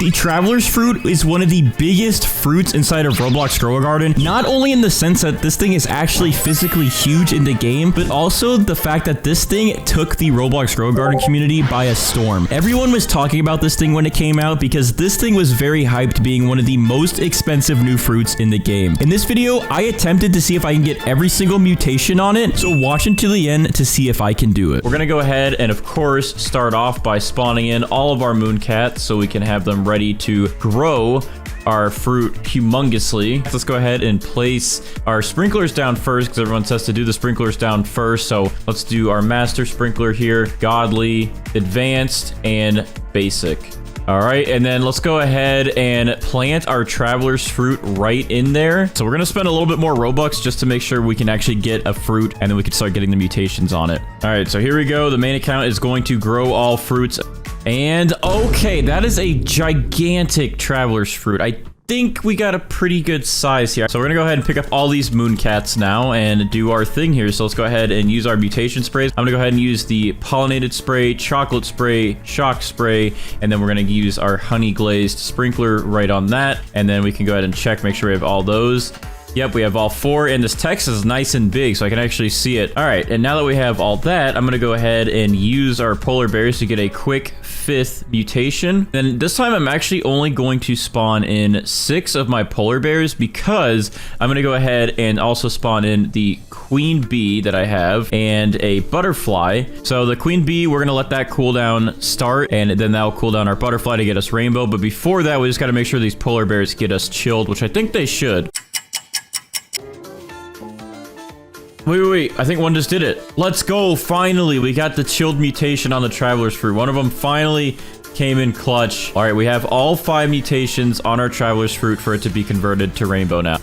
The Traveler's fruit is one of the biggest fruits inside of Roblox Grow a Garden, not only in the sense that this thing is actually physically huge in the game, but also the fact that this thing took the Roblox Grow a Garden community by a storm. Everyone was talking about this thing when it came out because this thing was very hyped, being one of the most expensive new fruits in the game. In this video, I attempted to see if I can get every single mutation on it, so watch until the end to see if I can do it. We're gonna go ahead and of course start off by spawning in all of our moon cats so we can have them ready to grow our fruit humongously. Let's go ahead and place our sprinklers down first because everyone says to do the sprinklers down first. So let's do our master sprinkler here, godly, advanced, and basic. All right, and then let's go ahead and plant our traveler's fruit right in there. So we're gonna spend a little bit more Robux just to make sure we can actually get a fruit, and then we can start getting the mutations on it. All right, so here we go. The main account is going to grow all fruits. And okay, that is a gigantic traveler's fruit. I think we got a pretty good size here. So we're gonna go ahead and pick up all these moon cats now and do our thing here. So let's go ahead and use our mutation sprays. I'm gonna go ahead and use the pollinated spray, chocolate spray, shock spray, and then we're gonna use our honey glazed sprinkler right on that. And then we can go ahead and check, make sure we have all those. Yep, we have all 4, and this text is nice and big, so I can actually see it. All right, and now that we have all that, I'm gonna go ahead and use our polar bears to get a quick 5th mutation. Then this time, I'm actually only going to spawn in 6 of my polar bears because I'm gonna go ahead and also spawn in the queen bee that I have and a butterfly. So the queen bee, we're gonna let that cooldown start, and then that'll cool down our butterfly to get us rainbow. But before that, we just gotta make sure these polar bears get us chilled, which I think they should. Wait, I think one just did it. Let's go, finally. We got the chilled mutation on the traveler's fruit. One of them finally came in clutch. All right, we have all 5 mutations on our traveler's fruit for it to be converted to rainbow now.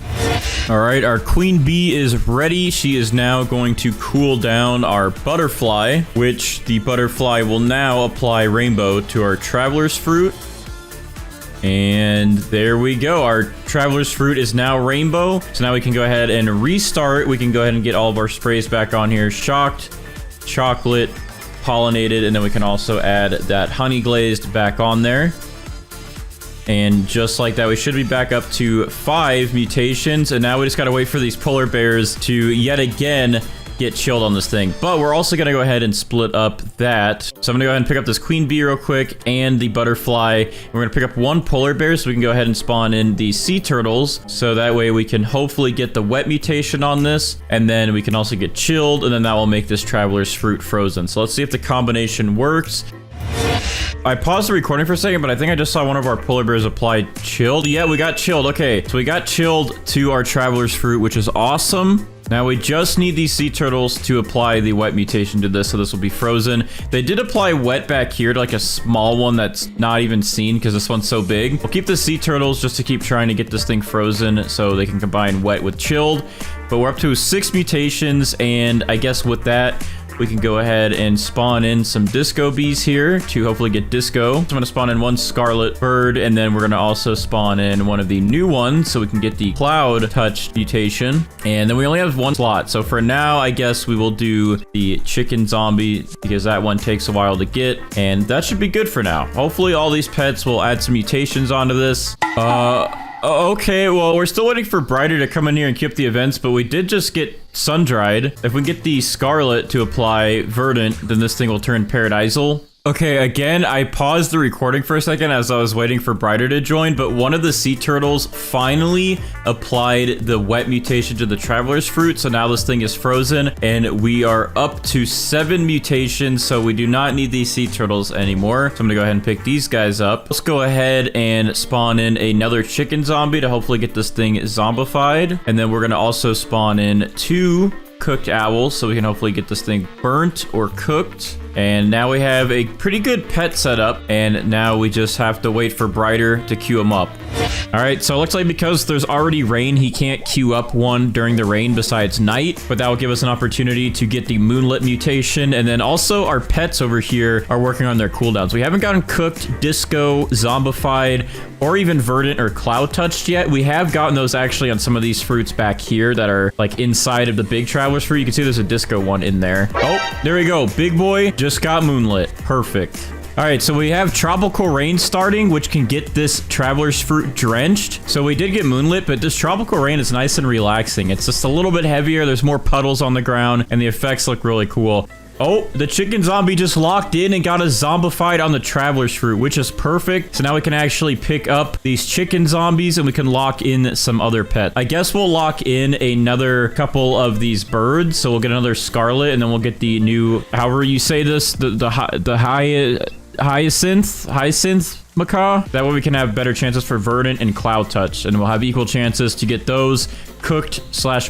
All right, our queen bee is ready. She is now going to cool down our butterfly, which the butterfly will now apply rainbow to our traveler's fruit. And there we go. Our traveler's fruit is now rainbow. So now we can go ahead and restart. We can go ahead and get all of our sprays back on here. Shocked, chocolate, pollinated, and then we can also add that honey glazed back on there. And just like that, we should be back up to 5 mutations. And now we just got to wait for these polar bears to yet again get chilled on this thing. But we're also gonna go ahead and split up that. So I'm gonna go ahead and pick up this queen bee real quick and the butterfly. We're gonna pick up 1 polar bear so we can go ahead and spawn in the sea turtles. So that way we can hopefully get the wet mutation on this, and then we can also get chilled, and then that will make this traveler's fruit frozen. So let's see if the combination works. I paused the recording for a second, but I think I just saw one of our polar bears apply chilled. Yeah, we got chilled. Okay, so we got chilled to our traveler's fruit, which is awesome. Now we just need these sea turtles to apply the wet mutation to this, so this will be frozen. They did apply wet back here to like a small one that's not even seen because this one's so big. We'll keep the sea turtles just to keep trying to get this thing frozen so they can combine wet with chilled. But we're up to 6 mutations, and I guess with that, we can go ahead and spawn in some disco bees here to hopefully get disco. So I'm going to spawn in 1 scarlet bird, and then we're going to also spawn in one of the new ones so we can get the cloud touch mutation. And then we only have 1 slot. So for now, I guess we will do the chicken zombie because that one takes a while to get. And that should be good for now. Hopefully all these pets will add some mutations onto this. Okay, well, we're still waiting for Brighter to come in here and keep the events, but we did just get sun-dried. If we get the Scarlet to apply Verdant, then this thing will turn Paradisal. Okay, again, I paused the recording for a second as I was waiting for Brighter to join, but one of the sea turtles finally applied the wet mutation to the traveler's fruit, so now this thing is frozen, and we are up to 7 mutations, so we do not need these sea turtles anymore. So I'm gonna go ahead and pick these guys up. Let's go ahead and spawn in another chicken zombie to hopefully get this thing zombified, and then we're gonna also spawn in 2 cooked owls so we can hopefully get this thing burnt or cooked. And now we have a pretty good pet setup, and now we just have to wait for Brighter to queue him up. All right, so it looks like because there's already rain, he can't queue up one during the rain besides night, but that will give us an opportunity to get the moonlit mutation. And then also our pets over here are working on their cooldowns. We haven't gotten cooked, disco, zombified, or even verdant or cloud touched yet. We have gotten those actually on some of these fruits back here that are like inside of the big traveler's fruit. You can see there's a disco one in there. Oh, there we go. Big boy just got moonlit. Perfect. All right, so we have tropical rain starting, which can get this traveler's fruit drenched. So we did get moonlit, but this tropical rain is nice and relaxing. It's just a little bit heavier. There's more puddles on the ground, and the effects look really cool. Oh, the chicken zombie just locked in and got us zombified on the traveler's fruit, which is perfect. So now we can actually pick up these chicken zombies and we can lock in some other pet. I guess we'll lock in another couple of these birds. So we'll get another scarlet and then we'll get the new, however you say this, the hyacinth macaw. That way we can have better chances for verdant and cloud touch, and we'll have equal chances to get those cooked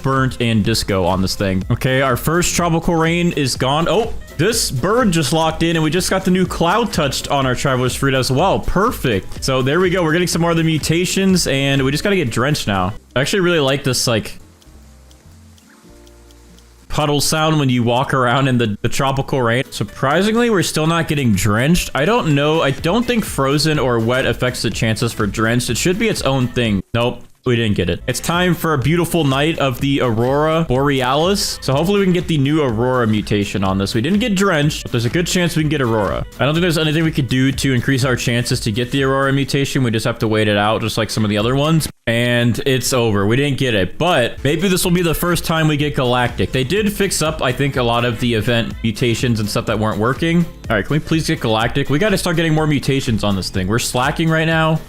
/ burnt and disco on this thing. Okay, our first tropical rain is gone. Oh, this bird just locked in, and we just got the new cloud touched on our traveler's fruit as well. Perfect. So there we go. We're getting some more of the mutations, and we just got to get drenched now. I actually really like this, like, puddle sound when you walk around in the tropical rain. Surprisingly, we're still not getting drenched. I don't know. I don't think frozen or wet affects the chances for drenched. It should be its own thing. Nope. We didn't get it. It's time for a beautiful night of the Aurora Borealis. So hopefully we can get the new Aurora mutation on this. We didn't get drenched, but there's a good chance we can get Aurora. I don't think there's anything we could do to increase our chances to get the Aurora mutation. We just have to wait it out, just like some of the other ones. And it's over. We didn't get it, but maybe this will be the first time we get Galactic. They did fix up, I think, a lot of the event mutations and stuff that weren't working. All right, can we please get Galactic? We got to start getting more mutations on this thing. We're slacking right now.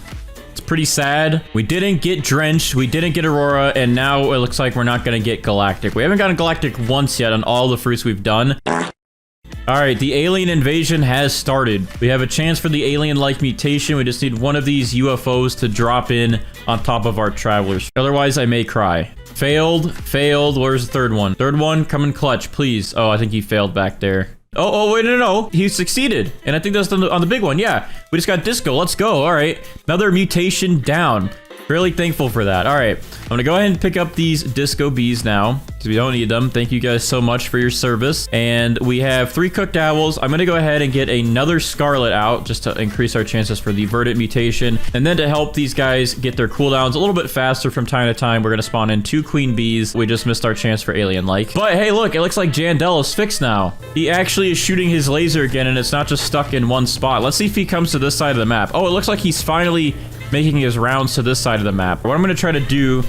It's pretty sad. We didn't get drenched. We didn't get Aurora. And now it looks like we're not going to get Galactic. We haven't gotten Galactic once yet on all the fruits we've done. All right, the alien invasion has started. We have a chance for the alien-like mutation. We just need one of these UFOs to drop in on top of our travelers. Otherwise, I may cry. Failed, failed. Where's the third one? Third one, come in clutch, please. Oh, I think he failed back there. Oh, wait, no. He succeeded. And I think that's on the big one. Yeah, we just got disco. Let's go. All right, another mutation down. Really thankful for that. All right, I'm gonna go ahead and pick up these disco bees now because we don't need them. Thank you guys so much for your service. And we have 3 cooked owls. I'm gonna go ahead and get another scarlet out just to increase our chances for the verdant mutation. And then to help these guys get their cooldowns a little bit faster from time to time, we're gonna spawn in 2 queen bees. We just missed our chance for alien-like. But hey, look, it looks like Jandel is fixed now. He actually is shooting his laser again, and it's not just stuck in one spot. Let's see if he comes to this side of the map. Oh, it looks like he's finally making his rounds to this side of the map. What I'm going to try to do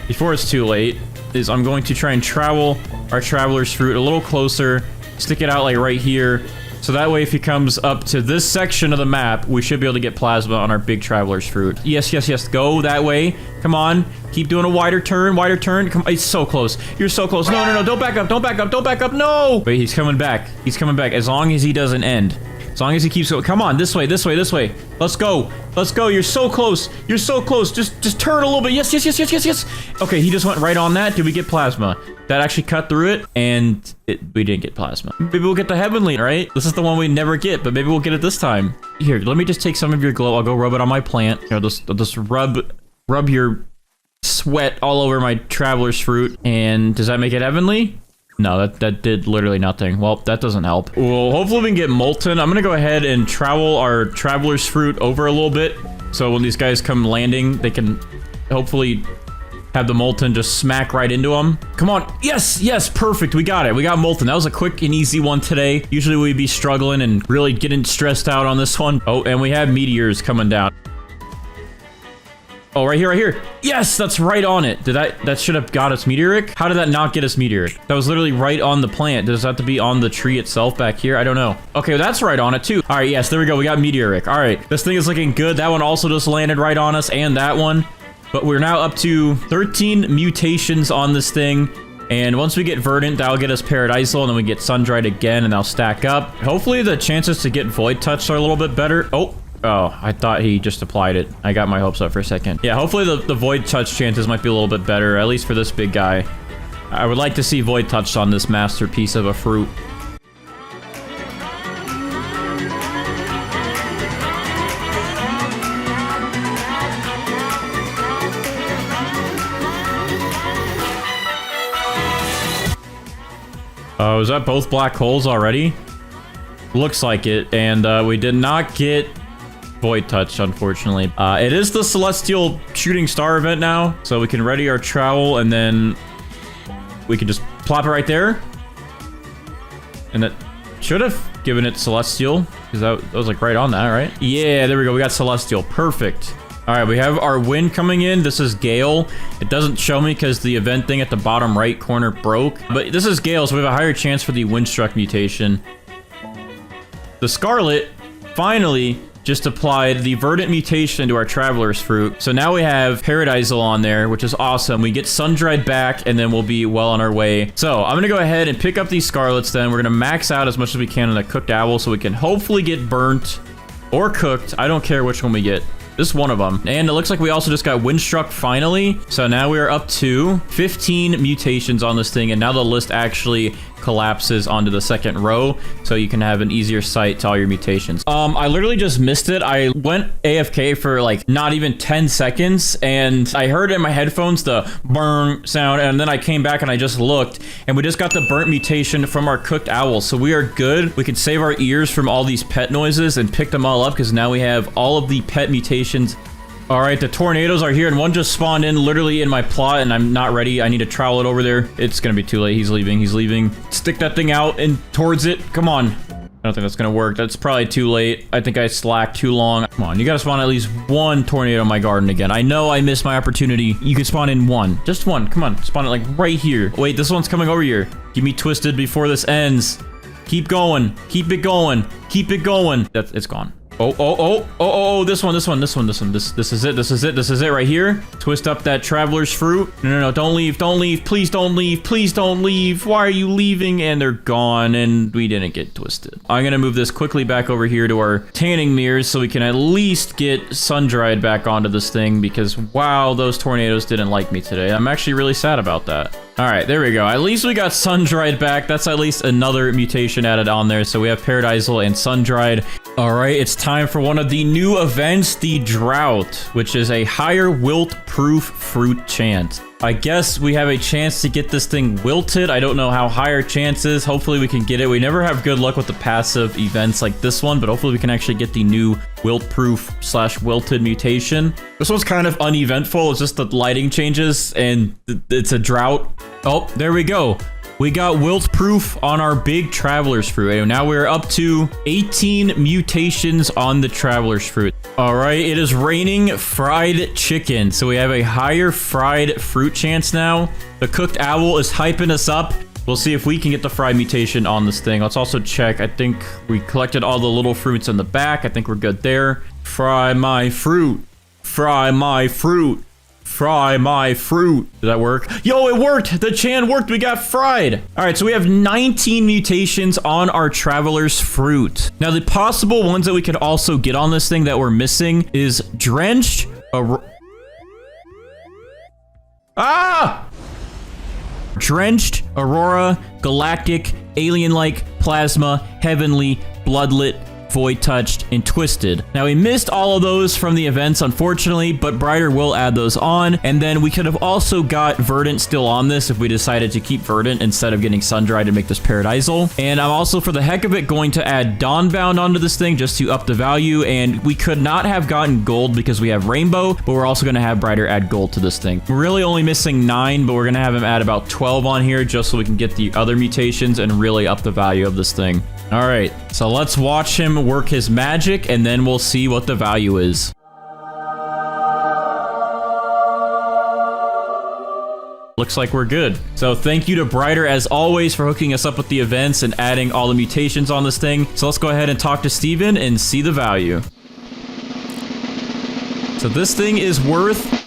before it's too late is I'm going to try and travel our traveler's fruit a little closer, stick it out like right here. So that way, if he comes up to this section of the map, we should be able to get plasma on our big traveler's fruit. Yes, yes, yes. Go that way. Come on. Keep doing a wider turn, wider turn. Come, it's so close. You're so close. No, no, no. Don't back up. Don't back up. Don't back up. No. Wait, he's coming back. He's coming back. As long as he doesn't end. As long as he keeps going. Come on, this way, this way, this way. Let's go. Let's go. You're so close. You're so close. Just turn a little bit. Yes, yes, yes, yes, yes, yes. Okay, he just went right on that. Did we get plasma? That actually cut through it, and we didn't get plasma. Maybe we'll get the heavenly, right? This is the one we never get, but maybe we'll get it this time. Here, let me just take some of your glow. I'll go rub it on my plant. Here, I'll just rub your sweat all over my traveler's fruit. And does that make it heavenly? No, that did literally nothing. Well, that doesn't help. Well, hopefully we can get molten. I'm gonna go ahead and travel our traveler's fruit over a little bit. So when these guys come landing, they can hopefully have the molten just smack right into them. Come on. Yes, yes, perfect. We got it. We got molten. That was a quick and easy one today. Usually we'd be struggling and really getting stressed out on this one. Oh, and we have meteors coming down. Oh, right here, right here. Yes, that's right on it. That should have got us meteoric? How did that not get us meteoric? That was literally right on the plant. Does that have to be on the tree itself back here? I don't know. Okay, well, that's right on it too. All right, yes, there we go. We got meteoric. All right, this thing is looking good. That one also just landed right on us, and that one. But we're now up to 13 mutations on this thing. And once we get verdant, that'll get us paradisal, and then we get sun-dried again, and they'll stack up. Hopefully the chances to get void touch are a little bit better. Oh, I thought he just applied it. I got my hopes up for a second. Yeah, hopefully the void touch chances might be a little bit better, at least for this big guy. I would like to see void touch on this masterpiece of a fruit. Oh, is that both black holes already? Looks like it, and we did not get void touch, unfortunately. It is the celestial shooting star event now, so we can ready our trowel, and then we can just plop it right there. And that should have given it celestial. Because that was like right on that, right? Yeah, there we go. We got celestial. Perfect. All right, we have our wind coming in. This is Gale. It doesn't show me because the event thing at the bottom right corner broke. But this is Gale, so we have a higher chance for the Windstruck mutation. The Scarlet finally just applied the Verdant mutation into our Traveler's Fruit. So now we have Paradisal on there, which is awesome. We get Sun-Dried back, and then we'll be well on our way. So I'm going to go ahead and pick up these Scarlets then. We're going to max out as much as we can on the Cooked Owl so we can hopefully get burnt or cooked. I don't care which one we get. This one of them. And it looks like we also just got Windstruck finally. So now we are up to 15 mutations on this thing. And now the list actually collapses onto the second row. So you can have an easier sight to all your mutations. I literally just missed it. I went AFK for like not even 10 seconds. And I heard in my headphones the burn sound. And then I came back and I just looked. And we just got the burnt mutation from our Cooked Owl. So we are good. We can save our ears from all these pet noises and pick them all up. Because now we have all of the pet mutations. All right, the tornadoes are here, and one just spawned in literally in my plot, and I'm not ready. I need to trowel it over there. It's gonna be too late. He's leaving. He's leaving. Stick that thing out and towards it. Come on. I don't think that's gonna work. That's probably too late. I think I slacked too long. Come on, you gotta spawn at least one tornado in my garden again. I know I missed my opportunity. You can spawn in one. Just one. Come on, spawn it like right here. Wait, this one's coming over here. Keep me twisted before this ends. Keep going. Keep it going. Keep it going. It's gone. Oh, this one. This is it right here. Twist up that Traveler's Fruit. No, don't leave, please don't leave. Why are you leaving? And they're gone, and we didn't get twisted. I'm gonna move this quickly back over here to our tanning mirrors so we can at least get sun-dried back onto this thing, because wow, those tornadoes didn't like me today. I'm actually really sad about that. All right, there we go. At least we got sun-dried back. That's at least another mutation added on there. So we have Paradisal and sun-dried. All right, it's time for one of the new events, the Drought, which is a higher wilt-proof fruit chance. I guess we have a chance to get this thing wilted. I don't know how high our chance is. Hopefully we can get it. We never have good luck with the passive events like this one, but hopefully we can actually get the new wilt-proof / wilted mutation. This one's kind of uneventful. It's just the lighting changes and it's a drought. Oh, there we go. We got wilt-proof on our big Traveler's Fruit. And now we're up to 18 mutations on the Traveler's Fruit. All right, it is raining fried chicken. So we have a higher fried fruit chance now. The Cooked Owl is hyping us up. We'll see if we can get the fried mutation on this thing. Let's also check. I think we collected all the little fruits in the back. I think we're good there. Fry my fruit. Fry my fruit. Fry my fruit. Did that work? Yo, it worked. The Chan worked. We got fried. All right, so we have 19 mutations on our Traveler's Fruit. Now, the possible ones that we could also get on this thing that we're missing is Drenched. Drenched, Aurora, Galactic, Alien-like, Plasma, Heavenly, Bloodlit, Void Touched, and Twisted. Now, we missed all of those from the events, unfortunately, but Brighter will add those on. And then we could have also got Verdant still on this if we decided to keep Verdant instead of getting Sun-Dried to make this Paradisal. And I'm also, for the heck of it, going to add Dawnbound onto this thing just to up the value. And we could not have gotten gold because we have Rainbow, but we're also going to have Brighter add gold to this thing. We're really only missing 9, but we're going to have him add about 12 on here just so we can get the other mutations and really up the value of this thing. All right, so let's watch him work his magic, and then we'll see what the value is. Looks like we're good. So thank you to Brighter, as always, for hooking us up with the events and adding all the mutations on this thing. So let's go ahead and talk to Steven and see the value. So this thing is worth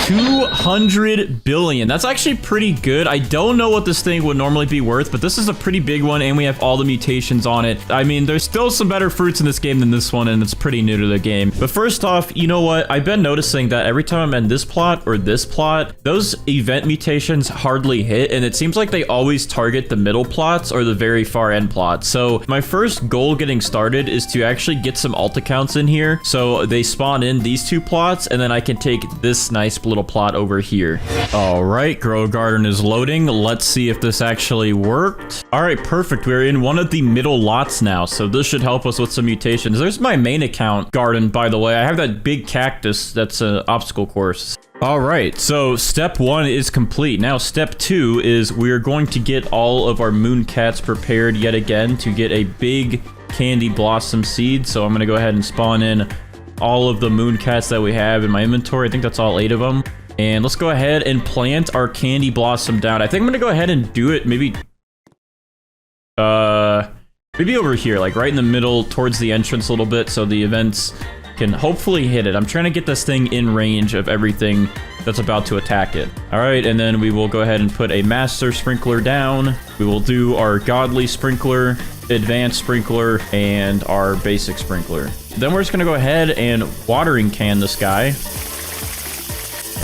200 billion. That's actually pretty good. I don't know what this thing would normally be worth, but this is a pretty big one, and we have all the mutations on it. I mean, there's still some better fruits in this game than this one, and it's pretty new to the game. But first off, you know what? I've been noticing that every time I'm in this plot or this plot, those event mutations hardly hit, and it seems like they always target the middle plots or the very far end plots. So my first goal getting started is to actually get some alt accounts in here, so they spawn in these 2 plots, and then I can take this nice little plot over here. All right, Grow Garden is loading. Let's see if this actually worked. All right, perfect. We're in one of the middle lots now, so this should help us with some mutations. There's my main account garden, by the way. I have that big cactus that's an obstacle course. All right, so step 1 is complete. Now step 2 is we're going to get all of our moon cats prepared yet again to get a big candy blossom seeds. So I'm going to go ahead and spawn in all of the mooncats that we have in my inventory. I think that's all 8 of them. And let's go ahead and plant our candy blossom down. I think I'm going to go ahead and do it maybe over here, like right in the middle towards the entrance a little bit, so the events can hopefully hit it. I'm trying to get this thing in range of everything that's about to attack it. All right, and then we will go ahead and put a master sprinkler down. We will do our godly sprinkler, advanced sprinkler, and our basic sprinkler. Then we're just gonna go ahead and watering can this guy.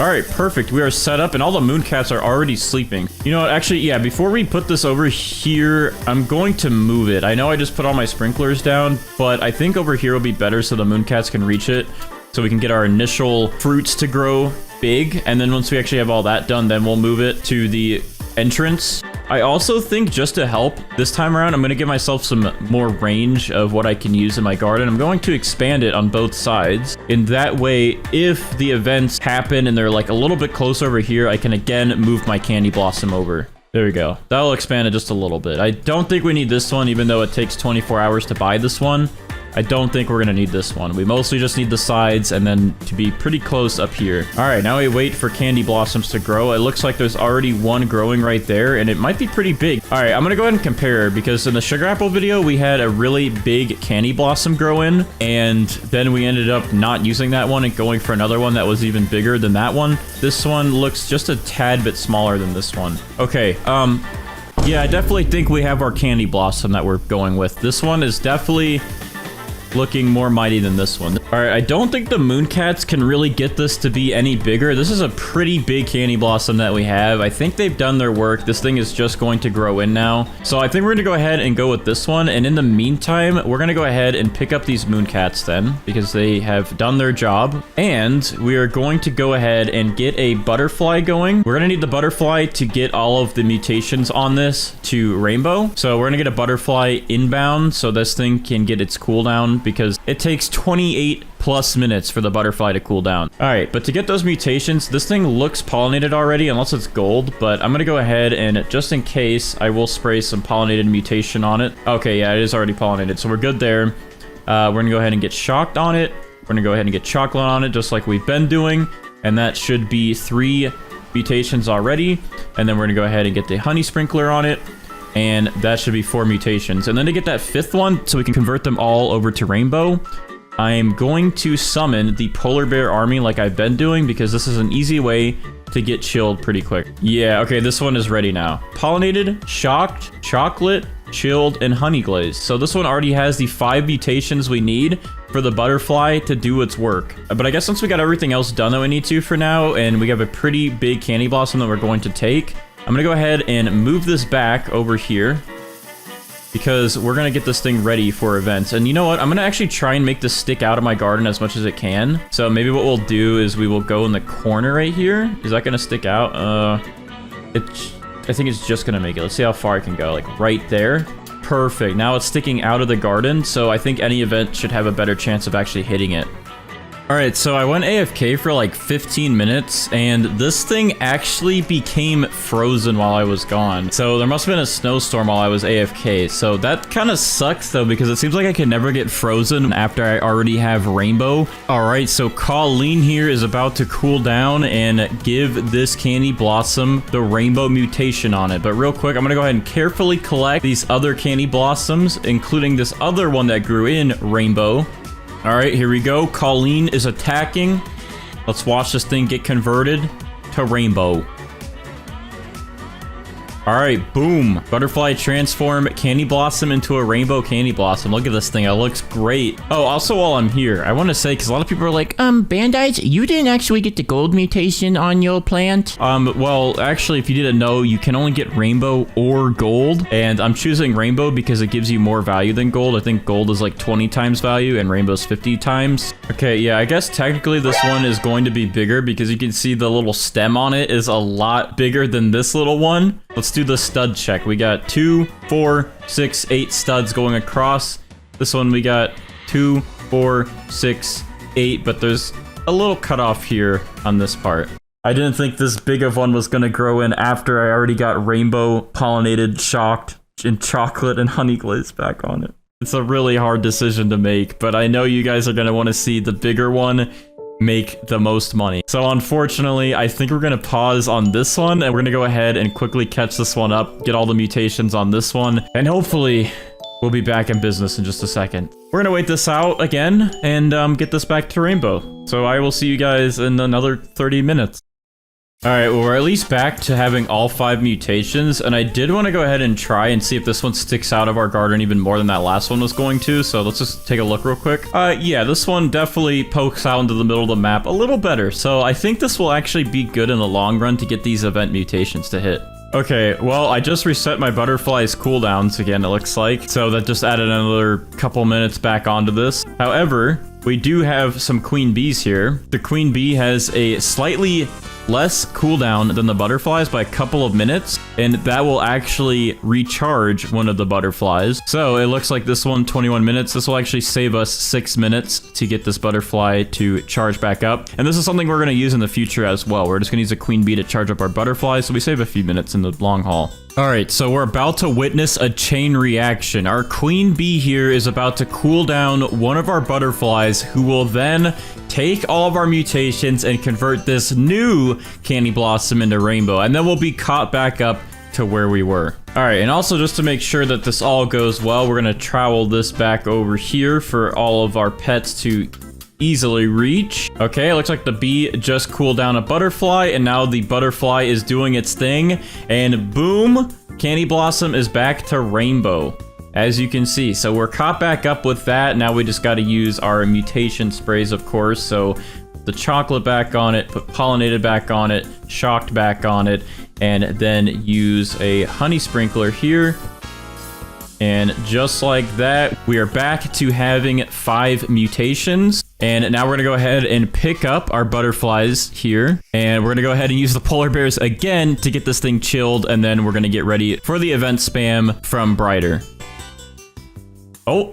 All right, perfect. We are set up, and all the mooncats are already sleeping. You know what? Actually, yeah, before we put this over here, I'm going to move it. I know I just put all my sprinklers down, but I think over here will be better so the mooncats can reach it, so we can get our initial fruits to grow big. And then once we actually have all that done, then we'll move it to the entrance. I also think, just to help this time around, I'm going to give myself some more range of what I can use in my garden. I'm going to expand it on both sides. In that way, if the events happen and they're like a little bit close over here, I can again move my candy blossom over. There we go. That'll expand it just a little bit. I don't think we need this one, even though it takes 24 hours to buy this one. I don't think we're gonna need this one. We mostly just need the sides and then to be pretty close up here. All right, now we wait for candy blossoms to grow. It looks like there's already one growing right there, and it might be pretty big. All right, I'm gonna go ahead and compare, because in the sugar apple video, we had a really big candy blossom grow in, and then we ended up not using that one and going for another one that was even bigger than that one. This one looks just a tad bit smaller than this one. Okay, yeah, I definitely think we have our candy blossom that we're going with. This one is definitely looking more mighty than this one. All right, I don't think the mooncats can really get this to be any bigger. This is a pretty big candy blossom that we have. I think they've done their work. This thing is just going to grow in now. So I think we're gonna go ahead and go with this one. And in the meantime, we're gonna go ahead and pick up these mooncats then, because they have done their job. And we are going to go ahead and get a butterfly going. We're gonna need the butterfly to get all of the mutations on this to rainbow. So we're gonna get a butterfly inbound so this thing can get its cooldown, because it takes 28 plus minutes for the butterfly to cool down. All right, but to get those mutations, this thing looks pollinated already, unless it's gold, but I'm gonna go ahead and, just in case, I will spray some pollinated mutation on it. Okay, yeah, it is already pollinated, so we're good there. We're gonna go ahead and get shocked on it. We're gonna go ahead and get chocolate on it, just like we've been doing, and that should be 3 mutations already. And then we're gonna go ahead and get the honey sprinkler on it, and that should be 4 mutations. And then to get that 5th one, so we can convert them all over to rainbow, I'm going to summon the polar bear army like I've been doing, because this is an easy way to get chilled pretty quick. Yeah, okay, this one is ready now. Pollinated, shocked, chocolate, chilled, and honey glazed. So this one already has the 5 mutations we need for the butterfly to do its work. But I guess since we got everything else done that we need to for now, and we have a pretty big candy blossom that we're going to take, I'm gonna go ahead and move this back over here, because we're gonna get this thing ready for events. And you know what? I'm gonna actually try and make this stick out of my garden as much as it can. So maybe what we'll do is we will go in the corner right here. Is that gonna stick out? I think it's just gonna make it. Let's see how far I can go. Like right there. Perfect. Now it's sticking out of the garden, so I think any event should have a better chance of actually hitting it. Alright, so I went AFK for like 15 minutes, and this thing actually became frozen while I was gone. So there must have been a snowstorm while I was AFK. So that kind of sucks though, because it seems like I can never get frozen after I already have rainbow. Alright, so Colleen here is about to cool down and give this candy blossom the rainbow mutation on it. But real quick, I'm gonna go ahead and carefully collect these other candy blossoms, including this other one that grew in rainbow. All right, here we go. Colleen is attacking. Let's watch this thing get converted to rainbow. All right, boom. Butterfly transform candy blossom into a rainbow candy blossom. Look at this thing. It looks great. Oh, also while I'm here, I want to say, because a lot of people are like, Bandits, you didn't actually get the gold mutation on your plant. Well, actually, if you didn't know, you can only get rainbow or gold. And I'm choosing rainbow because it gives you more value than gold. I think gold is like 20 times value and rainbow's 50 times. Okay, yeah, I guess technically this one is going to be bigger, because you can see the little stem on it is a lot bigger than this little one. Let's do the stud check. We got 2, 4, 6, 8 studs going across. This one we got 2, 4, 6, 8, but there's a little cutoff here on this part. I didn't think this big of one was gonna grow in after I already got rainbow, pollinated, shocked, and chocolate and honey glaze back on it. It's a really hard decision to make, but I know you guys are going to want to see the bigger one make the most money. So unfortunately, I think we're going to pause on this one, and we're going to go ahead and quickly catch this one up, get all the mutations on this one, and hopefully we'll be back in business in just a second. We're going to wait this out again and get this back to Rainbow. So I will see you guys in another 30 minutes. Alright, well, we're at least back to having all 5 mutations, and I did want to go ahead and try and see if this one sticks out of our garden even more than that last one was going to, so let's just take a look real quick. Yeah, this one definitely pokes out into the middle of the map a little better, so I think this will actually be good in the long run to get these event mutations to hit. Okay, well, I just reset my butterfly's cooldowns again, it looks like, so that just added another couple minutes back onto this. However, we do have some queen bees here. The queen bee has a slightly less cooldown than the butterflies by a couple of minutes, and that will actually recharge one of the butterflies. So it looks like this one, 21 minutes. This will actually save us 6 minutes to get this butterfly to charge back up. And this is something we're going to use in the future as well. We're just going to use a queen bee to charge up our butterflies, so we save a few minutes in the long haul. All right, so we're about to witness a chain reaction. Our queen bee here is about to cool down one of our butterflies, who will then take all of our mutations and convert this new candy blossom into rainbow, and then we'll be caught back up to where we were. All right, and also just to make sure that this all goes well, we're gonna trowel this back over here for all of our pets to easily reach. Okay, it looks like the bee just cooled down a butterfly, and now the butterfly is doing its thing, and boom, candy blossom is back to rainbow, as you can see. So we're caught back up with that. Now we just got to use our mutation sprays, of course. So the chocolate back on it, put pollinated back on it, shocked back on it, and then use a honey sprinkler here. And just like that, we are back to having 5 mutations. And now we're gonna go ahead and pick up our butterflies here. And we're gonna go ahead and use the polar bears again to get this thing chilled. And then we're gonna get ready for the event spam from Brighter. Oh,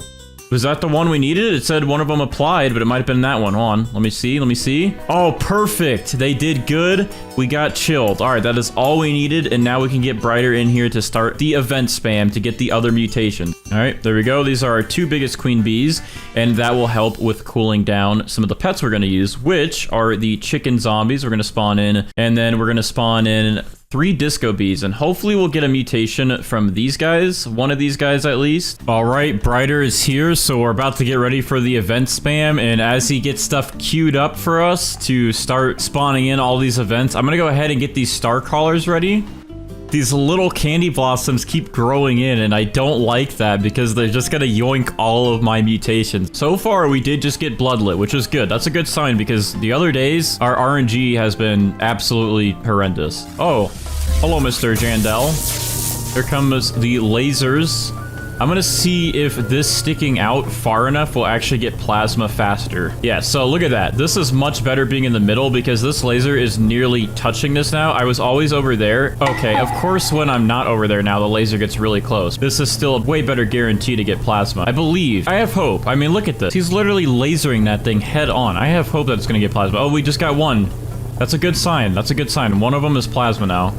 was that the one we needed? It said one of them applied, but it might have been that one. Hold on, let me see. Oh, perfect. They did good. We got chilled. All right, that is all we needed, and now we can get Brighter in here to start the event spam to get the other mutations. All right, there we go. These are our 2 biggest queen bees, and that will help with cooling down some of the pets we're going to use, which are the chicken zombies we're going to spawn in, and then we're going to spawn in 3 disco bees, and hopefully we'll get a mutation from these guys, one of these guys at least. All right, Brighter is here, so we're about to get ready for the event spam, and as he gets stuff queued up for us to start spawning in all these events, I'm gonna go ahead and get these star crawlers ready. These little candy blossoms keep growing in, and I don't like that because they're just gonna yoink all of my mutations. So far, we did just get bloodlet, which is good. That's a good sign because the other days, our RNG has been absolutely horrendous. Oh, hello, Mr. Jandel. Here comes the lasers. I'm gonna see if this sticking out far enough will actually get plasma faster. Yeah, so look at that. This is much better being in the middle because this laser is nearly touching this now. I was always over there. Okay, of course, when I'm not over there now, the laser gets really close. This is still a way better guarantee to get plasma. I believe. I have hope. I mean, look at this. He's literally lasering that thing head on. I have hope that it's gonna get plasma. Oh, we just got one. That's a good sign. That's a good sign. One of them is plasma now.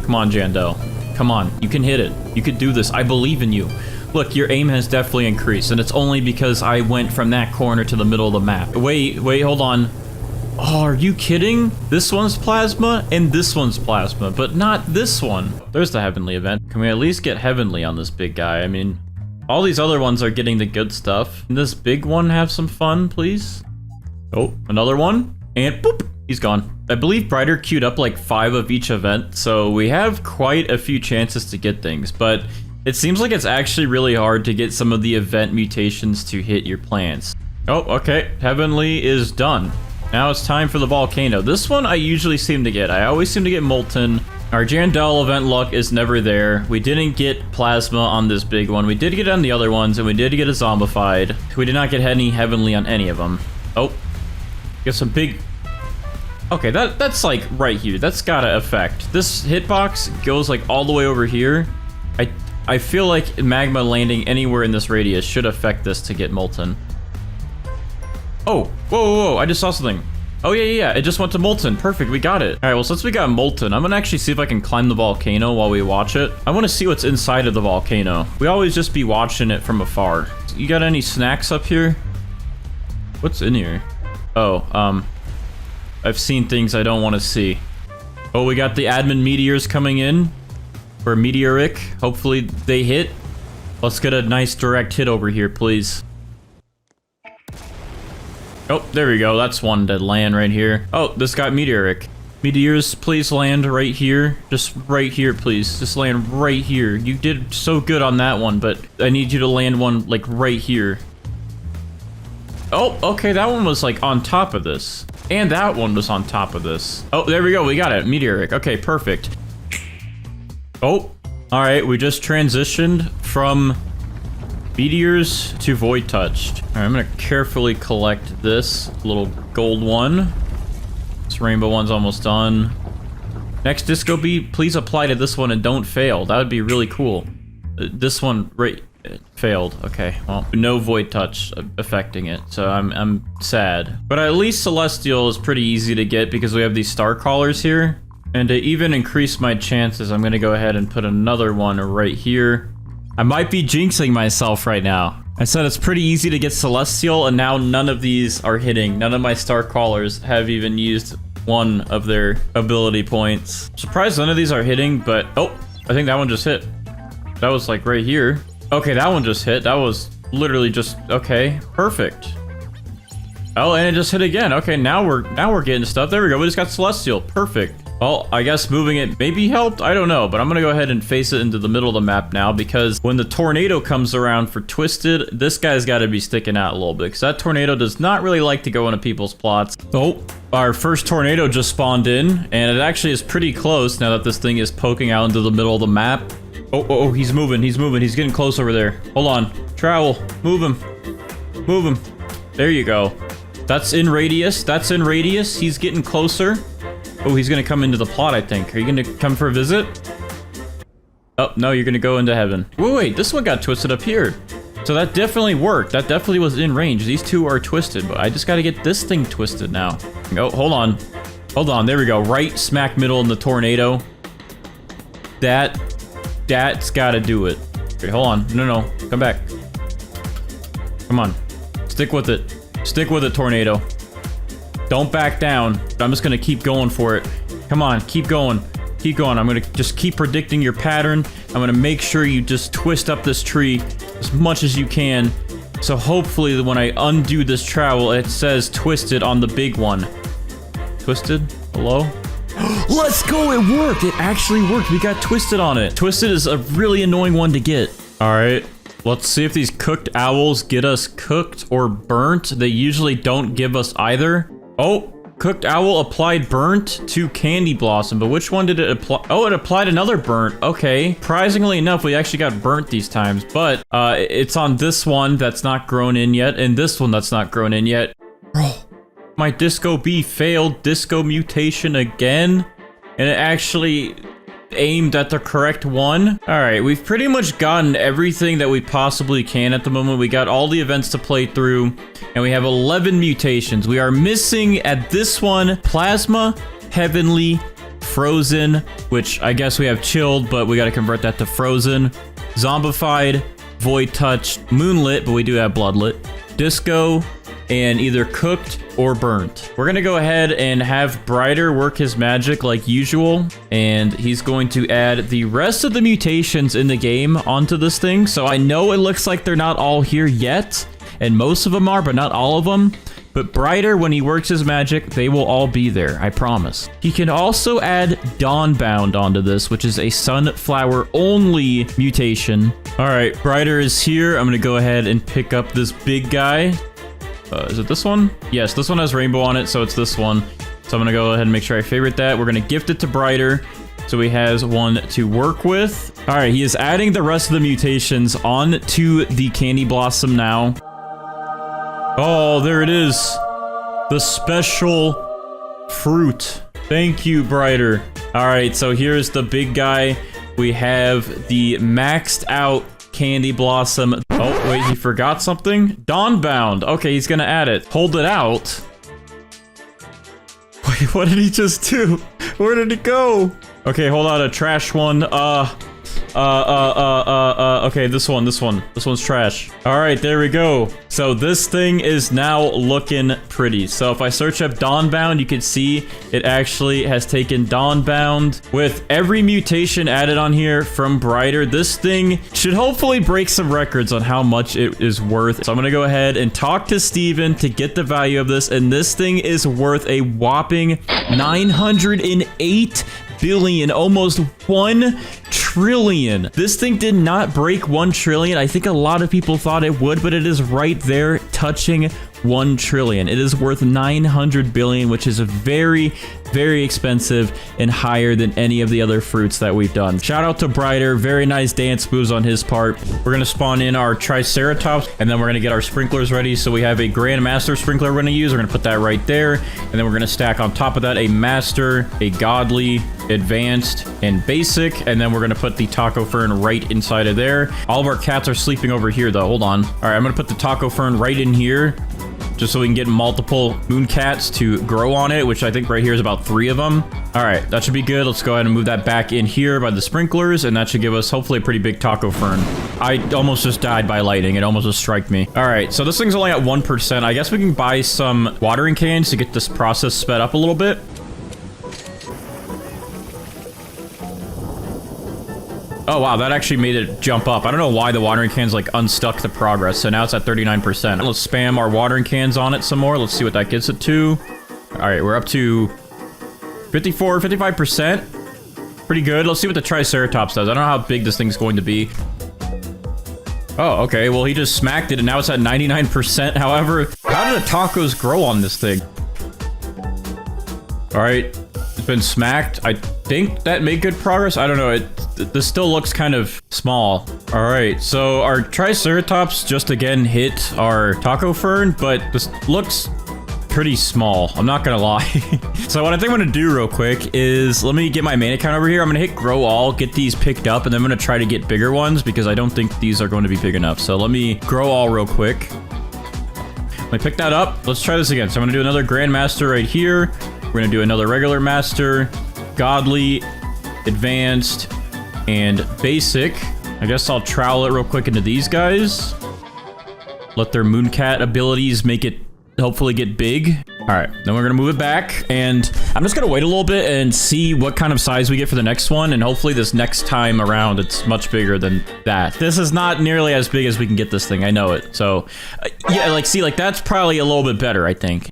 Come on, Jandel. Come on. You can hit it. You could do this. I believe in you. Look, your aim has definitely increased, and it's only because I went from that corner to the middle of the map. Wait, hold on. Oh, are you kidding? This one's plasma, and this one's plasma, but not this one. There's the heavenly event. Can we at least get heavenly on this big guy? I mean, all these other ones are getting the good stuff. Can this big one have some fun, please? Oh, another one, and boop, he's gone. I believe Brighter queued up like 5 of each event, so we have quite a few chances to get things, but it seems like it's actually really hard to get some of the event mutations to hit your plants. Oh, okay. Heavenly is done. Now it's time for the volcano. This one I usually seem to get. I always seem to get molten. Our Jandel event luck is never there. We didn't get plasma on this big one. We did get on the other ones, and we did get a zombified. We did not get any heavenly on any of them. Oh, get some big... Okay, that's like right here. That's gotta affect. This hitbox goes like all the way over here. I feel like magma landing anywhere in this radius should affect this to get molten. Oh, whoa, I just saw something. Oh, yeah. It just went to molten. Perfect. We got it. All right. Well, since we got molten, I'm going to actually see if I can climb the volcano while we watch it. I want to see what's inside of the volcano. We always just be watching it from afar. You got any snacks up here? What's in here? Oh, I've seen things I don't want to see. Oh, we got the admin meteors coming in. Or meteoric. Hopefully they hit. Let's get a nice direct hit over here, please. Oh, there we go. That's one that land right here. Oh, this got meteoric. Meteors, please land right here. Just right here, please. Just land right here. You did so good on that one, but I need you to land one, like, right here. Oh, okay, that one was, like, on top of this. And that one was on top of this. Oh, there we go. We got it. Meteoric. Okay, perfect. Oh, all right. We just transitioned from meteors to void touched. All right, I'm gonna carefully collect this little gold one. This rainbow one's almost done. Next disco beat, please apply to this one and don't fail. That would be really cool. This one failed. Okay, well, no void touch affecting it, so I'm sad. But at least celestial is pretty easy to get because we have these star callers here. And to even increase my chances, I'm gonna go ahead and put another one right here. I might be jinxing myself right now. I said it's pretty easy to get celestial, and now none of these are hitting. None of my star callers have even used one of their ability points. Surprised none of these are hitting, but oh, I think that one just hit. That was like right here. Okay, that one just hit. That was literally just okay, perfect. Oh, and it just hit again. Okay, now we're getting stuff. There we go. We just got celestial. Perfect. Well, I guess moving it maybe helped. I don't know, but I'm gonna go ahead and face it into the middle of the map now because when the tornado comes around for Twisted, this guy's got to be sticking out a little bit because that tornado does not really like to go into people's plots. Oh, our first tornado just spawned in, and it actually is pretty close now that this thing is poking out into the middle of the map. Oh, he's moving. He's getting close over there. Hold on. Travel. Move him. There you go. That's in radius. He's getting closer. Oh, he's gonna come into the plot, I think. Are you gonna come for a visit? Oh, no, you're gonna go into heaven. Wait, this one got twisted up here. So that definitely worked. That definitely was in range. These two are twisted, but I just gotta get this thing twisted now. Oh, hold on. There we go. Right smack middle in the tornado. That's gotta do it. Okay, hold on. No. Come back. Come on. Stick with it, tornado. Don't back down. I'm just gonna keep going for it. Come on, keep going. I'm gonna just keep predicting your pattern. I'm gonna make sure you just twist up this tree as much as you can. So hopefully when I undo this travel, it says twisted on the big one. Twisted? Hello? Let's go, it worked! It actually worked, we got twisted on it. Twisted is a really annoying one to get. All right, let's see if these cooked owls get us cooked or burnt. They usually don't give us either. Oh, cooked owl applied burnt to candy blossom, but which one did it apply? Oh, it applied another burnt. Okay, surprisingly enough, we actually got burnt these times, but it's on this one that's not grown in yet, and this one that's not grown in yet. Bro, my disco bee failed disco mutation again, and it actually aimed at the correct one. All right, we've pretty much gotten everything that we possibly can at the moment. We got all the events to play through, and we have 11 mutations. We are missing at this one plasma, heavenly, frozen, which I guess we have chilled, but we got to convert that to frozen, zombified, void touch, moonlit, but we do have bloodlit, disco, and either cooked or burnt. We're gonna go ahead and have Brighter work his magic like usual, and he's going to add the rest of the mutations in the game onto this thing. So I know it looks like they're not all here yet, and most of them are, but not all of them. But Brighter, when he works his magic, they will all be there, I promise. He can also add Dawnbound onto this, which is a sunflower only mutation. All right, Brighter is here. I'm gonna go ahead and pick up this big guy. Is it this one? Yes, this one has rainbow on it, so it's this one. So I'm gonna go ahead and make sure I favorite that. We're gonna gift it to Brighter, so he has one to work with. All right, he is adding the rest of the mutations onto the candy blossom now. Oh, there it is. The special fruit. Thank you, Brighter. All right, so here's the big guy. We have the maxed out candy blossom. Oh, wait, he forgot something? Dawnbound. Okay, he's gonna add it. Hold it out. Wait, what did he just do? Where did it go? Okay, hold on, a trash one. Okay, this one's trash. All right, there we go. So this thing is now looking pretty. So if I search up Dawnbound, you can see it actually has taken Dawnbound. With every mutation added on here from Brighter, this thing should hopefully break some records on how much it is worth. So I'm gonna go ahead and talk to Steven to get the value of this, and this thing is worth a whopping 908 billion, almost 1 trillion. This thing did not break 1 trillion. I think a lot of people thought it would, but it is right there touching 1 trillion. It is worth 900 billion, which is very, very expensive and higher than any of the other fruits that we've done. Shout out to Brighter. Very nice dance moves on his part. We're going to spawn in our Triceratops, and then we're going to get our sprinklers ready. So we have a Grandmaster sprinkler we're going to use. We're going to put that right there. And then we're going to stack on top of that a Master, a Godly, Advanced, and Basic. And then we're going to put the Taco Fern right inside of there. All of our cats are sleeping over here, though. Hold on. All right, I'm going to put the Taco Fern right in here, just so we can get multiple moon cats to grow on it, which I think right here is about 3 of them. All right, that should be good. Let's go ahead and move that back in here by the sprinklers, and that should give us hopefully a pretty big Taco Fern. I almost just died by lightning. It almost just striked me. All right, so this thing's only at 1%. I guess we can buy some watering cans to get this process sped up a little bit. Oh, wow, that actually made it jump up. I don't know why the watering cans, like, unstuck the progress, so now it's at 39%. Let's spam our watering cans on it some more. Let's see what that gets it to. All right, we're up to 54, 55%. Pretty good. Let's see what the Triceratops does. I don't know how big this thing's going to be. Oh, okay, well, he just smacked it, and now it's at 99%. However, how did the tacos grow on this thing? All right, it's been smacked. I think that made good progress. I don't know. This still looks kind of small. All right, so our Triceratops just again hit our Taco Fern, but this looks pretty small. I'm not gonna lie. So what I think I'm gonna do real quick is let me get my main account over here. I'm gonna hit grow all, get these picked up, and then I'm gonna try to get bigger ones because I don't think these are going to be big enough. So let me grow all real quick. Let me pick that up. Let's try this again. So I'm gonna do another Grandmaster right here. We're gonna do another regular Master, Godly, Advanced, and Basic. I guess I'll trowel it real quick into these guys. Let their Mooncat abilities make it hopefully get big. All right, then we're gonna move it back, and I'm just gonna wait a little bit and see what kind of size we get for the next one, and hopefully this next time around it's much bigger than that. This is not nearly as big as we can get this thing, I know it. So, yeah, like, see, like, that's probably a little bit better, I think.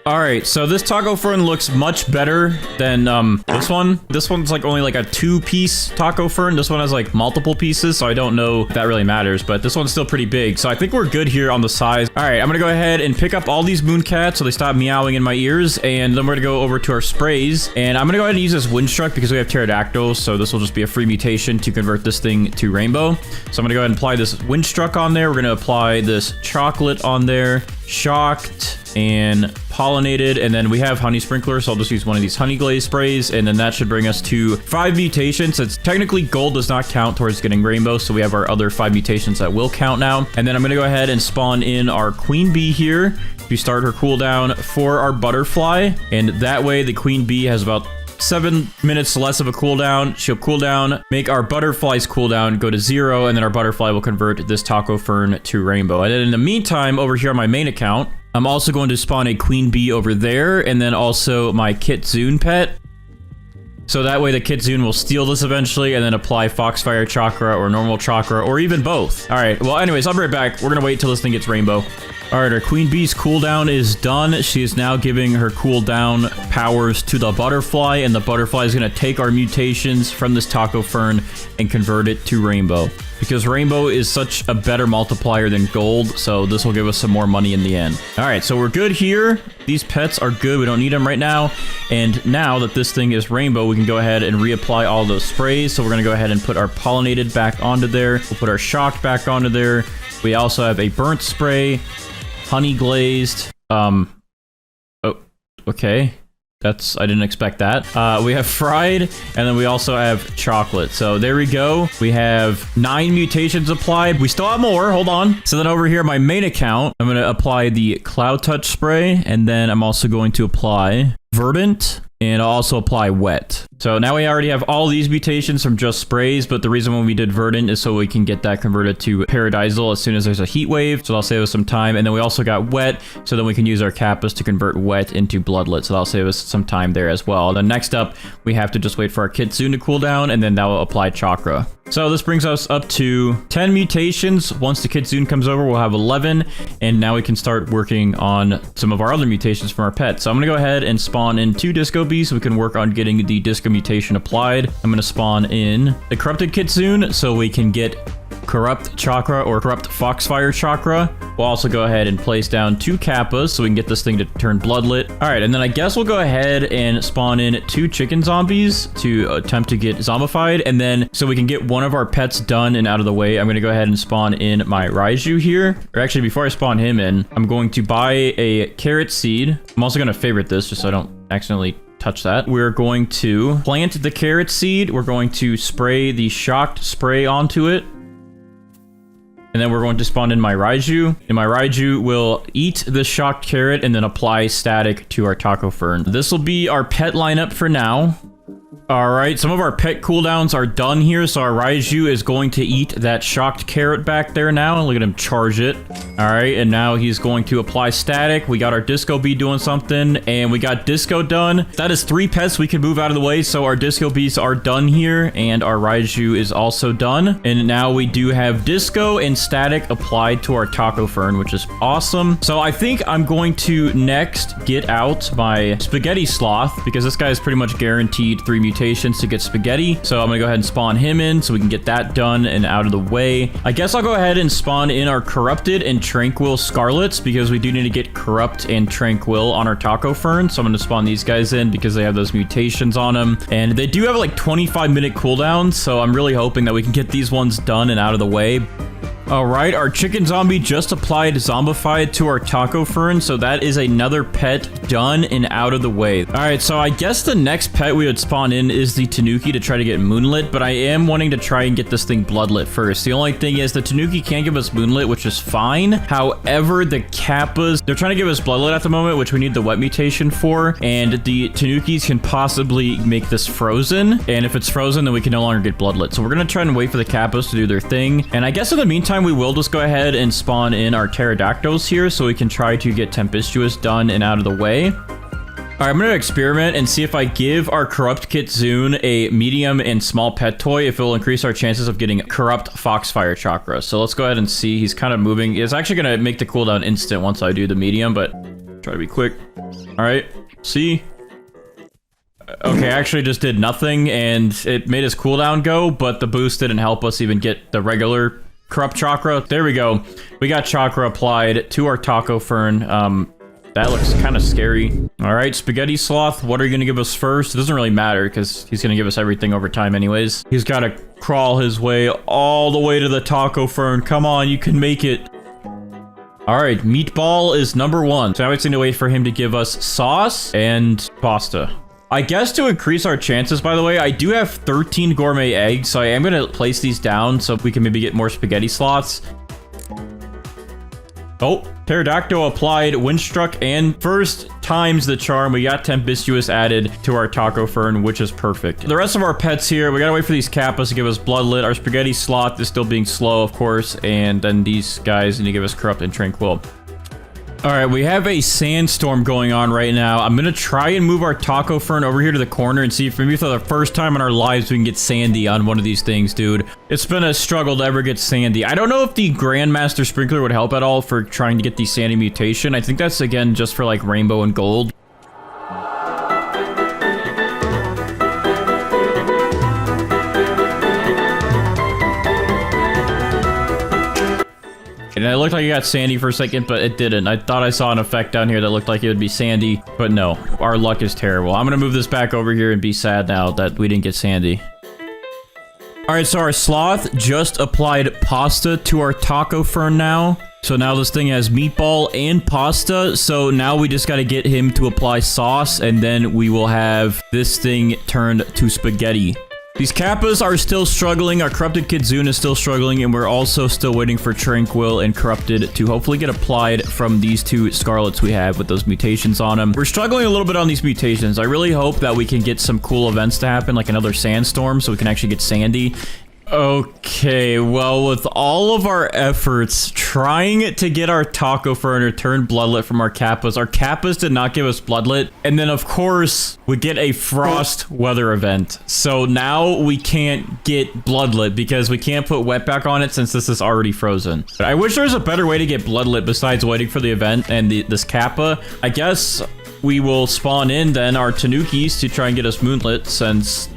All right, so this Taco Fern looks much better than this one. This one's like only like a 2-piece Taco Fern. This one has like multiple pieces, so I don't know if that really matters, but this one's still pretty big. So I think we're good here on the size. All right, I'm gonna go ahead and pick up all these Mooncats so they stop meowing in my ears, and then we're gonna go over to our sprays, and I'm gonna go ahead and use this Windstruck because we have Pterodactyls, so this will just be a free mutation to convert this thing to Rainbow. So I'm gonna go ahead and apply this Windstruck on there. We're gonna apply this Chocolate on there, Shocked, and Pollinated, and then we have Honey Sprinkler, so I'll just use one of these Honey Glaze sprays, and then that should bring us to 5 mutations. It's technically gold does not count towards getting Rainbow, so we have our other 5 mutations that will count now. And then I'm gonna go ahead and spawn in our Queen Bee here to start her cooldown for our Butterfly, and that way the Queen Bee has about 7 minutes less of a cooldown. She'll cool down, make our Butterfly's cooldown go to 0, and then our Butterfly will convert this Taco Fern to Rainbow. And then in the meantime, over here on my main account, I'm also going to spawn a Queen Bee over there, and then also my Kitsune pet. So that way the Kitsune will steal this eventually, and then apply Foxfire Chakra or normal Chakra, or even both. All right, well, anyways, I'll be right back. We're gonna wait till this thing gets Rainbow. All right, our Queen Bee's cooldown is done. She is now giving her cooldown powers to the Butterfly, and the Butterfly is going to take our mutations from this Taco Fern and convert it to Rainbow. Because Rainbow is such a better multiplier than Gold, so this will give us some more money in the end. All right, so we're good here. These pets are good. We don't need them right now. And now that this thing is Rainbow, we can go ahead and reapply all those sprays. So we're going to go ahead and put our Pollinated back onto there. We'll put our Shocked back onto there. We also have a Burnt Spray, Honey Glazed. Oh, okay. I didn't expect that. We have Fried, and then we also have Chocolate. So there we go. We have 9 mutations applied. We still have more. Hold on. So then over here, my main account, I'm going to apply the Cloud Touch Spray, and then I'm also going to apply verdant, and I'll also apply wet. So now we already have all these mutations from just sprays, but the reason when we did verdant is so we can get that converted to paradisal as soon as there's a heat wave. So that'll save us some time. And then we also got wet, so then we can use our kappas to convert wet into bloodlet. So that'll save us some time there as well. Then next up, we have to just wait for our kitsune to cool down, and then that will apply chakra. So this brings us up to 10 mutations. Once the kitsune comes over, we'll have 11. And now we can start working on some of our other mutations from our pet. So I'm going to go ahead and spawn in 2 disco bees so we can work on getting the disco mutation applied. I'm going to spawn in the corrupted kitsune so we can get corrupt chakra or corrupt foxfire chakra. We'll also go ahead and place down 2 kappas so we can get this thing to turn bloodlet. All right, and then I guess we'll go ahead and spawn in 2 chicken zombies to attempt to get zombified. And then so we can get one of our pets done and out of the way, I'm going to go ahead and spawn in my Raiju here. Or actually, before I spawn him in, I'm going to buy a carrot seed. I'm also going to favorite this just so I don't accidentally touch that. We're going to plant the carrot seed. We're going to spray the shocked spray onto it. And then we're going to spawn in my Raiju. And my Raiju will eat the shocked carrot and then apply static to our taco fern. This will be our pet lineup for now. All right, some of our pet cooldowns are done here, so our Raiju is going to eat that shocked carrot back there now. Look at him charge it. All right, and now he's going to apply static. We got our disco bee doing something, and we got disco done. That is 3 pets we can move out of the way, so our disco bees are done here, and our Raiju is also done. And now we do have disco and static applied to our taco fern, which is awesome. So I think I'm going to next get out my spaghetti sloth, because this guy is pretty much guaranteed 3 mutations to get spaghetti. So I'm gonna go ahead and spawn him in so we can get that done and out of the way. I guess I'll go ahead and spawn in our corrupted and tranquil scarlets because we do need to get corrupt and tranquil on our taco fern. So I'm gonna spawn these guys in because they have those mutations on them, and they do have like 25-minute cooldowns. So I'm really hoping that we can get these ones done and out of the way. All right, our chicken zombie just applied zombified to our taco fern, so that is another pet done and out of the way. All right, so I guess the next pet we would spawn in is the tanuki to try to get moonlit, but I am wanting to try and get this thing bloodlit first. The only thing is the tanuki can't give us moonlit, which is fine. However, the kappas, they're trying to give us bloodlit at the moment, which we need the wet mutation for, and the tanukis can possibly make this frozen, and if it's frozen, then we can no longer get bloodlit. So we're gonna try and wait for the kappas to do their thing, and I guess in the meantime, we will just go ahead and spawn in our pterodactyls here so we can try to get tempestuous done and out of the way. All right, I'm going to experiment and see if I give our corrupt kitsune a medium and small pet toy, if it will increase our chances of getting corrupt foxfire chakra. So let's go ahead and see. He's kind of moving. It's actually going to make the cooldown instant once I do the medium, but try to be quick. All right, see? Okay, I actually just did nothing and it made his cooldown go, but the boost didn't help us even get the regular corrupt chakra. There we go. We got chakra applied to our taco fern. That looks kind of scary. All right, spaghetti sloth, what are you going to give us first? It doesn't really matter because he's going to give us everything over time anyways. He's got to crawl his way all the way to the taco fern. Come on, you can make it. All right, meatball is number 1. So now we just need to wait for him to give us sauce and pasta. I guess to increase our chances, by the way, I do have 13 gourmet eggs, so I am going to place these down so we can maybe get more spaghetti sloths. Oh, pterodactyl applied, windstruck, and first times the charm. We got tempestuous added to our taco fern, which is perfect. The rest of our pets here, we gotta wait for these kappas to give us bloodlit. Our spaghetti sloth is still being slow, of course, and then these guys need to give us corrupt and tranquil. All right, we have a sandstorm going on right now. I'm gonna try and move our taco fern over here to the corner and see if maybe for the first time in our lives we can get sandy on one of these things, dude. It's been a struggle to ever get sandy. I don't know if the Grandmaster Sprinkler would help at all for trying to get the sandy mutation. I think that's, again, just for, like, rainbow and gold. And it looked like it got sandy for a second, but it didn't. I thought I saw an effect down here that looked like it would be sandy, but no. Our luck is terrible. I'm gonna move this back over here and be sad now that we didn't get sandy. All right, so our sloth just applied pasta to our taco fern now. So now this thing has meatball and pasta. So now we just got to get him to apply sauce, and then we will have this thing turned to spaghetti. These Kappas are still struggling. Our corrupted Kitsune is still struggling, and we're also still waiting for Tranquil and Corrupted to hopefully get applied from these two Scarlets we have with those mutations on them. We're struggling a little bit on these mutations. I really hope that we can get some cool events to happen, like another sandstorm, so we can actually get Sandy. Okay, well, with all of our efforts trying to get our Taco Fern or turn Bloodlet from our Kappas did not give us Bloodlet. And then, of course, we get a Frost weather event. So now we can't get Bloodlet because we can't put Wetback on it since this is already frozen. But I wish there was a better way to get Bloodlet besides waiting for the event and this Kappa. I guess we will spawn in then our Tanukis to try and get us Moonlit since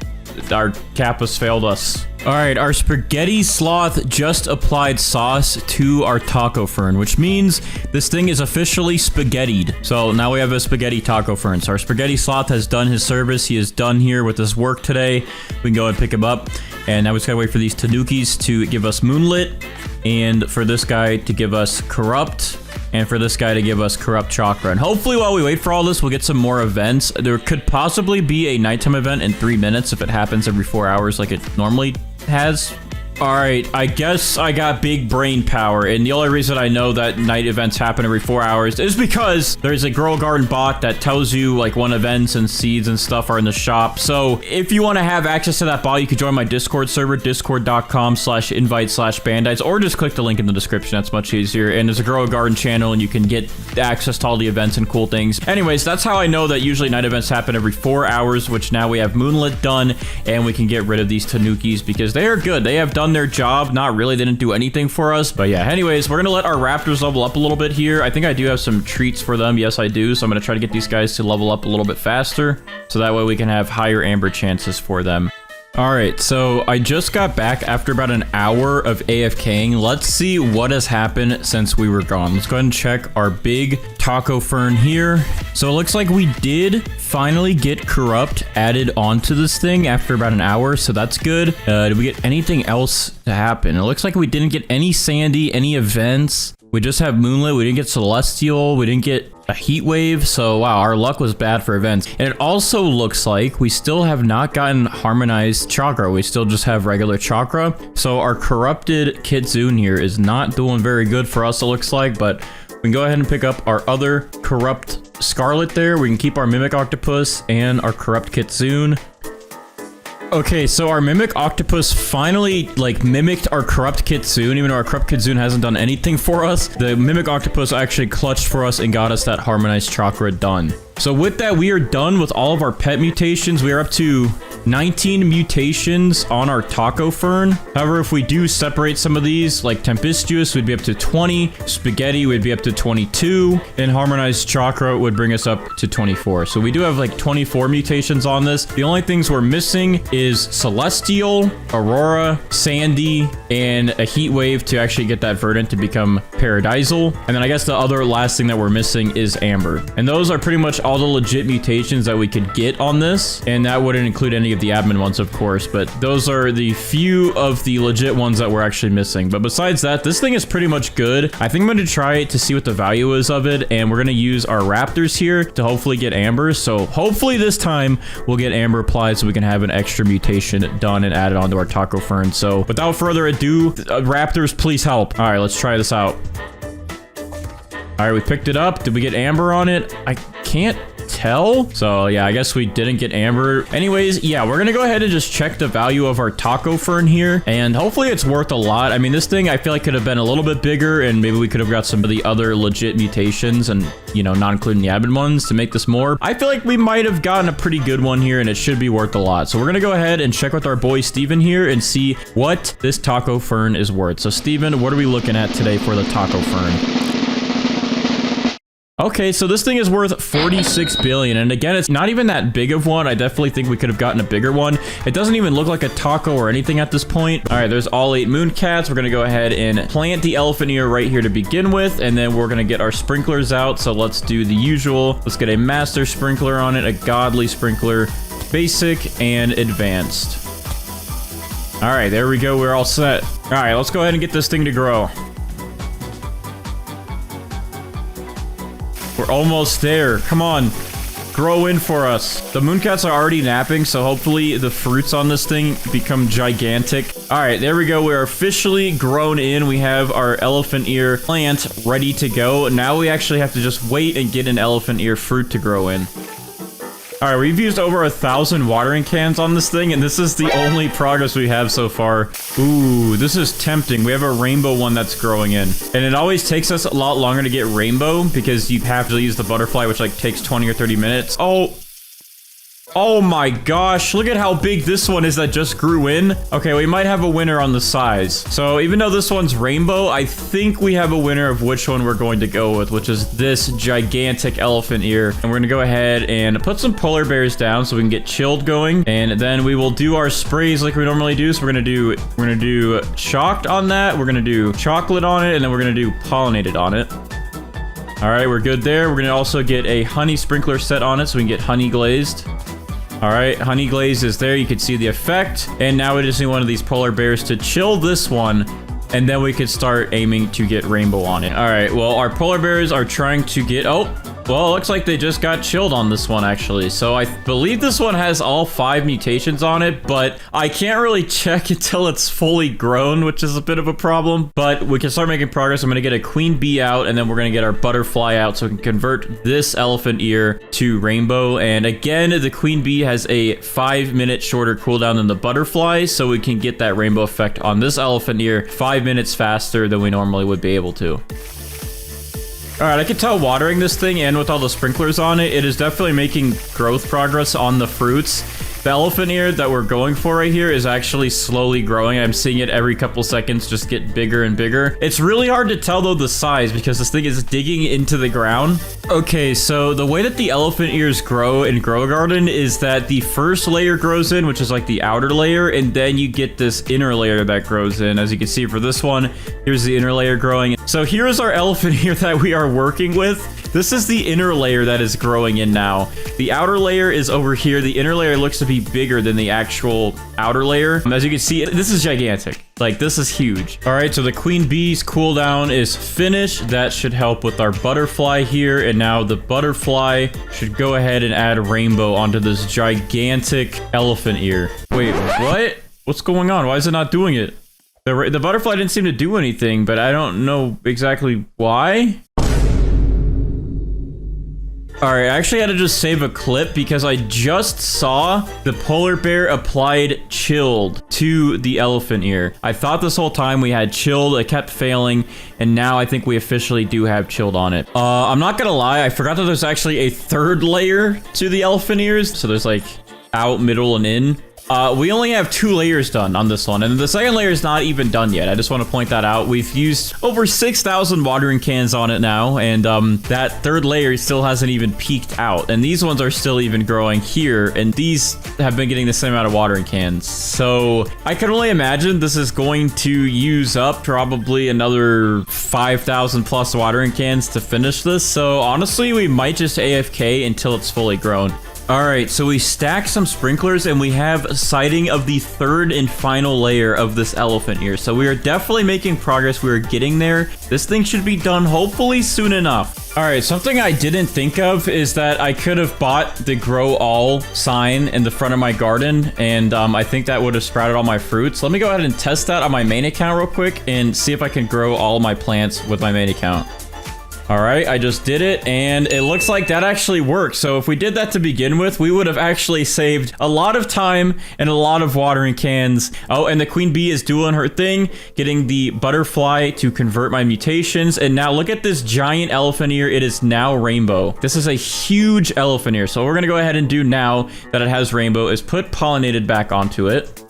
our Kappas failed us. All right, our Spaghetti Sloth just applied sauce to our Taco Fern, which means this thing is officially spaghettied. So now we have a Spaghetti Taco Fern. So our Spaghetti Sloth has done his service. He is done here with his work today. We can go and pick him up. And now we just gotta wait for these Tanukis to give us Moonlit, and for this guy to give us Corrupt, and for this guy to give us Corrupt Chakra. And hopefully while we wait for all this, we'll get some more events. There could possibly be a nighttime event in 3 minutes if it happens every 4 hours like it normally has. All right, I guess I got big brain power, and the only reason I know that night events happen every 4 hours is because there's a Grow Garden bot that tells you like when events and seeds and stuff are in the shop. So if you want to have access to that bot, you can join my Discord server, discord.com/invite/bandites, or just click the link in the description. That's much easier. And there's a Grow Garden channel, and you can get access to all the events and cool things. Anyways, that's how I know that usually night events happen every 4 hours, which now we have Moonlit done, and we can get rid of these Tanukis because they are good. They have done their job. Not really, they didn't do anything for us, but yeah. Anyways, we're gonna let our raptors level up a little bit here. I think I do have some treats for them. Yes, I do. So I'm gonna try to get these guys to level up a little bit faster, so that way we can have higher amber chances for them. All right, so I just got back after about an hour of AFKing. Let's see what has happened since we were gone. Let's go ahead and check our big Taco Fern here. So it looks like we did finally get Corrupt added onto this thing after about an hour, so that's good. Did we get anything else to happen? It looks like we didn't get any Sandy, any events. We just have Moonlit. We didn't get Celestial. We didn't get a heat wave. So wow, our luck was bad for events. And it also looks like we still have not gotten harmonized chakra. We still just have regular chakra. So our corrupted Kitsune here is not doing very good for us, it looks like, but we can go ahead and pick up our other corrupt Scarlet there. We can keep our Mimic Octopus and our corrupt Kitsune. Okay, so our Mimic Octopus finally, like, mimicked our Corrupt Kitsune, even though our Corrupt Kitsune hasn't done anything for us. The Mimic Octopus actually clutched for us and got us that Harmonized Chakra done. So with that, we are done with all of our pet mutations. We are up to 19 mutations on our Taco Fern. However, if we do separate some of these, like Tempestuous, we'd be up to 20. Spaghetti would be up to 22. And Harmonized Chakra would bring us up to 24. So we do have like 24 mutations on this. The only things we're missing is Celestial, Aurora, Sandy, and a Heat Wave to actually get that Verdant to become Paradisal. And then I guess the other last thing that we're missing is Amber. And those are pretty much all the legit mutations that we could get on this. And that wouldn't include any of the admin ones, of course, but those are the few of the legit ones that we're actually missing. But besides that, this thing is pretty much good. I think I'm going to try it to see what the value is of it, and we're going to use our raptors here to hopefully get ambers. So hopefully this time we'll get amber applied so we can have an extra mutation done and added onto our Taco Fern. So without further ado, raptors, please help. All right, let's try this out. All right, we picked it up. Did we get amber on it? I can't tell. So yeah, I guess we didn't get amber. Anyways, yeah, we're gonna go ahead and just check the value of our Taco Fern here, and hopefully it's worth a lot. I mean, this thing I feel like could have been a little bit bigger, and maybe we could have got some of the other legit mutations and, you know, not including the admin ones to make this more. I feel like we might have gotten a pretty good one here, and it should be worth a lot. So we're gonna go ahead and check with our boy Steven here and see what this Taco Fern is worth. So Steven, what are we looking at today for the Taco Fern? Okay, so this thing is worth 46 billion. And again, it's not even that big of one. I definitely think we could have gotten a bigger one. It doesn't even look like a taco or anything at this point. All right, there's all 8 moon cats. We're going to go ahead and plant the elephant ear right here to begin with. And then we're going to get our sprinklers out. So let's do the usual. Let's get a master sprinkler on it, a godly sprinkler, basic, and advanced. All right, there we go. We're all set. All right, let's go ahead and get this thing to grow. We're almost there. Come on. grow in for us. The mooncats are already napping, so hopefully the fruits on this thing become gigantic. All right, there we go. We're officially grown in. We have our elephant ear plant ready to go. Now we actually have to just wait and get an elephant ear fruit to grow in. All right, we've used over 1,000 watering cans on this thing, and this is the only progress we have so far. Ooh, this is tempting. We have a rainbow one that's growing in. And it always takes us a lot longer to get rainbow because you have to use the butterfly, which like takes 20 or 30 minutes. Oh my gosh, look at how big this one is that just grew in. Okay, we might have a winner on the size. So even though this one's rainbow, I think we have a winner of which one we're going to go with, which is this gigantic elephant ear. And we're gonna go ahead and put some polar bears down so we can get chilled going. And then we will do our sprays like we normally do. So we're gonna do chalked on that. We're gonna do chocolate on it, and then we're gonna do pollinated on it. All right, we're good there. We're gonna also get a honey sprinkler set on it so we can get honey glazed. All right, honey glaze is there. You can see the effect. And now we just need one of these polar bears to chill this one. And then we could start aiming to get rainbow on it. All right, well, our polar bears are trying to get... Oh, well, it looks like they just got chilled on this one, actually. So I believe this one has all 5 mutations on it, but I can't really check until it's fully grown, which is a bit of a problem. But we can start making progress. I'm going to get a queen bee out, and then we're going to get our butterfly out so we can convert this elephant ear to rainbow. And again, the queen bee has a 5-minute shorter cooldown than the butterfly, so we can get that rainbow effect on this elephant ear 5 minutes faster than we normally would be able to. All right, I can tell watering this thing and with all the sprinklers on it, it is definitely making growth progress on the fruits. The elephant ear that we're going for right here is actually slowly growing. I'm seeing it every couple seconds just get bigger and bigger. It's really hard to tell, though, the size because this thing is digging into the ground. Okay, so the way that the elephant ears grow in Grow Garden is that the first layer grows in, which is like the outer layer, and then you get this inner layer that grows in. As you can see for this one, here's the inner layer growing. So here's our elephant ear that we are working with. This is the inner layer that is growing in now. The outer layer is over here. The inner layer looks to be bigger than the actual outer layer. As you can see, this is gigantic. Like, this is huge. All right, so the queen bee's cooldown is finished. That should help with our butterfly here. And now the butterfly should go ahead and add rainbow onto this gigantic elephant ear. Wait, what? What's going on? Why is it not doing it? The butterfly didn't seem to do anything, but I don't know exactly why. All right, I actually had to just save a clip because I just saw the polar bear applied chilled to the elephant ear. I thought this whole time we had chilled, it kept failing, and now I think we officially do have chilled on it. I'm not gonna lie, I forgot that there's actually a 3rd layer to the elephant ears. So there's like out, middle, and in. We only have 2 layers done on this one, and the 2nd layer is not even done yet. I just want to point that out. We've used over 6,000 watering cans on it now, and that 3rd layer still hasn't even peaked out. And these ones are still even growing here, and these have been getting the same amount of watering cans. So I can only imagine this is going to use up probably another 5,000 plus watering cans to finish this. So honestly, we might just AFK until it's fully grown. All right, so we stacked some sprinklers and we have a sighting of the 3rd and final layer of this elephant ear. So we are definitely making progress. We are getting there. This thing should be done hopefully soon enough. All right, something I didn't think of is that I could have bought the grow all sign in the front of my garden, and I think that would have sprouted all my fruits. Let me go ahead and test that on my main account real quick and see if I can grow all my plants with my main account. All right, I just did it, and it looks like that actually works. So if we did that to begin with, we would have actually saved a lot of time and a lot of watering cans. Oh, and the queen bee is doing her thing, getting the butterfly to convert my mutations. And now look at this giant elephant ear. It is now rainbow. This is a huge elephant ear. So what we're gonna go ahead and do now that it has rainbow is put pollinated back onto it.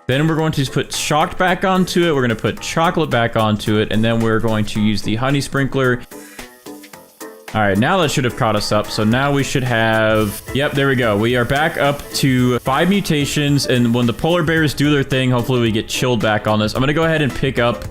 Then we're going to put chalked back onto it. We're going to put chocolate back onto it. And then we're going to use the honey sprinkler. All right, now that should have caught us up. So now we should have... Yep, there we go. We are back up to 5 mutations. And when the polar bears do their thing, hopefully we get chilled back on this. I'm going to go ahead and pick up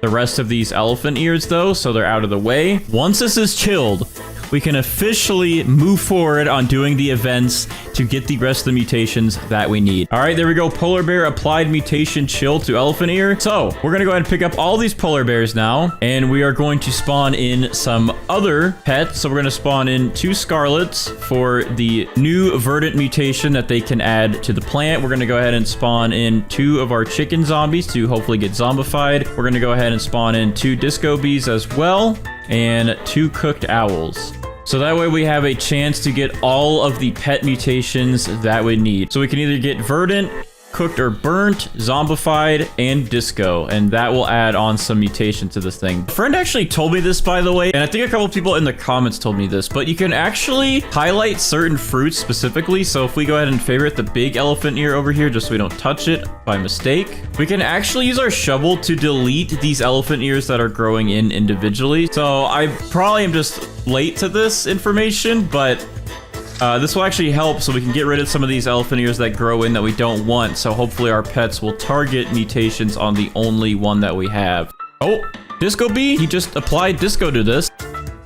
the rest of these elephant ears, though, so they're out of the way. Once this is chilled, we can officially move forward on doing the events to get the rest of the mutations that we need. All right, there we go. Polar bear applied mutation chill to elephant ear. So we're going to go ahead and pick up all these polar bears now, and we are going to spawn in some other pets. So we're going to spawn in 2 scarlets for the new verdant mutation that they can add to the plant. We're going to go ahead and spawn in 2 of our chicken zombies to hopefully get zombified. We're going to go ahead and spawn in 2 disco bees as well, and 2 cooked owls. So that way we have a chance to get all of the pet mutations that we need. So we can either get verdant, cooked or burnt, zombified, and disco, and that will add on some mutation to this thing. A friend actually told me this, by the way, and I think a couple of people in the comments told me this, but you can actually highlight certain fruits specifically. So if we go ahead and favorite the big elephant ear over here, just so we don't touch it by mistake, we can actually use our shovel to delete these elephant ears that are growing in individually. So I probably am just late to this information, but this will actually help so we can get rid of some of these elephant ears that grow in that we don't want. So hopefully our pets will target mutations on the only one that we have. Oh, disco bee, he just applied disco to this.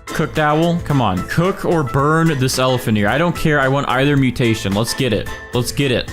Cooked owl, come on. Cook or burn this elephant ear. I don't care. I want either mutation. Let's get it. Let's get it.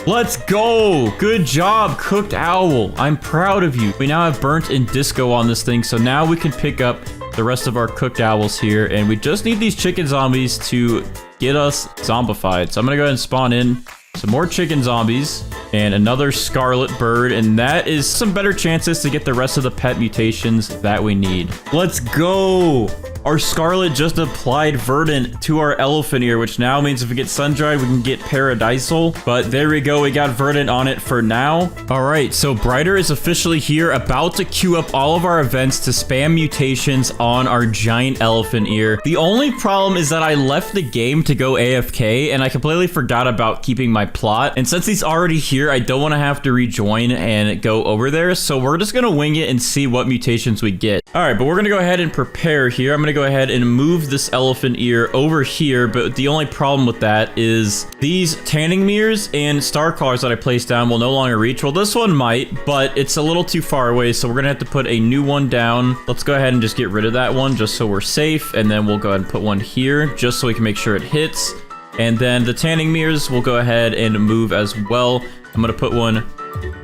Let's go. Good job, cooked owl. I'm proud of you. We now have burnt and disco on this thing. So now we can pick up the rest of our cooked owls here, and we just need these chicken zombies to get us zombified. So I'm gonna go ahead and spawn in some more chicken zombies and another scarlet bird, and that is some better chances to get the rest of the pet mutations that we need. Let's go. Our scarlet just applied verdant to our elephant ear, which now means if we get sun-dried, we can get paradisal. But there we go. We got verdant on it for now. All right, so Brighter is officially here, about to queue up all of our events to spam mutations on our giant elephant ear. The only problem is that I left the game to go AFK, and I completely forgot about keeping my plot. And since he's already here, I don't want to have to rejoin and go over there. So we're just going to wing it and see what mutations we get. All right, but we're going to go ahead and prepare here. I'm going to go ahead and move this elephant ear over here, but the only problem with that is these tanning mirrors and star collars that I placed down will no longer reach. Well, this one might, but it's a little too far away, so we're gonna have to put a new one down. Let's go ahead and just get rid of that one just so we're safe, and then we'll go ahead and put one here just so we can make sure it hits. And then the tanning mirrors will go ahead and move as well. I'm gonna put one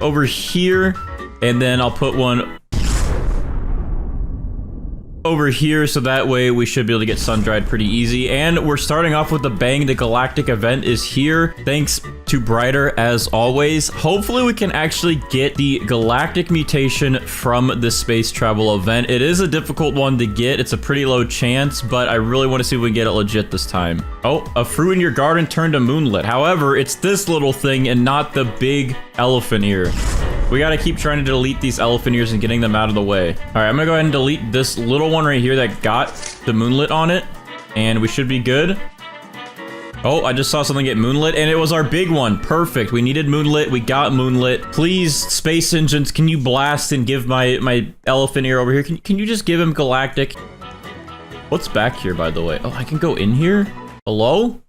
over here, and then I'll put one over here, so that way we should be able to get sun-dried pretty easy. And we're starting off with the bang. The galactic event is here, thanks to Brighter as always. Hopefully we can actually get the galactic mutation from the space travel event. It is a difficult one to get. It's a pretty low chance, but I really want to see if we can get it legit this time. Oh, a fruit in your garden turned to moonlit. However, it's this little thing and not the big elephant ear. We gotta keep trying to delete these elephant ears and getting them out of the way. All right, I'm gonna go ahead and delete this little one right here that got the moonlit on it, and we should be good. Oh, I just saw something get moonlit, and it was our big one. Perfect. We needed moonlit. We got moonlit. Please, space engines, can you blast and give my elephant ear over here? Can you just give him galactic? What's back here, by the way? Oh, I can go in here? Hello?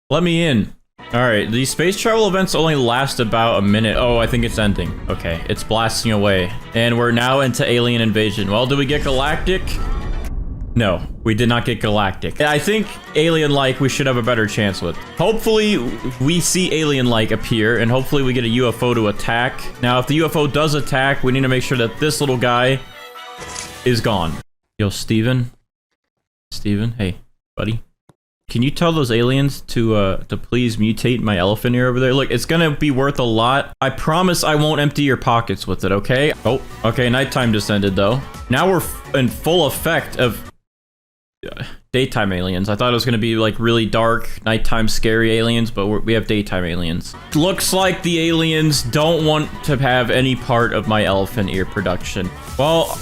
Let me in. All right, these space travel events only last about a minute. Oh, I think it's ending. Okay, it's blasting away. And we're now into alien invasion. Well, did we get galactic? No, we did not get galactic. I think alien-like we should have a better chance with. Hopefully, we see alien-like appear, and hopefully we get a UFO to attack. Now, if the UFO does attack, we need to make sure that this little guy is gone. Yo, Steven? Steven? Hey, buddy. Can you tell those aliens to please mutate my elephant ear over there? Look, it's gonna be worth a lot. I promise I won't empty your pockets with it, okay? Oh, okay, nighttime just ended, though. Now we're in full effect of daytime aliens. I thought it was gonna be, like, really dark, nighttime scary aliens, but we have daytime aliens. Looks like the aliens don't want to have any part of my elephant ear production. Well,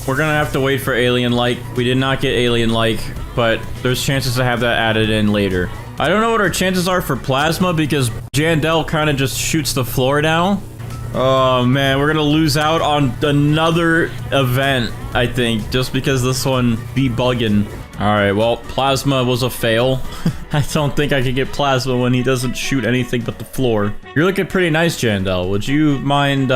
we're gonna have to wait for alien-like. We did not get alien-like, but there's chances to have that added in later. I don't know what our chances are for plasma because Jandel kind of just shoots the floor down. Oh man, we're gonna lose out on another event, I think, just because this one be bugging. All right, well, plasma was a fail. I don't think I can get plasma when he doesn't shoot anything but the floor. You're looking pretty nice, Jandel. Would you mind,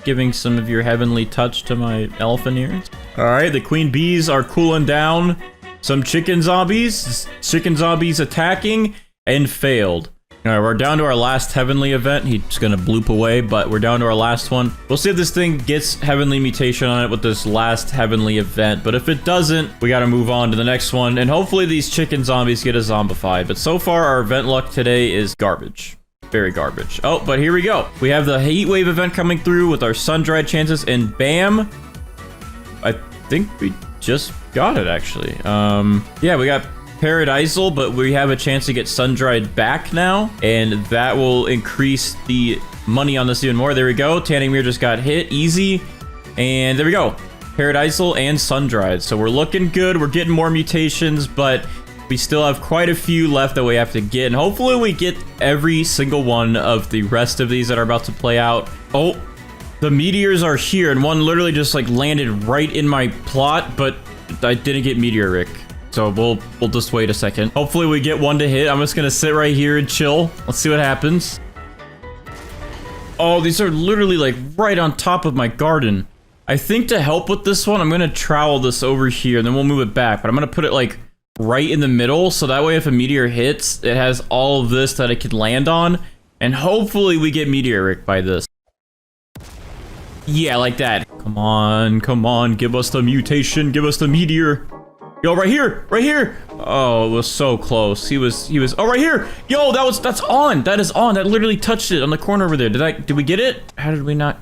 giving some of your heavenly touch to my elephant ears? All right, the queen bees are cooling down. Some chicken zombies. Chicken zombies attacking and failed. All right, we're down to our last heavenly event. He's gonna bloop away, but we're down to our last one. We'll see if this thing gets heavenly mutation on it with this last heavenly event. But if it doesn't, we gotta move on to the next one. And hopefully these chicken zombies get a zombified. But so far, our event luck today is garbage. Very garbage. Oh, but here we go. We have the heat wave event coming through with our sun-dried chances, and bam. I think we just got it, actually. Yeah, we got Paradisal, but we have a chance to get sun-dried back now, and that will increase the money on this even more. There we go. Tanning Mirror just got hit. Easy. And there we go. Paradisal and sun-dried. So we're looking good. We're getting more mutations, but we still have quite a few left that we have to get, and hopefully we get every single one of the rest of these that are about to play out. Oh, the meteors are here, and one literally just like landed right in my plot, but I didn't get meteoric. So we'll just wait a second. Hopefully we get one to hit. I'm just gonna sit right here and chill. Let's see what happens. Oh, these are literally like right on top of my garden. I think to help with this one, I'm gonna trowel this over here, and then we'll move it back. But I'm gonna put it like right in the middle, so that way if a meteor hits, it has all of this that it could land on. And hopefully we get meteoric by this. Yeah, like that. Come on, give us the mutation, give us the meteor. Yo, right here, right here. Oh, it was so close. He was, oh, right here. Yo, that's on. That is on. That literally touched it on the corner over there. Did we get it? How did we not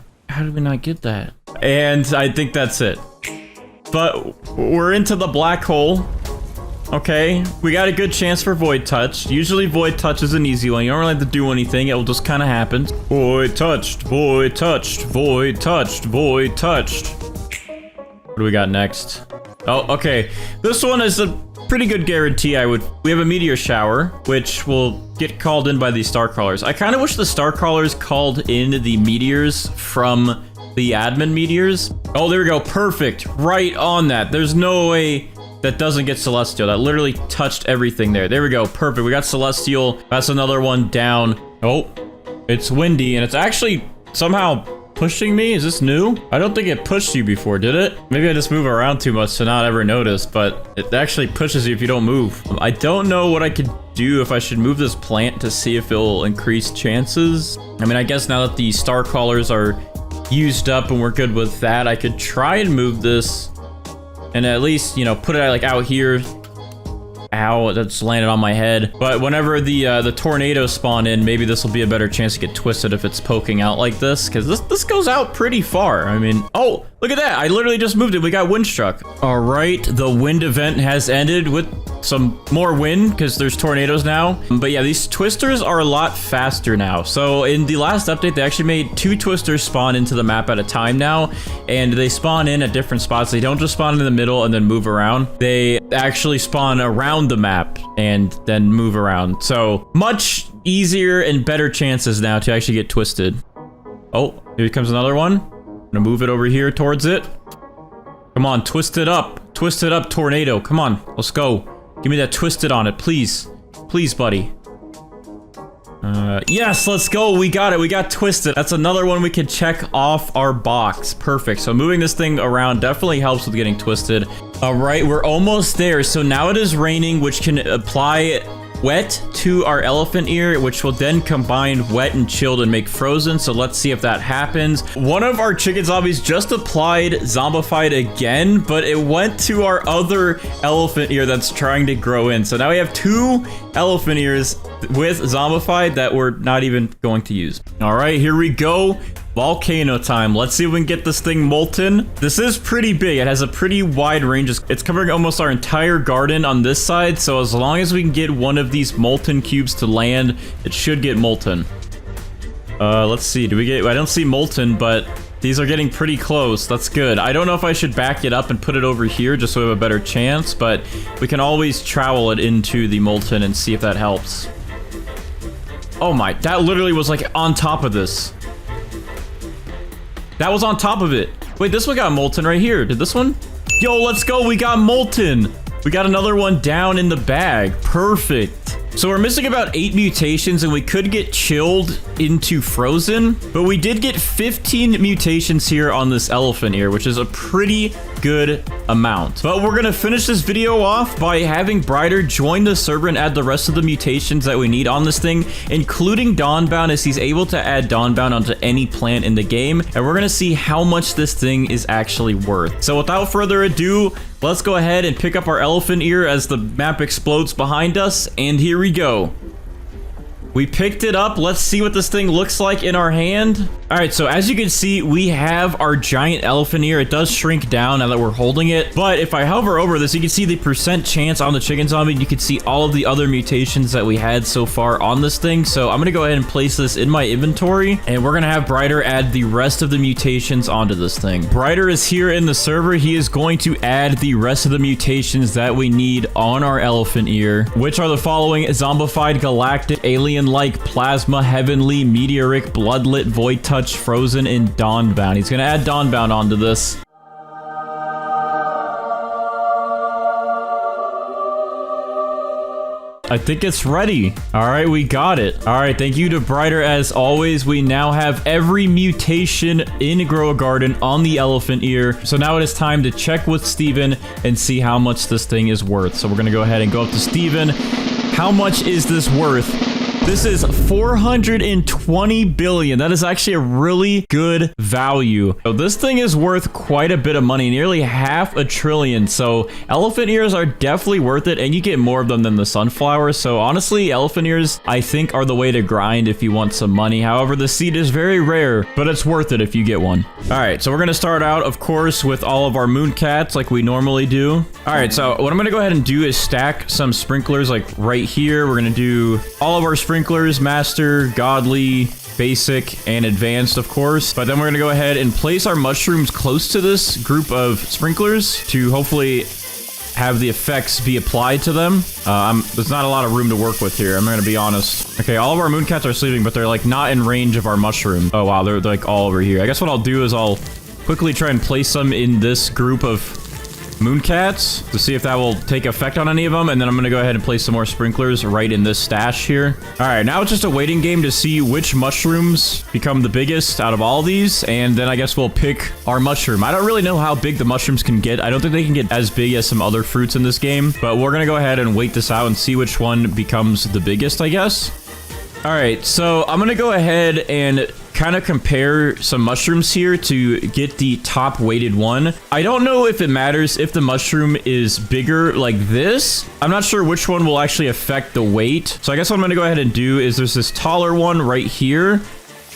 get that? And I think that's it. But we're into the black hole. Okay, we got a good chance for Void Touch. Usually Void Touch is an easy one. You don't really have to do anything. It will just kind of happen. Void touched, void touched, void touched, void touched. What do we got next? Oh, okay. This one is a pretty good guarantee. We have a meteor shower, which will get called in by these star crawlers. I kind of wish the star crawlers called in the meteors from the admin meteors. Oh, there we go. Perfect. Right on that. There's no way that doesn't get Celestial. That literally touched everything there. There we go. Perfect. We got Celestial. That's another one down. Oh, it's windy, and it's actually somehow pushing me. Is this new? I don't think it pushed you before, did it? Maybe I just move around too much to not ever notice, but it actually pushes you if you don't move. I don't know what I could do, if I should move this plant to see if it'll increase chances. I mean, I guess now that the star crawlers are used up and we're good with that, I could try and move this and at least, you know, put it like out here. Ow, that's landed on my head. But whenever the tornadoes spawn in, maybe this will be a better chance to get twisted if it's poking out like this, because this goes out pretty far. I mean, oh, look at that. I literally just moved it. We got wind struck. All right, the wind event has ended with some more wind because there's tornadoes now. But yeah, these twisters are a lot faster now. So in the last update, they actually made 2 twisters spawn into the map at a time now, and they spawn in at different spots. They don't just spawn in the middle and then move around. They actually spawn around the map and then move around. So much easier and better chances now to actually get twisted. Oh, here comes another one. I'm gonna move it over here towards it. Come on, twist it up, tornado. Come on, let's go. Give me that twisted on it, please. Please, buddy. Yes, let's go. We got it. We got twisted. That's another one we can check off our box. Perfect. So moving this thing around definitely helps with getting twisted. All right, we're almost there. So now it is raining, which can apply wet to our elephant ear, which will then combine wet and chilled and make frozen. So let's see if that happens. One of our chicken zombies just applied zombified again, but it went to our other elephant ear that's trying to grow in. So now we have 2 elephant ears with zombified that we're not even going to use. All right, here we go. Volcano time. Let's see if we can get this thing molten. This is pretty big. It has a pretty wide range. It's covering almost our entire garden on this side. So as long as we can get one of these molten cubes to land, it should get molten. Let's see. I don't see molten, but these are getting pretty close. That's good. I don't know if I should back it up and put it over here just so we have a better chance, but we can always trowel it into the molten and see if that helps. Oh my, that literally was like on top of this. That was on top of it. Wait, this one got molten right here. Did this one? Yo, let's go. We got molten. We got another one down in the bag. Perfect. So we're missing about 8 mutations, and we could get chilled into frozen, but we did get 15 mutations here on this elephant ear, which is a pretty good amount. But we're gonna finish this video off by having Brighter join the server and add the rest of the mutations that we need on this thing, including Dawnbound, as he's able to add Dawnbound onto any plant in the game. And we're gonna see how much this thing is actually worth. So without further ado, let's go ahead and pick up our elephant ear as the map explodes behind us. And here we go. We picked it up. Let's see what this thing looks like in our hand. All right, so as you can see, we have our giant elephant ear. It does shrink down now that we're holding it. But if I hover over this, you can see the percent chance on the chicken zombie. You can see all of the other mutations that we had so far on this thing. So I'm gonna go ahead and place this in my inventory, and we're gonna have Brighter add the rest of the mutations onto this thing. Brighter is here in the server. He is going to add the rest of the mutations that we need on our elephant ear, which are the following: zombified, galactic, alien-like, plasma, heavenly, meteoric, bloodlit, void touch, frozen, and Dawnbound. He's gonna add Dawnbound onto this. I think it's ready. All right, we got it. All right, thank you to Brighter as always. We now have every mutation in Grow a Garden on the elephant ear. So now it is time to check with Steven and see how much this thing is worth. So we're gonna go ahead and go up to Steven. How much is this worth? This is 420 billion. That is actually a really good value. So this thing is worth quite a bit of money, nearly $500 billion. So elephant ears are definitely worth it, and you get more of them than the sunflowers. So honestly, elephant ears, I think, are the way to grind if you want some money. However, the seed is very rare, but it's worth it if you get one. All right, so we're gonna start out, of course, with all of our moon cats like we normally do. All right, so what I'm gonna go ahead and do is stack some sprinklers like right here. We're gonna do all of our sprinklers, master, godly, basic, and advanced, of course. But then we're gonna go ahead and place our mushrooms close to this group of sprinklers to hopefully have the effects be applied to them. There's not a lot of room to work with here, I'm gonna be honest. Okay, all of our moon cats are sleeping, but they're like not in range of our mushroom. Oh wow, they're like all over here. I guess what I'll do is I'll quickly try and place them in this group of moon cats to see if that will take effect on any of them, and then I'm gonna go ahead and place some more sprinklers right in this stash here. All right, now it's just a waiting game to see which mushrooms become the biggest out of all these, and then I guess we'll pick our mushroom. I don't really know how big the mushrooms can get. I don't think they can get as big as some other fruits in this game, but we're gonna go ahead and wait this out and see which one becomes the biggest, I guess. All right, so I'm gonna go ahead and kind of compare some mushrooms here to get the top weighted one. I don't know if it matters if the mushroom is bigger like this. I'm not sure which one will actually affect the weight. So I guess what I'm gonna go ahead and do is there's this taller one right here,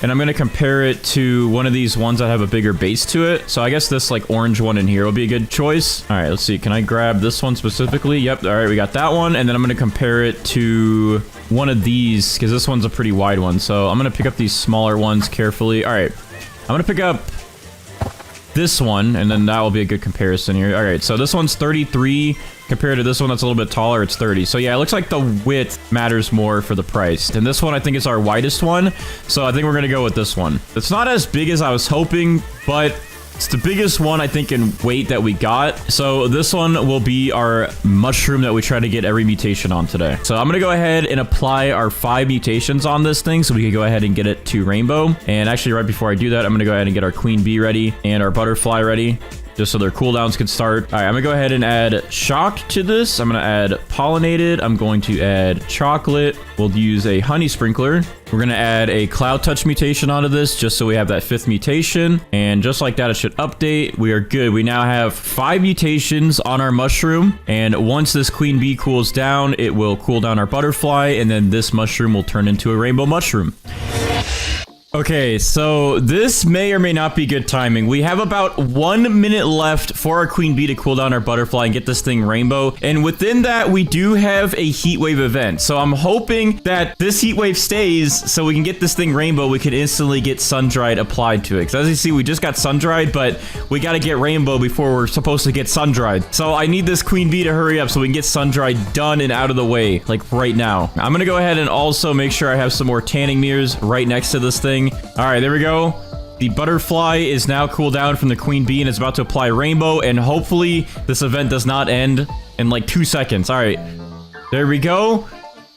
and I'm gonna compare it to one of these ones that have a bigger base to it. So I guess this like orange one in here will be a good choice. All right, let's see. Can I grab this one specifically? Yep. All right, we got that one. And then I'm gonna compare it to one of these because this one's a pretty wide one. So I'm gonna pick up these smaller ones carefully. All right, I'm gonna pick up this one, and then that will be a good comparison here. All right, so this one's 33 compared to this one that's a little bit taller. It's 30. So yeah, it looks like the width matters more for the price. And this one I think is our widest one, so I think we're gonna go with this one. It's not as big as I was hoping, but it's the biggest one, I think, in weight that we got. So this one will be our mushroom that we try to get every mutation on today. So I'm gonna go ahead and apply our 5 mutations on this thing so we can go ahead and get it to rainbow. And actually, right before I do that, I'm gonna go ahead and get our queen bee ready and our butterfly ready, just so their cooldowns can start. All right, I'm gonna go ahead and add shock to this. I'm gonna add pollinated. I'm going to add chocolate. We'll use a honey sprinkler. We're gonna add a cloud touch mutation onto this just so we have that 5th mutation. And just like that, it should update. We are good. We now have 5 mutations on our mushroom. And once this queen bee cools down, it will cool down our butterfly, and then this mushroom will turn into a rainbow mushroom. Okay, so this may or may not be good timing. We have about 1 minute left for our queen bee to cool down our butterfly and get this thing rainbow. And within that, we do have a heat wave event. So I'm hoping that this heat wave stays so we can get this thing rainbow. We can instantly get sun-dried applied to it. Because as you see, we just got sun-dried, but we got to get rainbow before we're supposed to get sun-dried. So I need this queen bee to hurry up so we can get sun-dried done and out of the way, like right now. I'm going to go ahead and also make sure I have some more tanning mirrors right next to this thing. All right, there we go. The butterfly is now cooled down from the queen bee and is about to apply rainbow, and hopefully this event does not end in like 2 seconds. All right, there we go.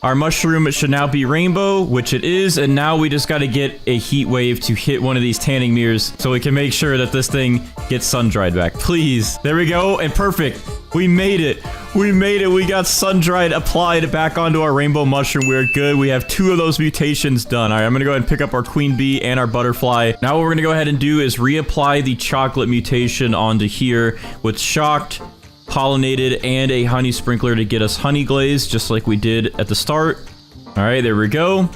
Our mushroom should now be rainbow, which it is, and now we just got to get a heat wave to hit one of these tanning mirrors so we can make sure that this thing gets sun-dried back. Please. There we go, and perfect. We made it. We made it. We got sun-dried applied back onto our rainbow mushroom. We're good. We have 2 of those mutations done. All right, I'm going to go ahead and pick up our queen bee and our butterfly. Now what we're going to go ahead and do is reapply the chocolate mutation onto here with shocked, pollinated, and a honey sprinkler to get us honey glaze, just like we did at the start. All right, there we go.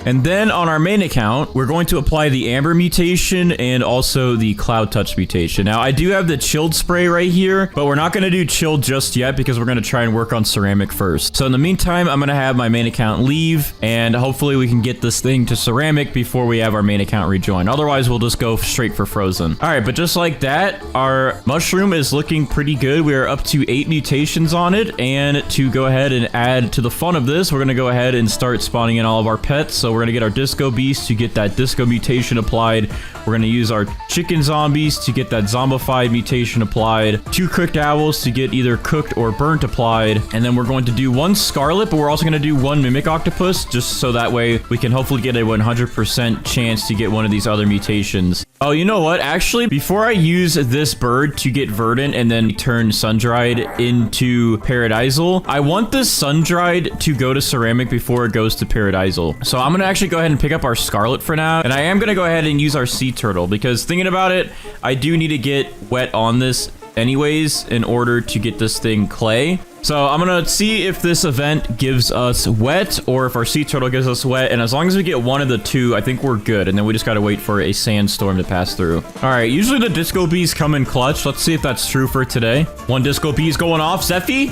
And then on our main account, we're going to apply the amber mutation and also the cloud touch mutation. Now, I do have the chilled spray right here, but we're not going to do chilled just yet because we're going to try and work on ceramic first. So in the meantime, I'm going to have my main account leave, and hopefully we can get this thing to ceramic before we have our main account rejoin. Otherwise, we'll just go straight for frozen. All right, but just like that, our mushroom is looking pretty good. We are up to 8 mutations on it, and to go ahead and add to the fun of this, we're going to go ahead and start spawning in all of our pets. So we're going to get our disco beast to get that disco mutation applied. We're going to use our chicken zombies to get that zombified mutation applied. 2 cooked owls to get either cooked or burnt applied. And then we're going to do 1 scarlet, but we're also going to do 1 mimic octopus, just so that way we can hopefully get a 100% chance to get one of these other mutations. Oh, you know what? Actually, before I use this bird to get verdant and then turn sun-dried into paradisal, I want this sun-dried to go to ceramic before it goes to paradisal. So I'm going to actually go ahead and pick up our scarlet for now. And I am going to go ahead and use our sea turtle because thinking about it, I do need to get wet on this anyways in order to get this thing clay. So I'm gonna see if this event gives us wet or if our sea turtle gives us wet, and as long as we get one of the 2, I think we're good, and then we just gotta wait for a sandstorm to pass through. All right, usually the disco bees come in clutch. Let's see if that's true for today. 1 disco bee's going off. Zephy?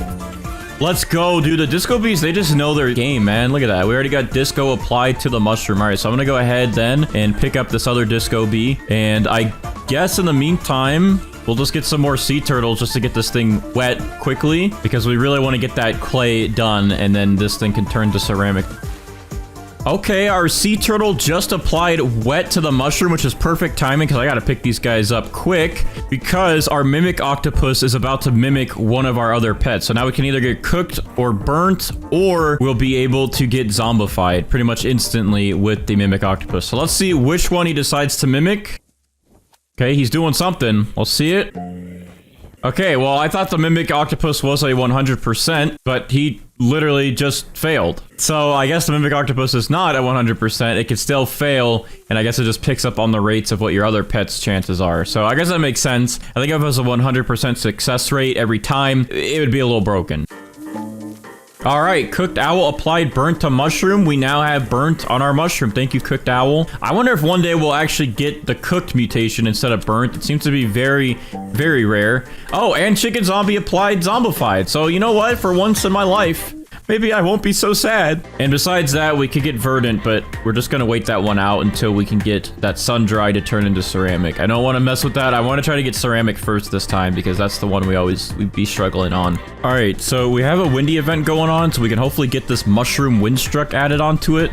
Let's go, dude. The disco bees, they just know their game, man. Look at that. We already got disco applied to the mushroom. All right, so I'm gonna go ahead then and pick up this other disco bee, and I guess in the meantime, we'll just get some more sea turtles just to get this thing wet quickly because we really want to get that clay done and then this thing can turn to ceramic. Okay, our sea turtle just applied wet to the mushroom, which is perfect timing because I got to pick these guys up quick because our mimic octopus is about to mimic one of our other pets. So now we can either get cooked or burnt, or we'll be able to get zombified pretty much instantly with the mimic octopus. So let's see which one he decides to mimic. Okay, he's doing something. We'll see it. Okay, well, I thought the mimic octopus was a 100%, but he literally just failed. So I guess the mimic octopus is not a 100%. It could still fail, and I guess it just picks up on the rates of what your other pet's chances are. So I guess that makes sense. I think if it was a 100% success rate every time, it would be a little broken. All right, cooked owl applied burnt to mushroom. We now have burnt on our mushroom. Thank you, cooked owl. I wonder if one day we'll actually get the cooked mutation instead of burnt. It seems to be very, very rare. Oh, and chicken zombie applied zombified. So you know what? For once in my life, maybe I won't be so sad. And besides that, we could get verdant, but we're just gonna wait that one out until we can get that sun dry to turn into ceramic. I don't want to mess with that. I want to try to get ceramic first this time because that's the one we'd be struggling on. All right, so we have a windy event going on, so we can hopefully get this mushroom windstruck added onto it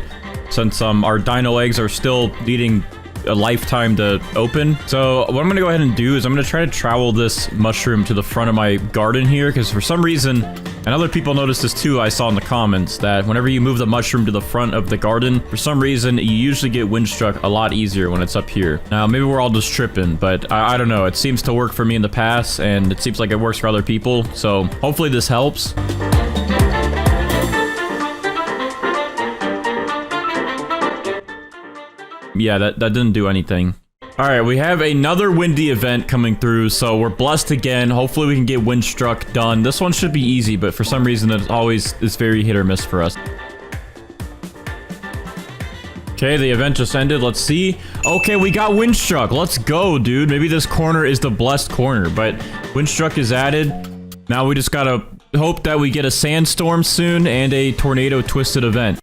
since our dino eggs are still needing a lifetime to open. So what I'm gonna go ahead and do is I'm gonna try to trowel this mushroom to the front of my garden here because for some reason, and other people noticed this too, I saw in the comments, that whenever you move the mushroom to the front of the garden, for some reason, you usually get windstruck a lot easier when it's up here. Now, maybe we're all just tripping, but I don't know. It seems to work for me in the past, and it seems like it works for other people. So hopefully this helps. Yeah, that didn't do anything. All right, we have another windy event coming through, so we're blessed again. Hopefully we can get windstruck done. This one should be easy, but for some reason it's very hit or miss for us. Okay, the event just ended. Let's see. Okay, we got windstruck. Let's go, dude. Maybe this corner is the blessed corner, but windstruck is added. Now we just gotta hope that we get a sandstorm soon and a tornado twisted event.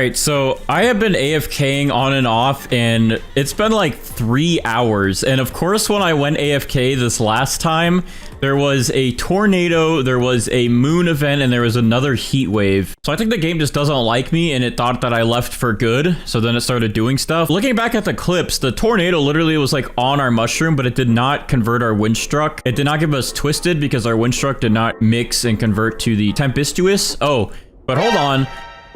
right, so I have been AFKing on and off, and it's been like 3 hours. And of course, when I went AFK this last time, there was a tornado, there was a moon event, and there was another heat wave. So I think the game just doesn't like me, and it thought that I left for good. So then it started doing stuff. Looking back at the clips, the tornado literally was like on our mushroom, but it did not convert our windstruck. It did not give us twisted because our windstruck did not mix and convert to the tempestuous. Oh, but hold on.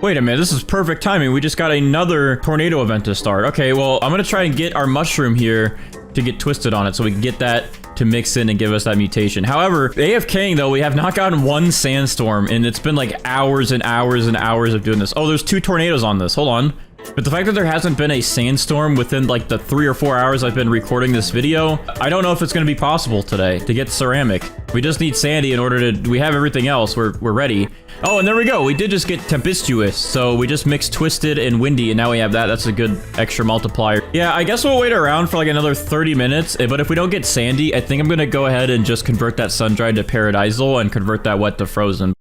Wait a minute, this is perfect timing. We just got another tornado event to start. Okay, well, I'm gonna try and get our mushroom here to get twisted on it so we can get that to mix in and give us that mutation. However, AFKing though, we have not gotten one sandstorm, and it's been like hours and hours and hours of doing this. Oh, there's 2 tornadoes on this. Hold on. But the fact that there hasn't been a sandstorm within like the 3 or 4 hours I've been recording this video, I don't know if it's going to be possible today to get ceramic. We just need sandy in order to, we have everything else. We're ready. Oh, and there we go. We did just get tempestuous. So we just mixed twisted and windy, and now we have that. That's a good extra multiplier. Yeah, I guess we'll wait around for like another 30 minutes. But if we don't get sandy, I think I'm going to go ahead and just convert that sun-dried to paradisal and convert that wet to frozen.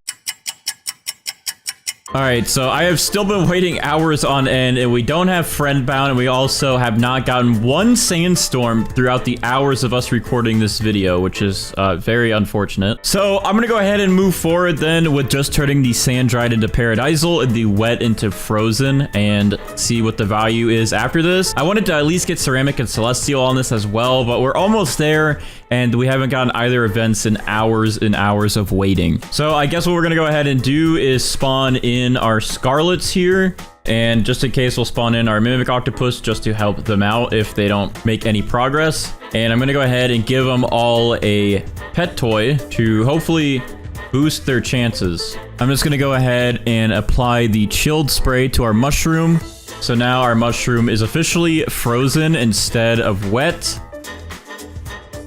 All right, so I have still been waiting hours on end, and we don't have friend bound, and we also have not gotten one sandstorm throughout the hours of us recording this video, which is very unfortunate. So I'm gonna go ahead and move forward then with just turning the sand dried into paradisal and the wet into frozen and see what the value is after this. I wanted to at least get ceramic and celestial on this as well, but we're almost there, and we haven't gotten either events in hours and hours of waiting. So I guess what we're gonna go ahead and do is spawn in our scarlets here, and just in case we'll spawn in our mimic octopus just to help them out if they don't make any progress. And I'm gonna go ahead and give them all a pet toy to hopefully boost their chances. I'm just gonna go ahead and apply the chilled spray to our mushroom. So now our mushroom is officially frozen instead of wet.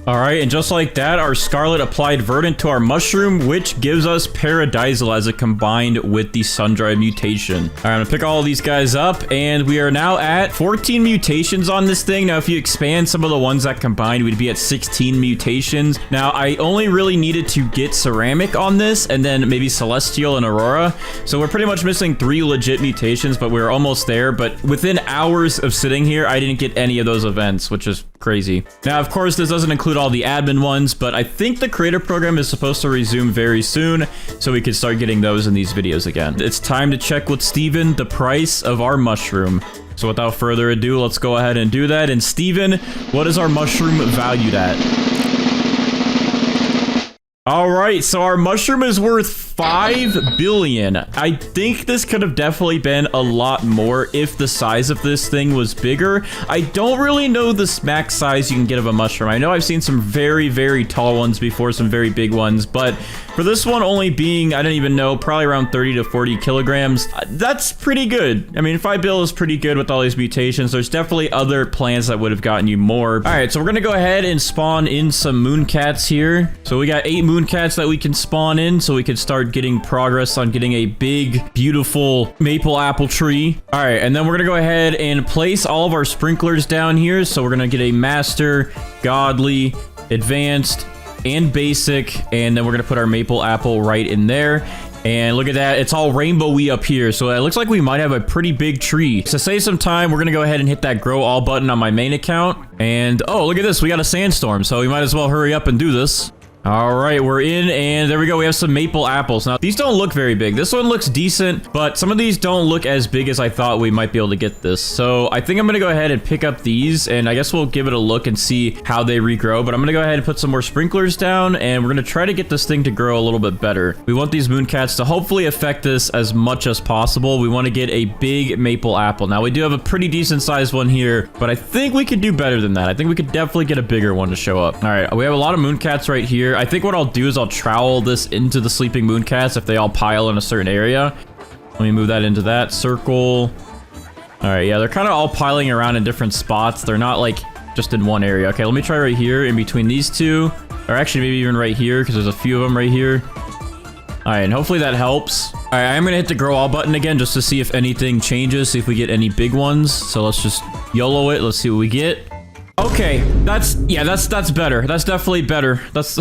All right, and just like that, our scarlet applied verdant to our mushroom, which gives us paradisal as it combined with the sun-dried mutation. All right, I'm gonna pick all of these guys up, and we are now at 14 mutations on this thing. Now, if you expand some of the ones that combined, we'd be at 16 mutations. Now, I only really needed to get ceramic on this, and then maybe celestial and aurora. So we're pretty much missing 3 legit mutations, but we're almost there. But within hours of sitting here, I didn't get any of those events, which is crazy. Now, of course, this doesn't include all the admin ones, but I think the creator program is supposed to resume very soon, so we can start getting those in these videos again. It's time to check with Steven the price of our mushroom. So without further ado, let's go ahead and do that. And Steven, what is our mushroom valued at? All right, so our mushroom is worth 5 billion. I think this could have definitely been a lot more if the size of this thing was bigger. I don't really know the max size you can get of a mushroom. I know I've seen some very, very tall ones before, some very big ones, but for this one only being, I don't even know, probably around 30 to 40 kilograms, that's pretty good. I mean, 5 bill is pretty good with all these mutations. There's definitely other plants that would have gotten you more. All right, so we're gonna go ahead and spawn in some mooncats here. So we got 8 mooncats that we can spawn in, so we can start getting progress on getting a big, beautiful maple apple tree. All right, and then we're gonna go ahead and place all of our sprinklers down here. So we're gonna get a master, godly, advanced, and basic, and then we're gonna put our maple apple right in there. And look at that, it's all rainbowy up here, so it looks like we might have a pretty big tree. To save some time, we're gonna go ahead and hit that grow all button on my main account. And oh, look at this, we got a sandstorm, so we might as well hurry up and do this. All right, we're in, and there we go. We have some maple apples. Now, these don't look very big. This one looks decent, but some of these don't look as big as I thought we might be able to get this. So I think I'm gonna go ahead and pick up these, and I guess we'll give it a look and see how they regrow. But I'm gonna go ahead and put some more sprinklers down, and we're gonna try to get this thing to grow a little bit better. We want these mooncats to hopefully affect this as much as possible. We want to get a big maple apple. Now, we do have a pretty decent sized one here, but I think we could do better than that. I think we could definitely get a bigger one to show up. All right, we have a lot of mooncats right here. I think what I'll do is I'll trowel this into the sleeping mooncats if they all pile in a certain area. Let me move that into that circle. All right, yeah, they're kind of all piling around in different spots. They're not like just in one area. Okay, let me try right here in between these two, or actually maybe even right here because there's a few of them right here. All right, and hopefully that helps. All right, I'm gonna hit the grow all button again just to see if anything changes, see if we get any big ones. So let's just YOLO it. Let's see what we get. Okay, that's better. That's definitely better. That's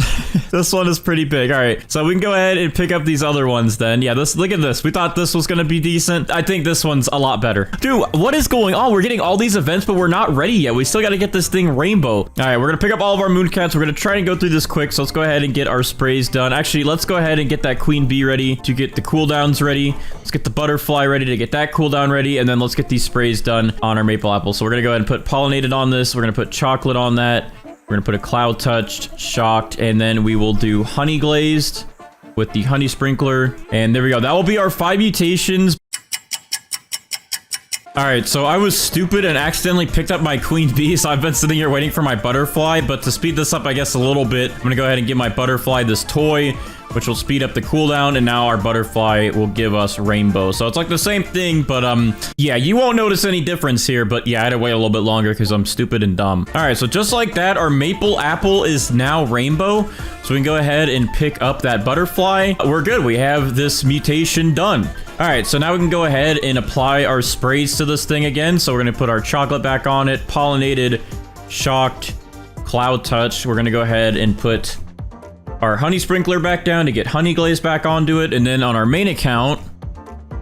this one is pretty big. All right, so we can go ahead and pick up these other ones then. Yeah, look at this. We thought this was gonna be decent. I think this one's a lot better. Dude, what is going on? We're getting all these events, but we're not ready yet. We still got to get this thing rainbow. All right, we're gonna pick up all of our moon cats. We're gonna try and go through this quick. So let's go ahead and get our sprays done. Actually, let's go ahead and get that queen bee ready to get the cooldowns ready. Let's get the butterfly ready to get that cooldown ready, and then let's get these sprays done on our maple apple. So we're gonna go ahead and put pollinated on this. We're gonna put chocolate on that. We're gonna put a cloud touched, shocked, and then we will do honey glazed with the honey sprinkler. And there we go. That will be our 5 mutations. All right, so I was stupid and accidentally picked up my queen bee, so I've been sitting here waiting for my butterfly. But to speed this up, I guess, a little bit, I'm gonna go ahead and give my butterfly this toy, which will speed up the cooldown, and now our butterfly will give us rainbow. So it's like the same thing, but yeah, you won't notice any difference here, but yeah, I had to wait a little bit longer because I'm stupid and dumb. All right, so just like that, our maple apple is now rainbow. So we can go ahead and pick up that butterfly. We're good. We have this mutation done. All right, so now we can go ahead and apply our sprays to this thing again. So we're gonna put our chocolate back on it, pollinated, shocked, cloud touch. We're gonna go ahead and put our honey sprinkler back down to get honey glaze back onto it. And then on our main account,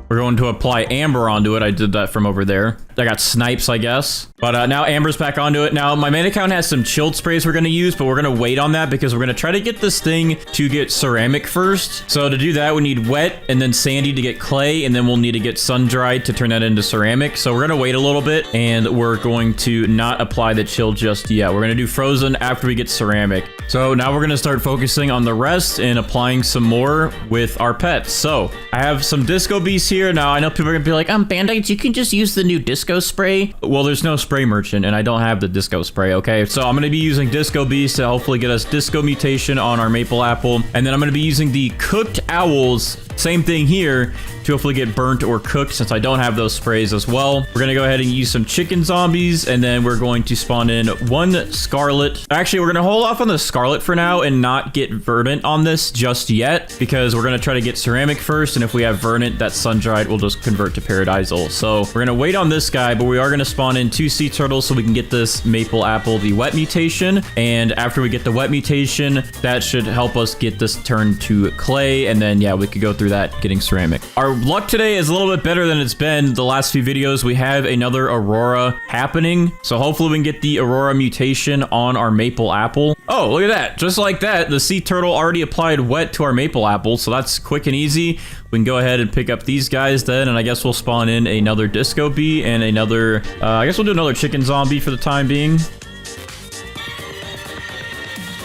we're going to apply amber onto it. I did that from over there. I got snipes, I guess. But now amber's back onto it. Now, my main account has some chilled sprays we're going to use, but we're going to wait on that because we're going to try to get this thing to get ceramic first. So to do that, we need wet and then sandy to get clay, and then we'll need to get sun-dried to turn that into ceramic. So we're going to wait a little bit, and we're going to not apply the chill just yet. We're going to do frozen after we get ceramic. So now we're going to start focusing on the rest and applying some more with our pets. So I have some disco bees here. Now, I know people are going to be like, Band-Aids, you can just use the new disco spray. Well, there's no spray merchant, and I don't have the disco spray, okay? So I'm going to be using disco bees to hopefully get us disco mutation on our maple apple. And then I'm going to be using the cooked owls, same thing here, to hopefully get burnt or cooked since I don't have those sprays as well. We're going to go ahead and use some chicken zombies, and then we're going to spawn in 1 scarlet. Actually, we're going to hold off on the scarlet for now and not get verdant on this just yet because we're going to try to get ceramic first, and if we have verdant, that sun-dried will just convert to paradisal. So we're going to wait on this guy, but we are going to spawn in 2 sea turtles so we can get this maple apple, the wet mutation. And after we get the wet mutation, that should help us get this turned to clay, and then yeah, we could go through that getting ceramic. Our luck today is a little bit better than it's been the last few videos. We have another aurora happening, so hopefully we can get the aurora mutation on our maple apple. Oh, look at that. Just like that, the sea turtle already applied wet to our maple apple, so that's quick and easy. We can go ahead and pick up these guys then, and I guess we'll spawn in another disco bee and another, I guess we'll do another chicken zombie for the time being.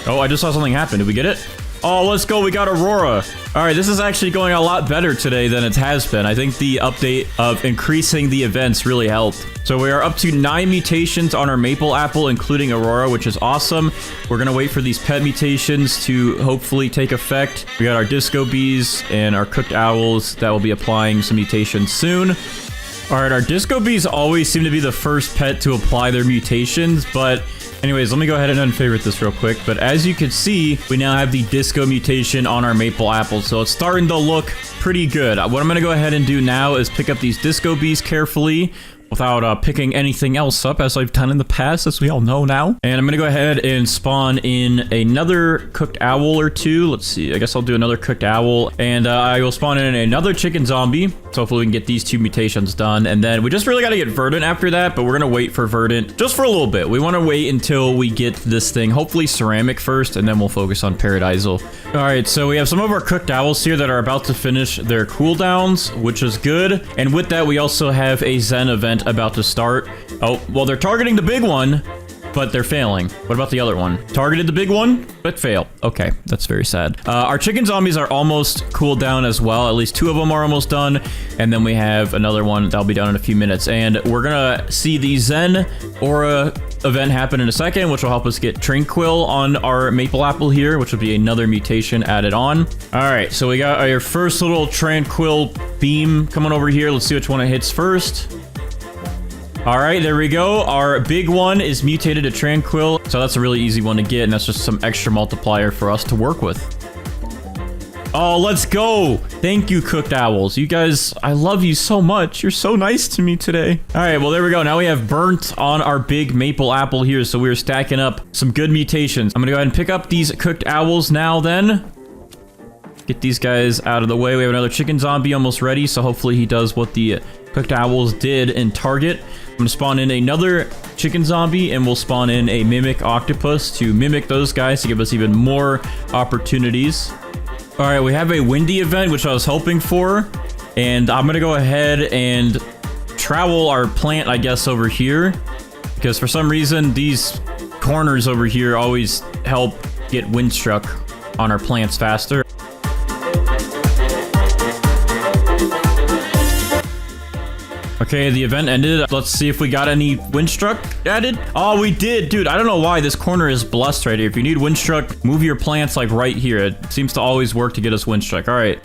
Oh, I just saw something happen. Did we get it? Oh, let's go. We got Aurora. All right, this is actually going a lot better today than it has been. I think the update of increasing the events really helped. So we are up to 9 mutations on our maple apple, including Aurora, which is awesome. We're going to wait for these pet mutations to hopefully take effect. We got our disco bees and our cooked owls that will be applying some mutations soon. All right, our disco bees always seem to be the first pet to apply their mutations, but anyways, let me go ahead and unfavorite this real quick. But as you can see, we now have the disco mutation on our maple apple, so it's starting to look pretty good. What I'm going to go ahead and do now is pick up these disco bees carefully without picking anything else up, as I've done in the past, as we all know now. And I'm going to go ahead and spawn in another cooked owl or 2. Let's see. I guess I'll do another cooked owl. And I will spawn in another chicken zombie. So hopefully we can get these 2 mutations done. And then we just really got to get verdant after that, but we're going to wait for verdant just for a little bit. We want to wait until we get this thing, hopefully ceramic first, and then we'll focus on paradisal. All right, so we have some of our cooked owls here that are about to finish their cooldowns, which is good. And with that, we also have a Zen event about to start. Oh, well, they're targeting the big one, but they're failing. What about the other one? Targeted the big one, but failed. Okay, that's very sad. Our chicken zombies are almost cooled down as well. At least 2 of them are almost done. And then we have another one that'll be done in a few minutes. And we're gonna see the Zen Aura event happen in a second, which will help us get Tranquil on our maple apple here, which will be another mutation added on. All right, so we got our first little Tranquil beam coming over here. Let's see which one it hits first. All right, there we go. Our big one is mutated to Tranquil, so that's a really easy one to get, and that's just some extra multiplier for us to work with. Oh, let's go. Thank you, cooked owls. You guys, I love you so much. You're so nice to me today. All right, well, there we go. Now we have burnt on our big maple apple here, so we're stacking up some good mutations. I'm gonna go ahead and pick up these cooked owls now then. Get these guys out of the way. We have another chicken zombie almost ready, so hopefully he does what the cooked owls did in target. I'm gonna spawn in another chicken zombie, and we'll spawn in a mimic octopus to mimic those guys to give us even more opportunities. All right, we have a windy event, which I was hoping for, and I'm gonna go ahead and travel our plant, I guess, over here, because for some reason, these corners over here always help get windstruck on our plants faster. Okay, the event ended. Let's see if we got any windstruck added. Oh, we did. Dude, I don't know why this corner is blessed right here. If you need windstruck, move your plants like right here. It seems to always work to get us windstruck. All right.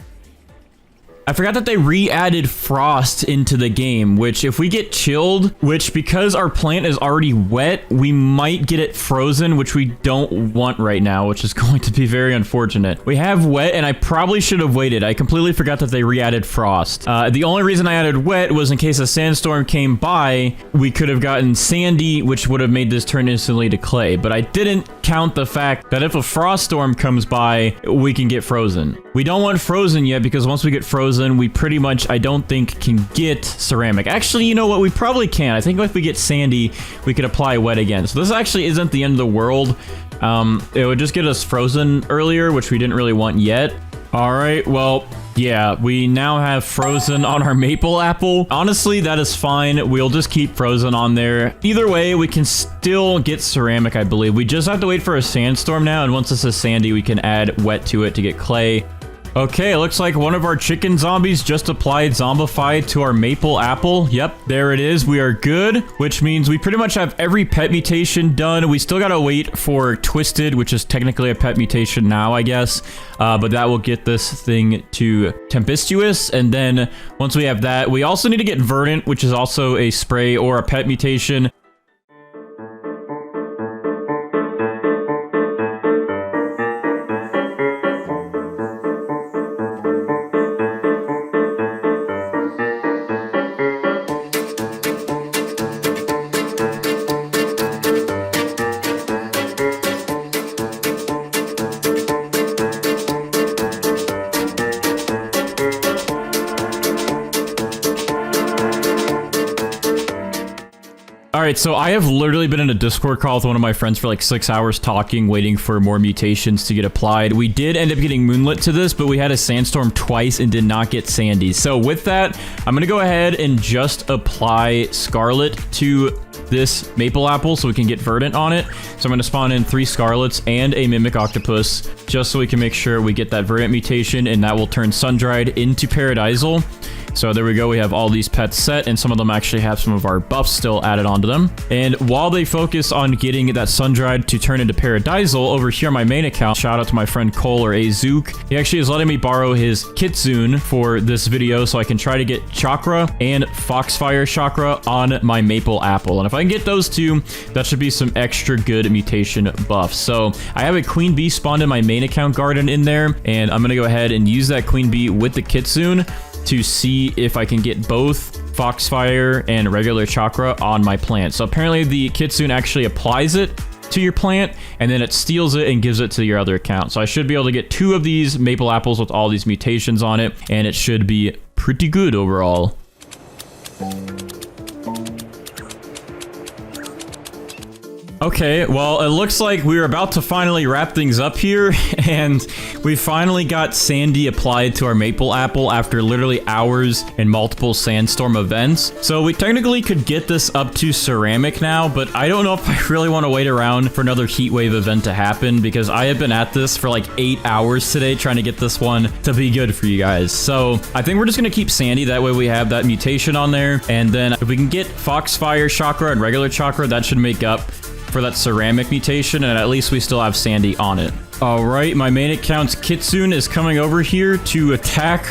I forgot that they re-added frost into the game, which if we get chilled, which because our plant is already wet, we might get it frozen, which we don't want right now, which is going to be very unfortunate. We have wet, and I probably should have waited. I completely forgot that they re-added frost. The only reason I added wet was in case a sandstorm came by, we could have gotten sandy, which would have made this turn instantly to clay. But I didn't count the fact that if a frost storm comes by, we can get frozen. We don't want frozen yet, because once we get frozen, we pretty much, I don't think, can get ceramic. Actually, you know what? We probably can. I think if we get sandy, we could apply wet again. So this actually isn't the end of the world. It would just get us frozen earlier, which we didn't really want yet. All right, well, yeah, we now have frozen on our maple apple. Honestly, that is fine. We'll just keep frozen on there. Either way, we can still get ceramic, I believe. We just have to wait for a sandstorm now, and once this is sandy, we can add wet to it to get clay. Okay, it looks like one of our chicken zombies just applied zombified to our maple apple. Yep, there it is. We are good, which means we pretty much have every pet mutation done. We still gotta wait for twisted, which is technically a pet mutation now, I guess. But that will get this thing to tempestuous. And then once we have that, we also need to get verdant, which is also a spray or a pet mutation. All right, so I have literally been in a Discord call with one of my friends for like 6 hours talking, waiting for more mutations to get applied. We did end up getting moonlit to this, but we had a sandstorm twice and did not get sandy. So with that, I'm gonna go ahead and just apply scarlet to this maple apple so we can get verdant on it. So I'm gonna spawn in 3 scarlets and a mimic octopus just so we can make sure we get that verdant mutation, and that will turn sun-dried into paradisal. So there we go. We have all these pets set, and some of them actually have some of our buffs still added onto them. And while they focus on getting that sun-dried to turn into paradisal, over here on my main account, shout out to my friend Cole or Azook. He actually is letting me borrow his kitsune for this video so I can try to get chakra and foxfire chakra on my maple apple. And if I can get those two, that should be some extra good mutation buffs. So I have a queen bee spawned in my main account garden in there, and I'm going to go ahead and use that queen bee with the kitsune to see if I can get both foxfire and regular chakra on my plant. So apparently the kitsune actually applies it to your plant, and then it steals it and gives it to your other account. So I should be able to get 2 of these maple apples with all these mutations on it, and it should be pretty good overall. Okay, well, it looks like we're about to finally wrap things up here, and we finally got sandy applied to our maple apple after literally hours and multiple sandstorm events. So we technically could get this up to ceramic now, but I don't know if I really want to wait around for another heat wave event to happen, because I have been at this for like 8 hours today trying to get this one to be good for you guys. So I think we're just going to keep sandy, that way we have that mutation on there, and then if we can get foxfire chakra and regular chakra, that should make up for that ceramic mutation, and at least we still have sandy on it. All right, my main account's kitsune is coming over here to attack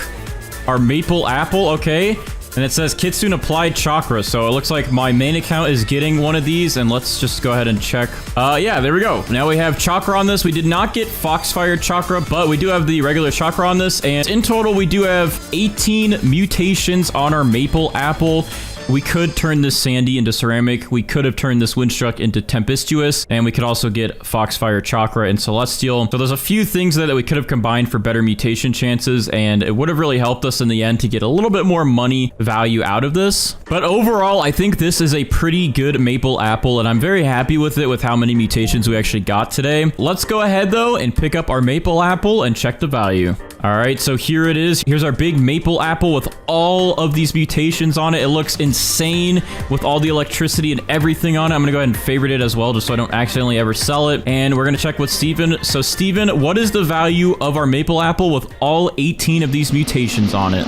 our maple apple. Okay, And it says Kitsune applied chakra. So it looks like my main account is getting one of these. And let's just go ahead and check. Yeah, there we go. Now we have chakra on this. We did not get Foxfire chakra, but we do have the regular chakra on this. And in total, we do have 18 mutations on our maple apple. We could turn this sandy into ceramic. We could have turned this windstruck into tempestuous, and we could also get Foxfire chakra and celestial. So there's a few things that we could have combined for better mutation chances, and it would have really helped us in the end to get a little bit more money value out of this. But overall, I think this is a pretty good maple apple, and I'm very happy with it with how many mutations we actually got today. Let's go ahead though and pick up our maple apple and check the value. All right, so here it is. Here's our big maple apple with all of these mutations on it. It looks insane with all the electricity and everything on it. I'm gonna go ahead and favorite it as well, just so I don't accidentally ever sell it. And we're gonna check with Steven. So Steven, what is the value of our maple apple with all 18 of these mutations on it?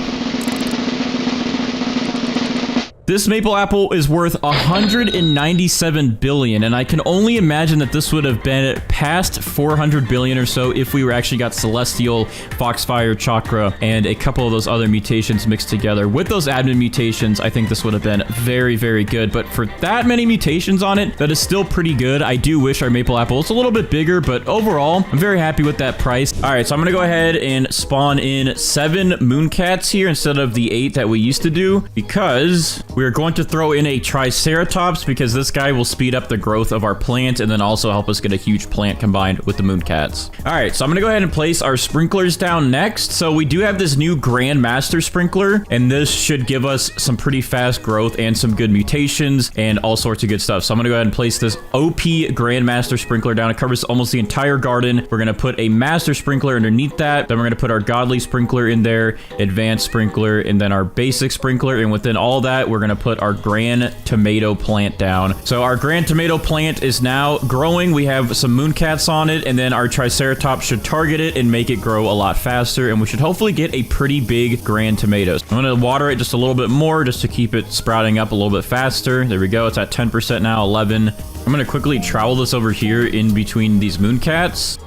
This maple apple is worth 197 billion, and I can only imagine that this would have been past 400 billion or so if we were actually got Celestial, Foxfire, Chakra, and a couple of those other mutations mixed together. With those admin mutations, I think this would have been very, very good, but for that many mutations on it, that is still pretty good. I do wish our maple apple was a little bit bigger, but overall, I'm very happy with that price. All right, so I'm gonna go ahead and spawn in 7 mooncats here instead of the 8 that we used to do, because we're going to throw in a Triceratops because this guy will speed up the growth of our plant and then also help us get a huge plant combined with the mooncats. All right, so I'm going to go ahead and place our sprinklers down next. So we do have this new Grand Master sprinkler, and this should give us some pretty fast growth and some good mutations and all sorts of good stuff. So I'm going to go ahead and place this OP Grand Master sprinkler down. It covers almost the entire garden. We're going to put a Master sprinkler underneath that. Then we're going to put our Godly sprinkler in there, Advanced sprinkler, and then our Basic sprinkler. And within all that, we're going to put our Grand Tomato plant down. So our Grand Tomato plant is now growing. We have some mooncats on it, and then our Triceratops should target it and make it grow a lot faster, and we should hopefully get a pretty big Grand Tomatoes. I'm going to water it just a little bit more just to keep it sprouting up a little bit faster. There we go. It's at 10% now, 11. I'm going to quickly trowel this over here in between these mooncats.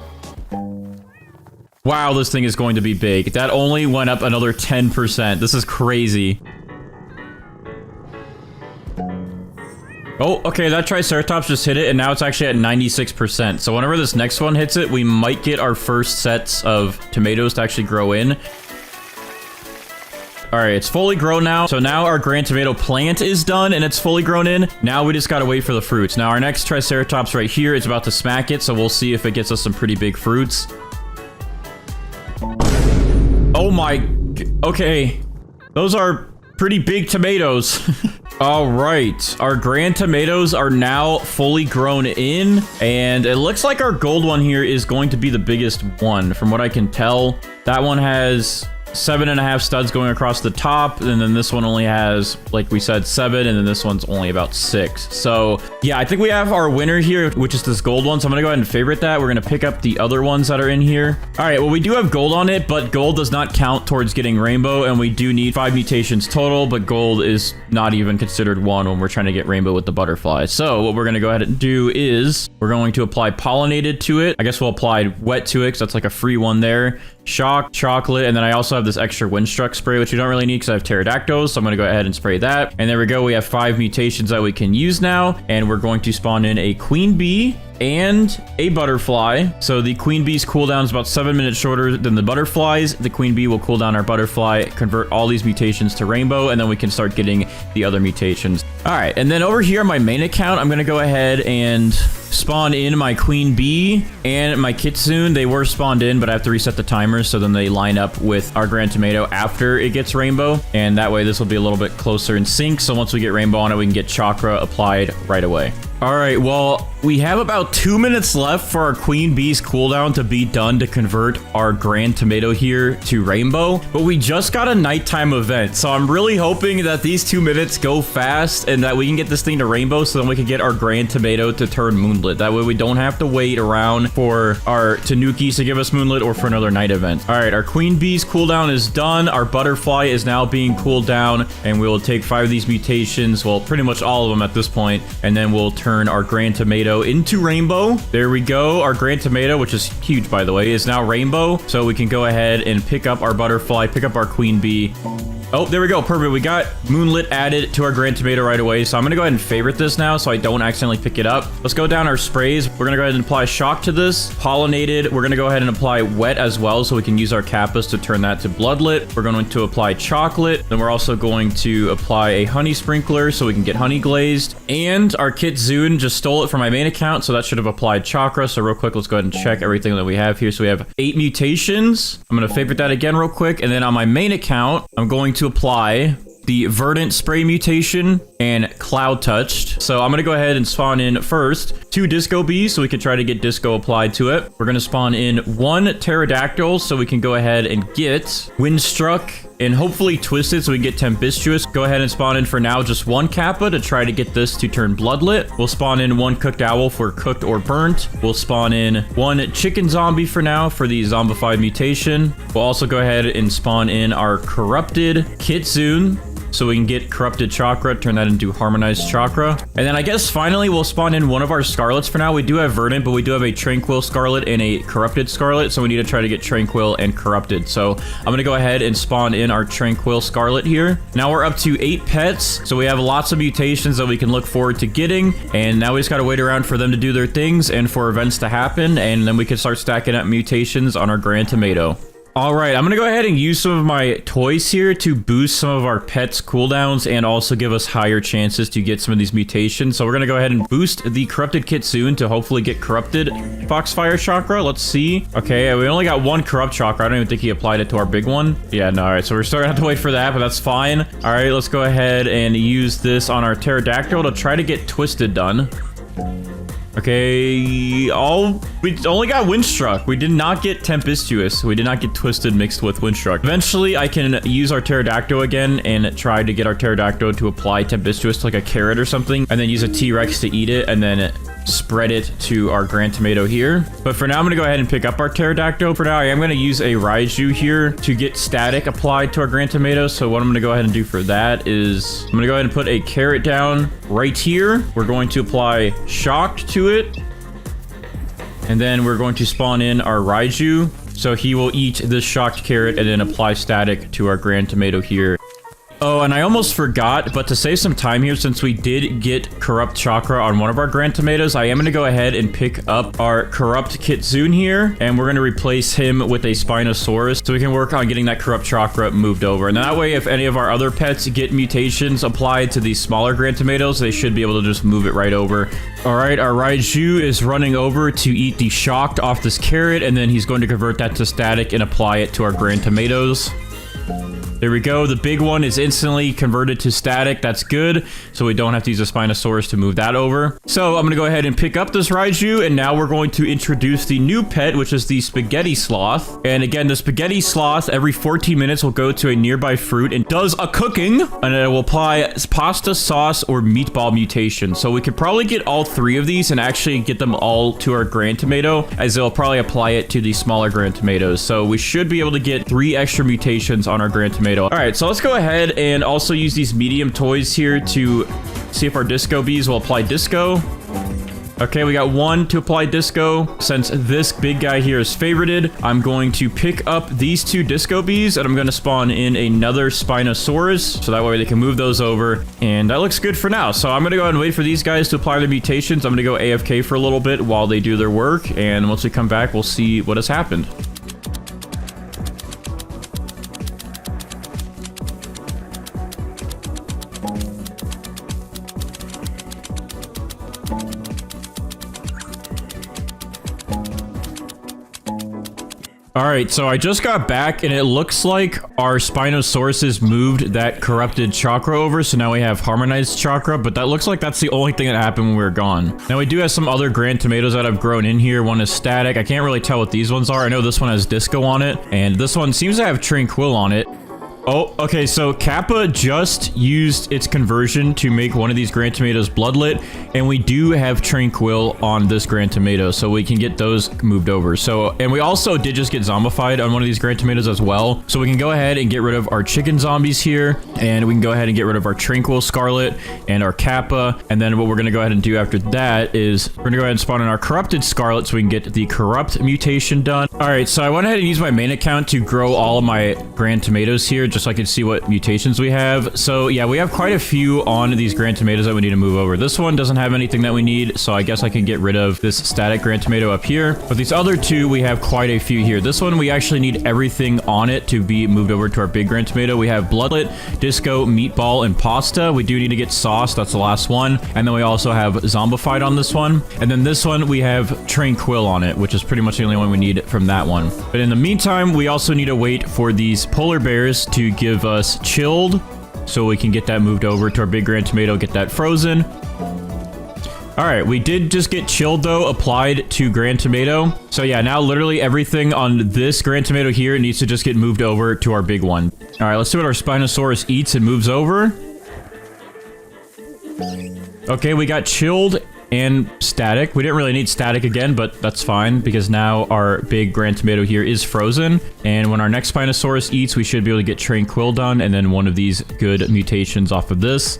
Wow, this thing is going to be big. That only went up another 10%. This is crazy. Oh, okay, that Triceratops just hit it, and now it's actually at 96%. So whenever this next one hits it, we might get our first sets of tomatoes to actually grow in. All right, it's fully grown now. So now our Grand Tomato plant is done, and it's fully grown in. Now we just gotta wait for the fruits. Now our next Triceratops right here is about to smack it, so we'll see if it gets us some pretty big fruits. Oh my... Okay. Those are pretty big tomatoes. All right, our Grand Tomatoes are now fully grown in, and it looks like our gold one here is going to be the biggest one from what I can tell. That one has 7.5 studs going across the top, and then this one only has, like we said, 7, and then this one's only about 6. So yeah, I think we have our winner here, which is this gold one. So I'm gonna go ahead and favorite that. We're gonna pick up the other ones that are in here. All right, well, we do have gold on it, but gold does not count towards getting rainbow, and we do need 5 mutations total, but gold is not even considered 1 when we're trying to get rainbow with the butterfly. So what we're gonna go ahead and do is we're going to apply pollinated to it. I guess we'll apply wet to it because that's like a free one there. Shock, chocolate, and then I also have this extra windstruck spray, which you don't really need because I have pterodactyls, so I'm going to go ahead and spray that. And there we go. We have 5 mutations that we can use now, and we're going to spawn in a queen bee and a butterfly. So the queen bee's cooldown is about 7 minutes shorter than the butterflies. The queen bee will cool down our butterfly, convert all these mutations to rainbow, and then we can start getting the other mutations. All right, and then over here on my main account, I'm going to go ahead and spawn in my queen bee and my kitsune. They were spawned in, but I have to reset the timer so then they line up with our Grand Tomato after it gets rainbow, and that way this will be a little bit closer in sync. So once we get rainbow on it, we can get chakra applied right away. All right, well, we have about 2 minutes left for our queen bee's cooldown to be done to convert our Grand Tomato here to rainbow, but we just got a nighttime event, so I'm really hoping that these 2 minutes go fast and that we can get this thing to rainbow so then we can get our Grand Tomato to turn moonlit. That way we don't have to wait around for our tanukis to give us moonlit or for another night event. All right, our queen bee's cooldown is done. Our butterfly is now being cooled down, and we will take 5 of these mutations, well, pretty much all of them at this point, and then we'll turn our Grand Tomato into rainbow. There we go. Our Grand Tomato, which is huge by the way, is now rainbow. So we can go ahead and pick up our butterfly, pick up our queen bee. Oh, there we go. Perfect. We got Moonlit added to our Grand Tomato right away. So I'm going to go ahead and favorite this now so I don't accidentally pick it up. Let's go down our sprays. We're going to go ahead and apply Shock to this. Pollinated. We're going to go ahead and apply Wet as well so we can use our Kappas to turn that to Bloodlit. We're going to apply Chocolate. Then we're also going to apply a Honey Sprinkler so we can get Honey Glazed. And our Kitsune just stole it from my main account, so that should have applied Chakra. So real quick, let's go ahead and check everything that we have here. So we have 8 mutations. I'm going to favorite that again real quick. And then on my main account, I'm going to apply the Verdant Spray mutation and Cloud Touched. So I'm going to go ahead and spawn in first 2 Disco Bees so we can try to get Disco applied to it. We're going to spawn in 1 Pterodactyl so we can go ahead and get Windstruck and hopefully Twisted so we can get Tempestuous. Go ahead and spawn in for now just 1 Kappa to try to get this to turn Bloodlit. We'll spawn in 1 Cooked Owl for Cooked or Burnt. We'll spawn in 1 Chicken Zombie for now for the Zombified mutation. We'll also go ahead and spawn in our Corrupted Kitsune so we can get Corrupted Chakra, turn that into Harmonized Chakra. And then I guess finally we'll spawn in 1 of our Scarlets for now. We do have Verdant, but we do have a Tranquil Scarlet and a Corrupted Scarlet, so we need to try to get Tranquil and Corrupted. So I'm going to go ahead and spawn in our Tranquil Scarlet here. Now we're up to 8 pets, so we have lots of mutations that we can look forward to getting, and now we just got to wait around for them to do their things and for events to happen, and then we can start stacking up mutations on our Grand Tomato. All right, I'm going to go ahead and use some of my toys here to boost some of our pets' cooldowns and also give us higher chances to get some of these mutations. So we're going to go ahead and boost the Corrupted Kitsune to hopefully get Corrupted Foxfire Chakra. Let's see. Okay, we only got 1 Corrupt Chakra. I don't even think he applied it to our big one. Yeah, no, all right, so we're still going to have to wait for that, but that's fine. All right, let's go ahead and use this on our Pterodactyl to try to get Twisted done. Okay, we only got Windstruck. We did not get Tempestuous. We did not get Twisted mixed with Windstruck. Eventually, I can use our Pterodactyl again and try to get our Pterodactyl to apply Tempestuous to like a carrot or something, and then use a T-Rex to eat it, and then spread it to our Grand Tomato here. But for now, I'm going to go ahead and pick up our Pterodactyl. For now, I am going to use a Raiju here to get static applied to our Grand Tomato. So what I'm going to go ahead and do for that is I'm going to go ahead and put a carrot down right here. We're going to apply Shocked to it. And then we're going to spawn in our Raiju. So he will eat this shocked carrot and then apply static to our Grand Tomato here. Oh, and I almost forgot, but to save some time here, since we did get Corrupt Chakra on one of our Grand Tomatoes, I am going to go ahead and pick up our Corrupt Kitsune here, and we're going to replace him with a Spinosaurus, so we can work on getting that Corrupt Chakra moved over. And that way, if any of our other pets get mutations applied to these smaller Grand Tomatoes, they should be able to just move it right over. All right, our Raiju is running over to eat the Shocked off this carrot, and then he's going to convert that to static and apply it to our Grand Tomatoes. There we go. The big one is instantly converted to static. That's good. So we don't have to use a Spinosaurus to move that over. So I'm going to go ahead and pick up this Raiju. And now we're going to introduce the new pet, which is the Spaghetti Sloth. And again, the Spaghetti Sloth every 14 minutes will go to a nearby fruit and does a cooking. And it will apply pasta, sauce, or meatball mutation. So we could probably get all 3 of these and actually get them all to our Grand Tomato, as they'll probably apply it to the smaller Grand Tomatoes. So we should be able to get 3 extra mutations on our Grand Tomato. All right, so let's go ahead and also use these medium toys here to see if our Disco Bees will apply Disco. Okay, we got 1 to apply Disco. Since this big guy here is favorited, I'm going to pick up these 2 Disco Bees, and I'm going to spawn in another Spinosaurus, so that way they can move those over. And that looks good for now. So I'm going to go ahead and wait for these guys to apply their mutations. I'm going to go AFK for a little bit while they do their work, and once we come back, we'll see what has happened. All right, so I just got back, and it looks like our Spinosauruses moved that Corrupted Chakra over, so now we have Harmonized Chakra, but that looks like that's the only thing that happened when we were gone. Now, we do have some other Grand Tomatoes that have grown in here. One is Static. I can't really tell what these ones are. I know this one has Disco on it, and this one seems to have Tranquil on it. Oh, okay, so Kappa just used its conversion to make one of these Grand Tomatoes Bloodlit, and we do have Tranquil on this Grand Tomato, so we can get those moved over. So, and we also did just get zombified on one of these Grand Tomatoes as well, so we can go ahead and get rid of our Chicken Zombies here, and we can go ahead and get rid of our Tranquil Scarlet and our Kappa, and then what we're going to go ahead and do after that is we're going to go ahead and spawn in our Corrupted Scarlet so we can get the Corrupt mutation done. All right, so I went ahead and used my main account to grow all of my grand tomatoes here, just so I could see what mutations we have. So yeah, we have quite a few on these grand tomatoes that we need to move over. This one doesn't have anything that we need, so I guess I can get rid of this static grand tomato up here. But these other two, we have quite a few here. This one, we actually need everything on it to be moved over to our big grand tomato. We have bloodlet, disco, meatball, and pasta. We do need to get sauce. That's the last one. And then we also have zombified on this one. And then this one, we have tranquil on it, which is pretty much the only one we need from that one. But in the meantime, we also need to wait for these polar bears to give us chilled, so we can get that moved over to our big grand tomato, get that frozen. All right, we did just get chilled though, applied to grand tomato. So yeah, now literally everything on this grand tomato here needs to just get moved over to our big one. All right, let's see what our Spinosaurus eats and moves over. Okay, we got chilled and static. We didn't really need static again, but that's fine because now our big grand tomato here is frozen. And when our next Spinosaurus eats, we should be able to get tranquil done and then one of these good mutations off of this.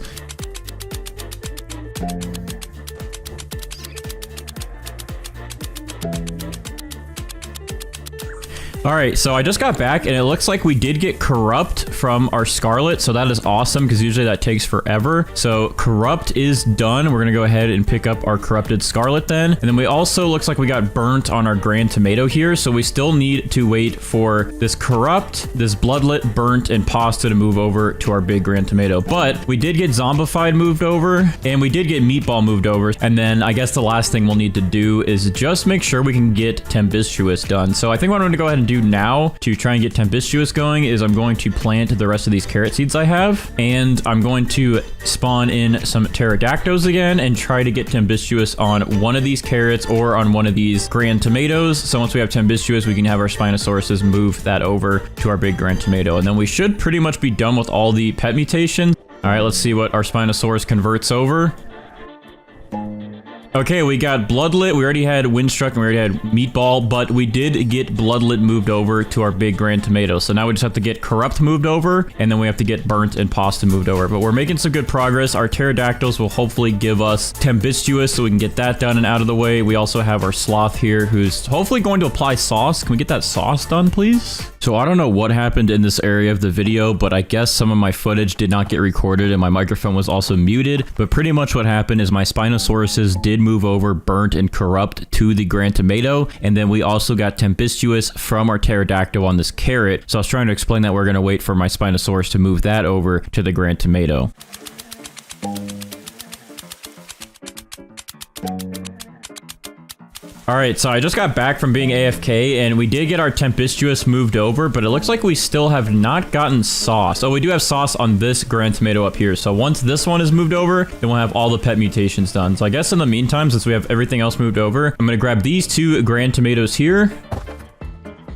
All right, so I just got back and it looks like we did get corrupt from our scarlet. So that is awesome because usually that takes forever. So corrupt is done. We're going to go ahead and pick up our corrupted scarlet then. And then we also looks like we got burnt on our grand tomato here. So we still need to wait for this corrupt, this bloodlet, burnt, and pasta to move over to our big grand tomato. But we did get zombified moved over and we did get meatball moved over. And then I guess the last thing we'll need to do is just make sure we can get tempestuous done. So I think what I'm going to go ahead and do now to try and get tempestuous going is I'm going to plant the rest of these carrot seeds I have, and I'm going to spawn in some pterodactyls again and try to get tempestuous on one of these carrots or on one of these grand tomatoes. So once we have tempestuous, we can have our Spinosauruses move that over to our big grand tomato, and then we should pretty much be done with all the pet mutations. All right, let's see what our Spinosaurus converts over. Okay, we got bloodlet. We already had windstruck and we already had meatball, but we did get bloodlet moved over to our big grand tomato. So now we just have to get corrupt moved over, and then we have to get burnt and pasta moved over. But we're making some good progress. Our pterodactyls will hopefully give us tempestuous, so we can get that done and out of the way. We also have our sloth here, who's hopefully going to apply sauce. Can we get that sauce done, please? So I don't know what happened in this area of the video, but I guess some of my footage did not get recorded and my microphone was also muted. But pretty much what happened is my Spinosauruses did move over burnt and corrupt to the grand tomato, and then we also got tempestuous from our pterodactyl on this carrot. So I was trying to explain that we're going to wait for my Spinosaurus to move that over to the grand tomato. All right, so I just got back from being AFK and we did get our tempestuous moved over, but it looks like we still have not gotten sauce. Oh, we do have sauce on this grand tomato up here. So once this one is moved over, then we'll have all the pet mutations done. So I guess in the meantime, since we have everything else moved over, I'm going to grab these two grand tomatoes here.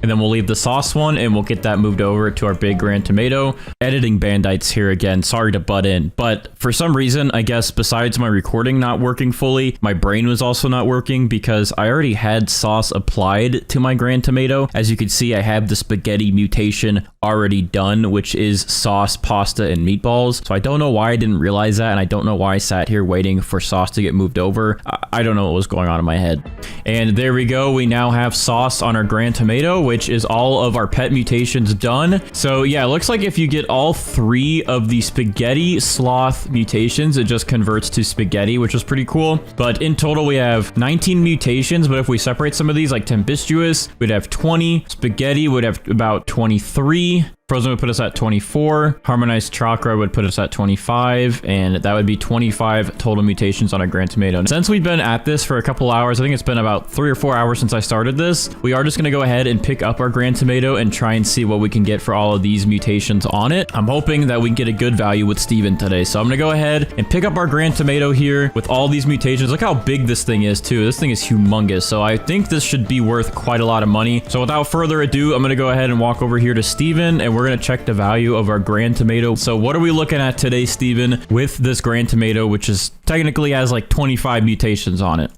And then we'll leave the sauce one and we'll get that moved over to our big grand tomato. Editing Bandites here again. Sorry to butt in. But for some reason, I guess besides my recording not working fully, my brain was also not working because I already had sauce applied to my grand tomato. As you can see, I have the spaghetti mutation already done, which is sauce, pasta, and meatballs. So I don't know why I didn't realize that. And I don't know why I sat here waiting for sauce to get moved over. I don't know what was going on in my head. And there we go. We now have sauce on our grand tomato, which is all of our pet mutations done. So yeah, it looks like if you get all 3 of the spaghetti sloth mutations, it just converts to spaghetti, which is pretty cool. But in total, we have 19 mutations. But if we separate some of these, like tempestuous, we'd have 20. Spaghetti would have about 23. Frozen would put us at 24. Harmonized chakra would put us at 25. And that would be 25 total mutations on a grand tomato. And since we've been at this for a couple hours, I think it's been about 3 or 4 hours since I started this, we are just going to go ahead and pick up our grand tomato and try and see what we can get for all of these mutations on it. I'm hoping that we can get a good value with Steven today. So I'm going to go ahead and pick up our grand tomato here with all these mutations. Look how big this thing is too. This thing is humongous. So I think this should be worth quite a lot of money. So without further ado, I'm going to go ahead and walk over here to Steven and we're going to check the value of our grand tomato. So what are we looking at today, Steven, with this grand tomato, which is technically has like 25 mutations on it?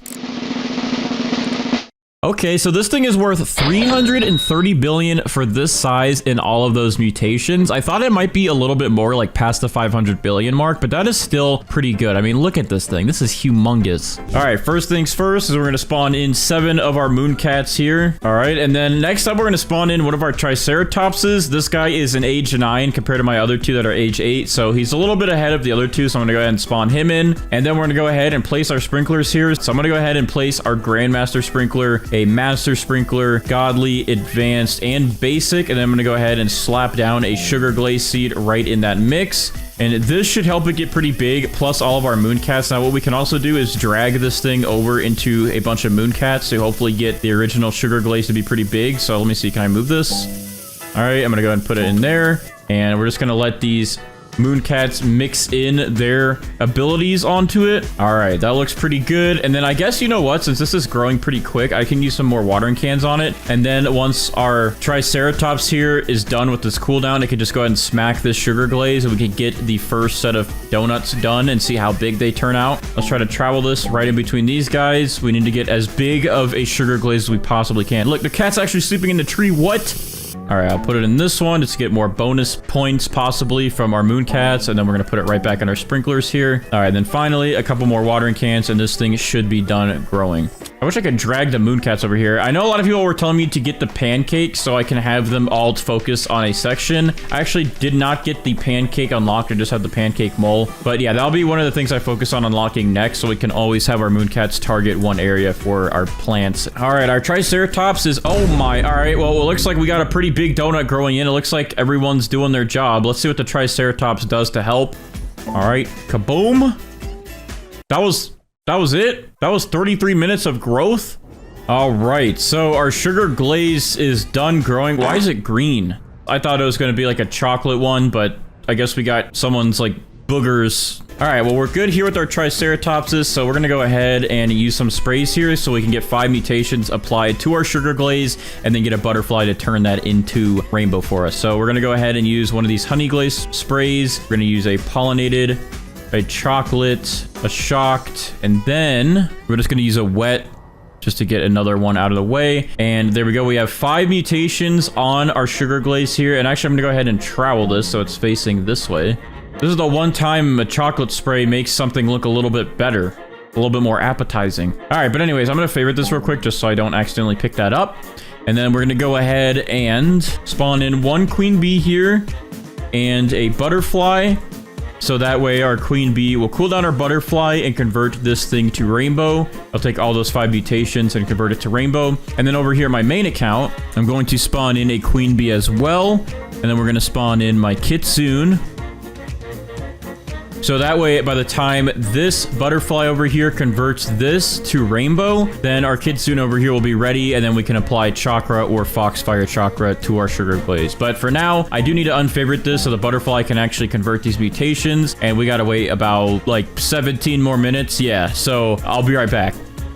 Okay, so this thing is worth 330 billion for this size in all of those mutations. I thought it might be a little bit more, like past the 500 billion mark, but that is still pretty good. I mean, look at this thing. This is humongous. All right, first things first is we're going to spawn in 7 of our moon cats here. All right, and then next up, we're going to spawn in one of our triceratopses. This guy is an age 9 compared to my other 2 that are age 8, so he's a little bit ahead of the other 2, so I'm going to go ahead and spawn him in. And then we're going to go ahead and place our sprinklers here. So I'm going to go ahead and place our Grandmaster Sprinkler, a Master Sprinkler, Godly, Advanced, and Basic. And then I'm going to go ahead and slap down a Sugar Glaze Seed right in that mix. And this should help it get pretty big, plus all of our moon cats. Now, what we can also do is drag this thing over into a bunch of moon cats to hopefully get the original Sugar Glaze to be pretty big. So let me see, can I move this? All right, I'm going to go ahead and put it in there. And we're just going to let these moon cats mix in their abilities onto it. All right, that looks pretty good. And then I guess, you know what, since this is growing pretty quick, I can use some more watering cans on it. And then once our triceratops here is done with this cooldown, it can just go ahead and smack this sugar glaze and we can get the first set of donuts done and see how big they turn out. Let's try to travel this right in between these guys. We need to get as big of a sugar glaze as we possibly can. Look, the cat's actually sleeping in the tree. What? All right, I'll put it in this one just to get more bonus points possibly from our moon cats. And then we're going to put it right back in our sprinklers here. All right, then finally, a couple more watering cans and this thing should be done growing. I wish I could drag the moon cats over here. I know a lot of people were telling me to get the pancakes so I can have them all focus on a section. I actually did not get the pancake unlocked. I just had the pancake mole. But yeah, that'll be one of the things I focus on unlocking next so we can always have our moon cats target one area for our plants. All right, our triceratops is... Oh my. All right, well, it looks like we got a pretty big donut growing in. It looks like everyone's doing their job. Let's see what the triceratops does to help. All right, kaboom. That was it? That was 33 minutes of growth? All right, so our sugar glaze is done growing. Why is it green? I thought it was going to be like a chocolate one, but I guess we got someone's like boogers. All right, well, we're good here with our triceratopses, so we're going to go ahead and use some sprays here so we can get 5 mutations applied to our sugar glaze and then get a butterfly to turn that into rainbow for us. So we're going to go ahead and use one of these honey glaze sprays. We're going to use a pollinated, a chocolate, a shocked, and then we're just going to use a wet just to get another one out of the way. And there we go. We have 5 mutations on our sugar glaze here. And actually, I'm going to go ahead and trowel this so it's facing this way. This is the one time a chocolate spray makes something look a little bit better, a little bit more appetizing. All right, but anyways, I'm going to favorite this real quick just so I don't accidentally pick that up. And then we're going to go ahead and spawn in 1 queen bee here and a butterfly. So that way our queen bee will cool down our butterfly and convert this thing to rainbow. I'll take all those 5 mutations and convert it to rainbow. And then over here, my main account, I'm going to spawn in a queen bee as well. And then we're going to spawn in my kitsune. So that way, by the time this butterfly over here converts this to rainbow, then our kitsune over here will be ready, and then we can apply chakra or foxfire chakra to our sugar glaze. But for now, I do need to unfavorite this so the butterfly can actually convert these mutations, and we gotta wait about like 17 more minutes. Yeah, so I'll be right back.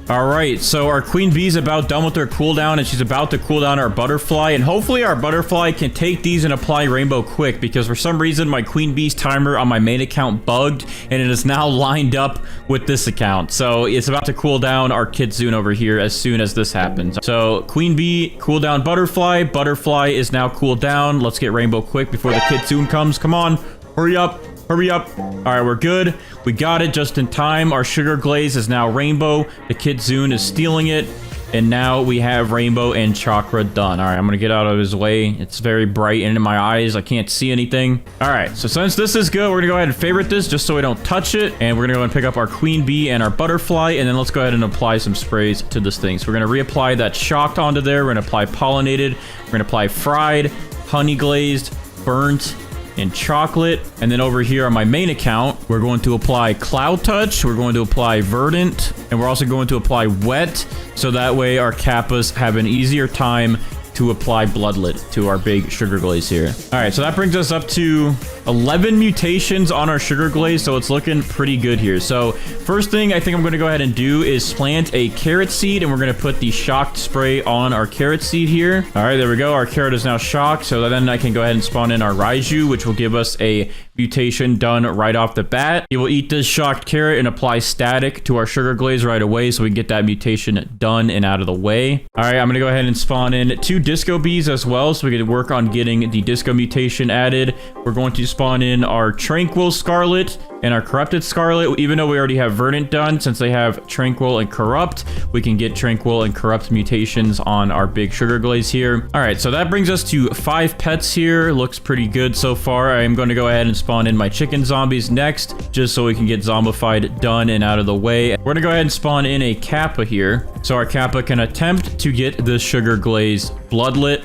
All right, so our queen bee's about done with her cooldown, and she's about to cool down our butterfly, and hopefully our butterfly can take these and apply rainbow quick, because for some reason my queen bee's timer on my main account bugged, and it is now lined up with this account. So it's about to cool down our kitsune over here as soon as this happens. So queen bee, cool down butterfly. Butterfly is now cooled down. Let's get rainbow quick before the kitsune comes. Come on, hurry up. Hurry up. All right, we're good. We got it just in time. Our sugar glaze is now rainbow. The kitsune is stealing it. And now we have rainbow and chakra done. All right, I'm going to get out of his way. It's very bright and in my eyes. I can't see anything. All right, so since this is good, we're going to go ahead and favorite this just so we don't touch it. And we're going to go and pick up our queen bee and our butterfly. And then let's go ahead and apply some sprays to this thing. So we're going to reapply that shocked onto there. We're going to apply pollinated. We're going to apply fried, honey glazed, burnt, and chocolate. And then over here on my main account, we're going to apply cloud touch, we're going to apply verdant, and we're also going to apply wet, so that way our kappas have an easier time to apply bloodlet to our big sugar glaze here. All right, so that brings us up to 11 mutations on our sugar glaze, so it's looking pretty good here. So first thing I think I'm going to go ahead and do is plant a carrot seed, and we're going to put the shocked spray on our carrot seed here. All right, there we go. Our carrot is now shocked, so then I can go ahead and spawn in our Raiju, which will give us a mutation done right off the bat. He will eat this shocked carrot and apply static to our sugar glaze right away, so we can get that mutation done and out of the way. All right, I'm going to go ahead and spawn in 2 disco bees as well, so we can work on getting the disco mutation added. We're going to spawn in our tranquil scarlet and our corrupted scarlet. Even though we already have verdant done, since they have tranquil and corrupt, we can get tranquil and corrupt mutations on our big sugar glaze here. All right, so that brings us to 5 pets here. Looks pretty good so far. I am going to go ahead and spawn in my chicken zombies next, just so we can get zombified done and out of the way. We're gonna go ahead and spawn in a kappa here, so our kappa can attempt to get this sugar glaze bloodlet.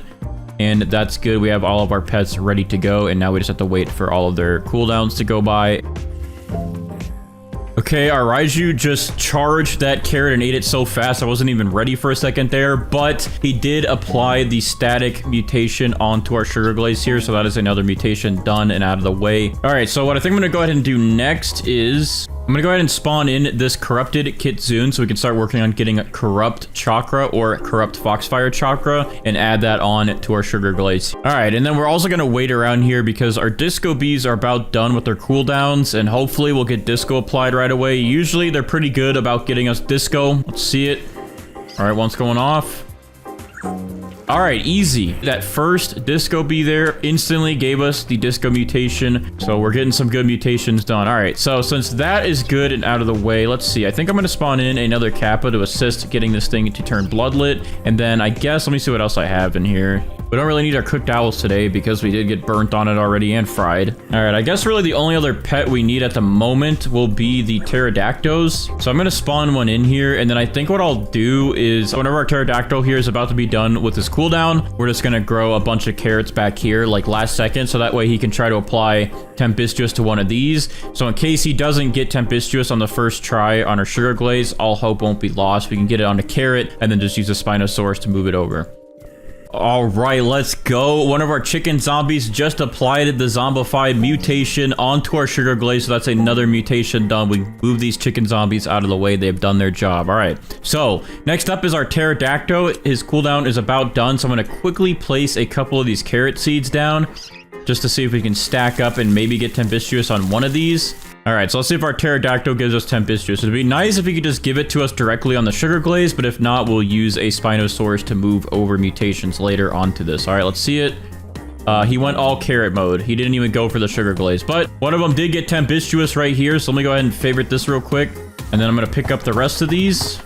And that's good. We have all of our pets ready to go, and now we just have to wait for all of their cooldowns to go by. Okay, our Raiju just charged that carrot and ate it so fast I wasn't even ready for a second there, but he did apply the static mutation onto our sugar glaze here, so that is another mutation done and out of the way. All right, so what I think I'm going to go ahead and do next is I'm going to go ahead and spawn in this corrupted Kitsune so we can start working on getting a corrupt chakra or corrupt foxfire chakra and add that on to our sugar glaze. All right, and then we're also going to wait around here because our disco bees are about done with their cooldowns, and hopefully we'll get disco applied right away. Usually they're pretty good about getting us disco. Let's see it. All right, one's going off. All right, easy. That first disco bee there instantly gave us the disco mutation. So we're getting some good mutations done. All right, so since that is good and out of the way, let's see. I think I'm going to spawn in another kappa to assist getting this thing to turn bloodlet. And then I guess, let me see what else I have in here. We don't really need our cooked owls today because we did get burnt on it already and fried. All right, I guess really the only other pet we need at the moment will be the pterodactyls. So I'm going to spawn one in here, and then I think what I'll do is whenever our pterodactyl here is about to be done with his cooldown, we're just going to grow a bunch of carrots back here like last second, so that way he can try to apply tempestuous to one of these. So in case he doesn't get tempestuous on the first try on our sugar glaze, all hope won't be lost. We can get it on a carrot and then just use a Spinosaurus to move it over. All right, let's go. One of our chicken zombies just applied the zombified mutation onto our sugar glaze, so that's another mutation done. We move these chicken zombies out of the way. They've done their job. All right, so next up is our pterodactyl. His cooldown is about done, so I'm going to quickly place a couple of these carrot seeds down just to see if we can stack up and maybe get tempestuous on one of these. All right, so let's see if our pterodactyl gives us tempestuous. It'd be nice if he could just give it to us directly on the sugar glaze, but if not, we'll use a Spinosaurus to move over mutations later onto this. All right, let's see it. He went all carrot mode. He didn't even go for the sugar glaze, but one of them did get tempestuous right here. So let me go ahead and favorite this real quick, and then I'm going to pick up the rest of these.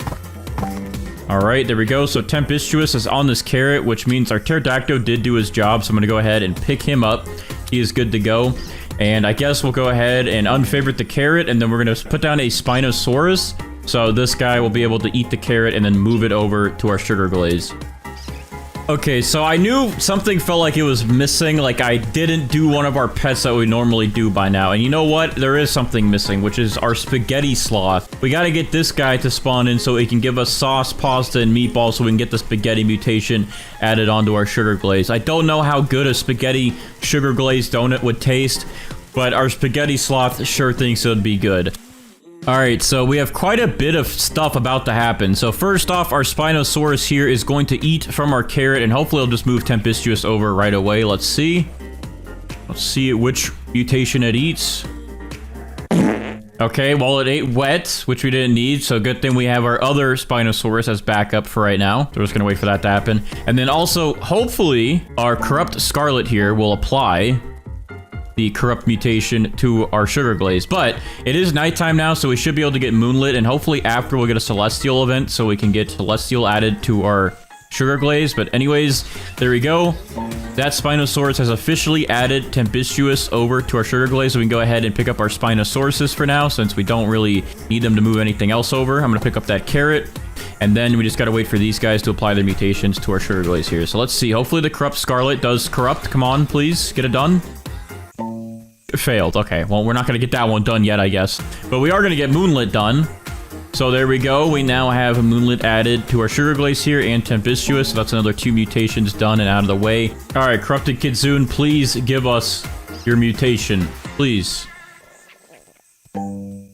All right, there we go. So tempestuous is on this carrot, which means our pterodactyl did do his job. So I'm going to go ahead and pick him up. He is good to go. And I guess we'll go ahead and unfavorite the carrot, and then we're going to put down a Spinosaurus. So this guy will be able to eat the carrot and then move it over to our sugar glaze. Okay, so I knew something felt like it was missing, like I didn't do one of our pets that we normally do by now. And you know what? There is something missing, which is our spaghetti sloth. We got to get this guy to spawn in so he can give us sauce, pasta, and meatballs so we can get the spaghetti mutation added onto our sugar glaze. I don't know how good a spaghetti sugar glazed donut would taste, but our spaghetti sloth sure thinks it would be good. All right, so we have quite a bit of stuff about to happen. So first off, our Spinosaurus here is going to eat from our carrot, and hopefully it'll just move tempestuous over right away. Let's see. Let's see which mutation it eats. Okay, well, it ate wet, which we didn't need, so good thing we have our other Spinosaurus as backup for right now. So we're just gonna wait for that to happen. And then also, hopefully, our corrupt scarlet here will apply the corrupt mutation to our sugar glaze. But it is nighttime now, so we should be able to get moonlit, and hopefully after we'll get a celestial event so we can get celestial added to our sugar glaze. But anyways, there we go. That Spinosaurus has officially added tempestuous over to our sugar glaze, so we can go ahead and pick up our Spinosauruses for now, since we don't really need them to move anything else over. I'm gonna pick up that carrot, and then we just gotta wait for these guys to apply their mutations to our sugar glaze here. So let's see. Hopefully the corrupt scarlet does corrupt. Come on, please get it done. It failed. Okay, well, we're not gonna get that one done yet, I guess, but we are gonna get moonlit done. So there we go. We now have a moonlit added to our sugar glaze here and tempestuous. So that's another 2 mutations done and out of the way. All right, corrupted kitsune, please give us your mutation, please.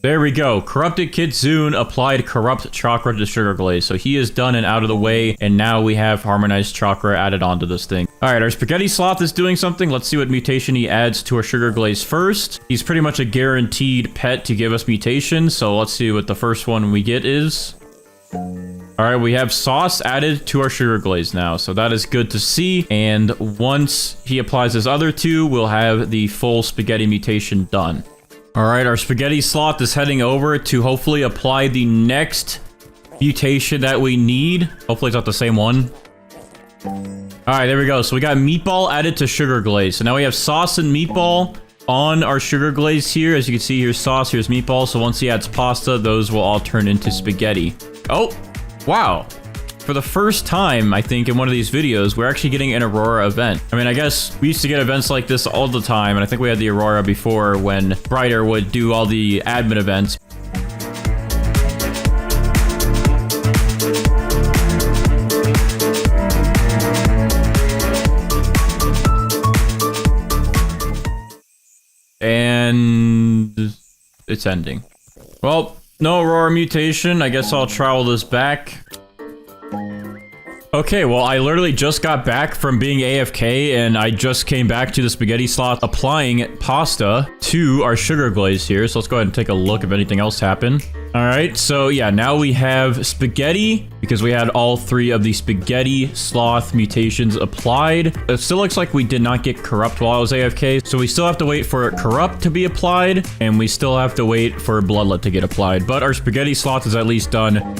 There we go. Corrupted kitsune applied corrupt chakra to sugar glaze. So he is done and out of the way. And now we have harmonized chakra added onto this thing. All right, our spaghetti sloth is doing something. Let's see what mutation he adds to our sugar glaze first. He's pretty much a guaranteed pet to give us mutations. So let's see what the first one we get is. All right, we have sauce added to our sugar glaze now. So that is good to see. And once he applies his other 2, we'll have the full spaghetti mutation done. All right, our spaghetti sloth is heading over to hopefully apply the next mutation that we need. Hopefully it's not the same one. All right, there we go. So we got meatball added to sugar glaze. So now we have sauce and meatball on our sugar glaze here. As you can see, here's sauce, here's meatball. So once he adds pasta, those will all turn into spaghetti. Oh, wow. For the first time, I think, in one of these videos, we're actually getting an Aurora event. I mean, I guess we used to get events like this all the time, and I think we had the Aurora before when Brighter would do all the admin events. And it's ending. Well, no Aurora mutation. I guess I'll trowel this back. Okay, well, I literally just got back from being AFK, and I just came back to the spaghetti sloth applying pasta to our sugar glaze here. So let's go ahead and take a look if anything else happened. All right, so yeah, now we have spaghetti because we had all 3 of the spaghetti sloth mutations applied. It still looks like we did not get corrupt while I was AFK, so we still have to wait for corrupt to be applied, and we still have to wait for bloodlet to get applied. But our spaghetti sloth is at least done.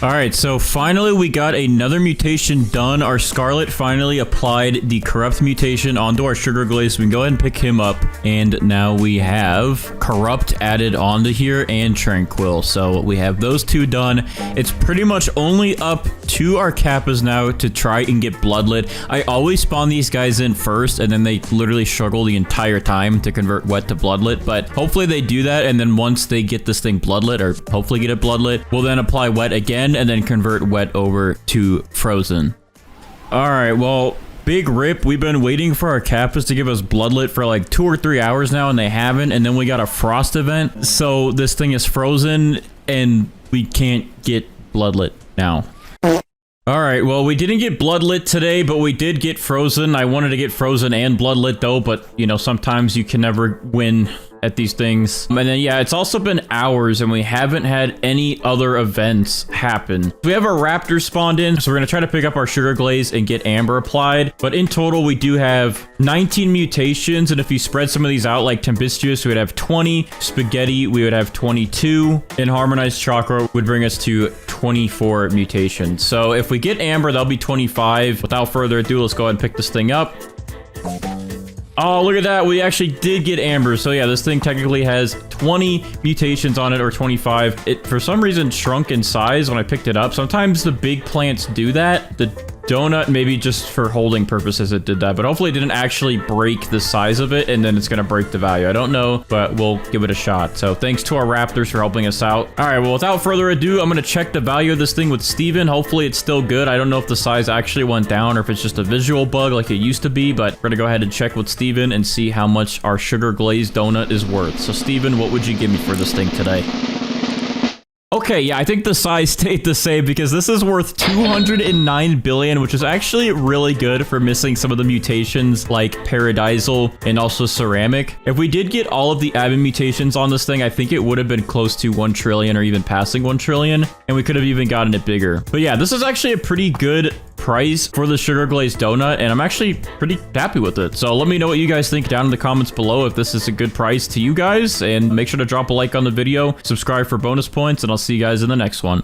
All right, so finally we got another mutation done. Our Scarlet finally applied the corrupt mutation onto our sugar glaze. We can go ahead and pick him up. And now we have corrupt added onto here and tranquil. So we have those 2 done. It's pretty much only up to our kappas now to try and get bloodlet. I always spawn these guys in first, and then they literally struggle the entire time to convert wet to bloodlet. But hopefully they do that, and then once they get this thing bloodlet, or hopefully get it bloodlet, we'll then apply wet again and then convert wet over to frozen. All right, well, big rip. We've been waiting for our kappas to give us bloodlet for like 2 or 3 hours now, and they haven't. And then we got a frost event, so this thing is frozen and we can't get bloodlet now. All right, well, we didn't get bloodlet today, but we did get frozen. I wanted to get frozen and bloodlet though, but you know, sometimes you can never win at these things. And then yeah, it's also been hours and we haven't had any other events happen. We have our raptor spawned in, so we're gonna try to pick up our sugar glaze and get amber applied. But in total, we do have 19 mutations, and if you spread some of these out like tempestuous, we would have 20. Spaghetti, we would have 22. And harmonized chakra would bring us to 24 mutations. So if we get amber, that'll be 25. Without further ado, let's go ahead and pick this thing up. Oh, look at that. We actually did get amber. So yeah, this thing technically has 20 mutations on it, or 25. It, for some reason, shrunk in size when I picked it up. Sometimes the big plants do that. The donut, maybe just for holding purposes, it did that. But hopefully it didn't actually break the size of it, and then it's going to break the value. I don't know, but we'll give it a shot. So thanks to our raptors for helping us out. All right, well, without further ado, I'm going to check the value of this thing with Steven. Hopefully it's still good. I don't know if the size actually went down or if it's just a visual bug like it used to be, but we're going to go ahead and check with Steven and see how much our sugar glazed donut is worth. So Steven, what would you give me for this thing today? Okay, yeah, I think the size stayed the same because this is worth 209 billion, which is actually really good for missing some of the mutations like paradisal and also ceramic. If we did get all of the admin mutations on this thing, I think it would have been close to 1 trillion or even passing 1 trillion, and we could have even gotten it bigger. But yeah, this is actually a pretty good price for the sugar glazed donut, and I'm actually pretty happy with it. So let me know what you guys think down in the comments below if this is a good price to you guys, and make sure to drop a like on the video, subscribe for bonus points, and I'll see you guys in the next one.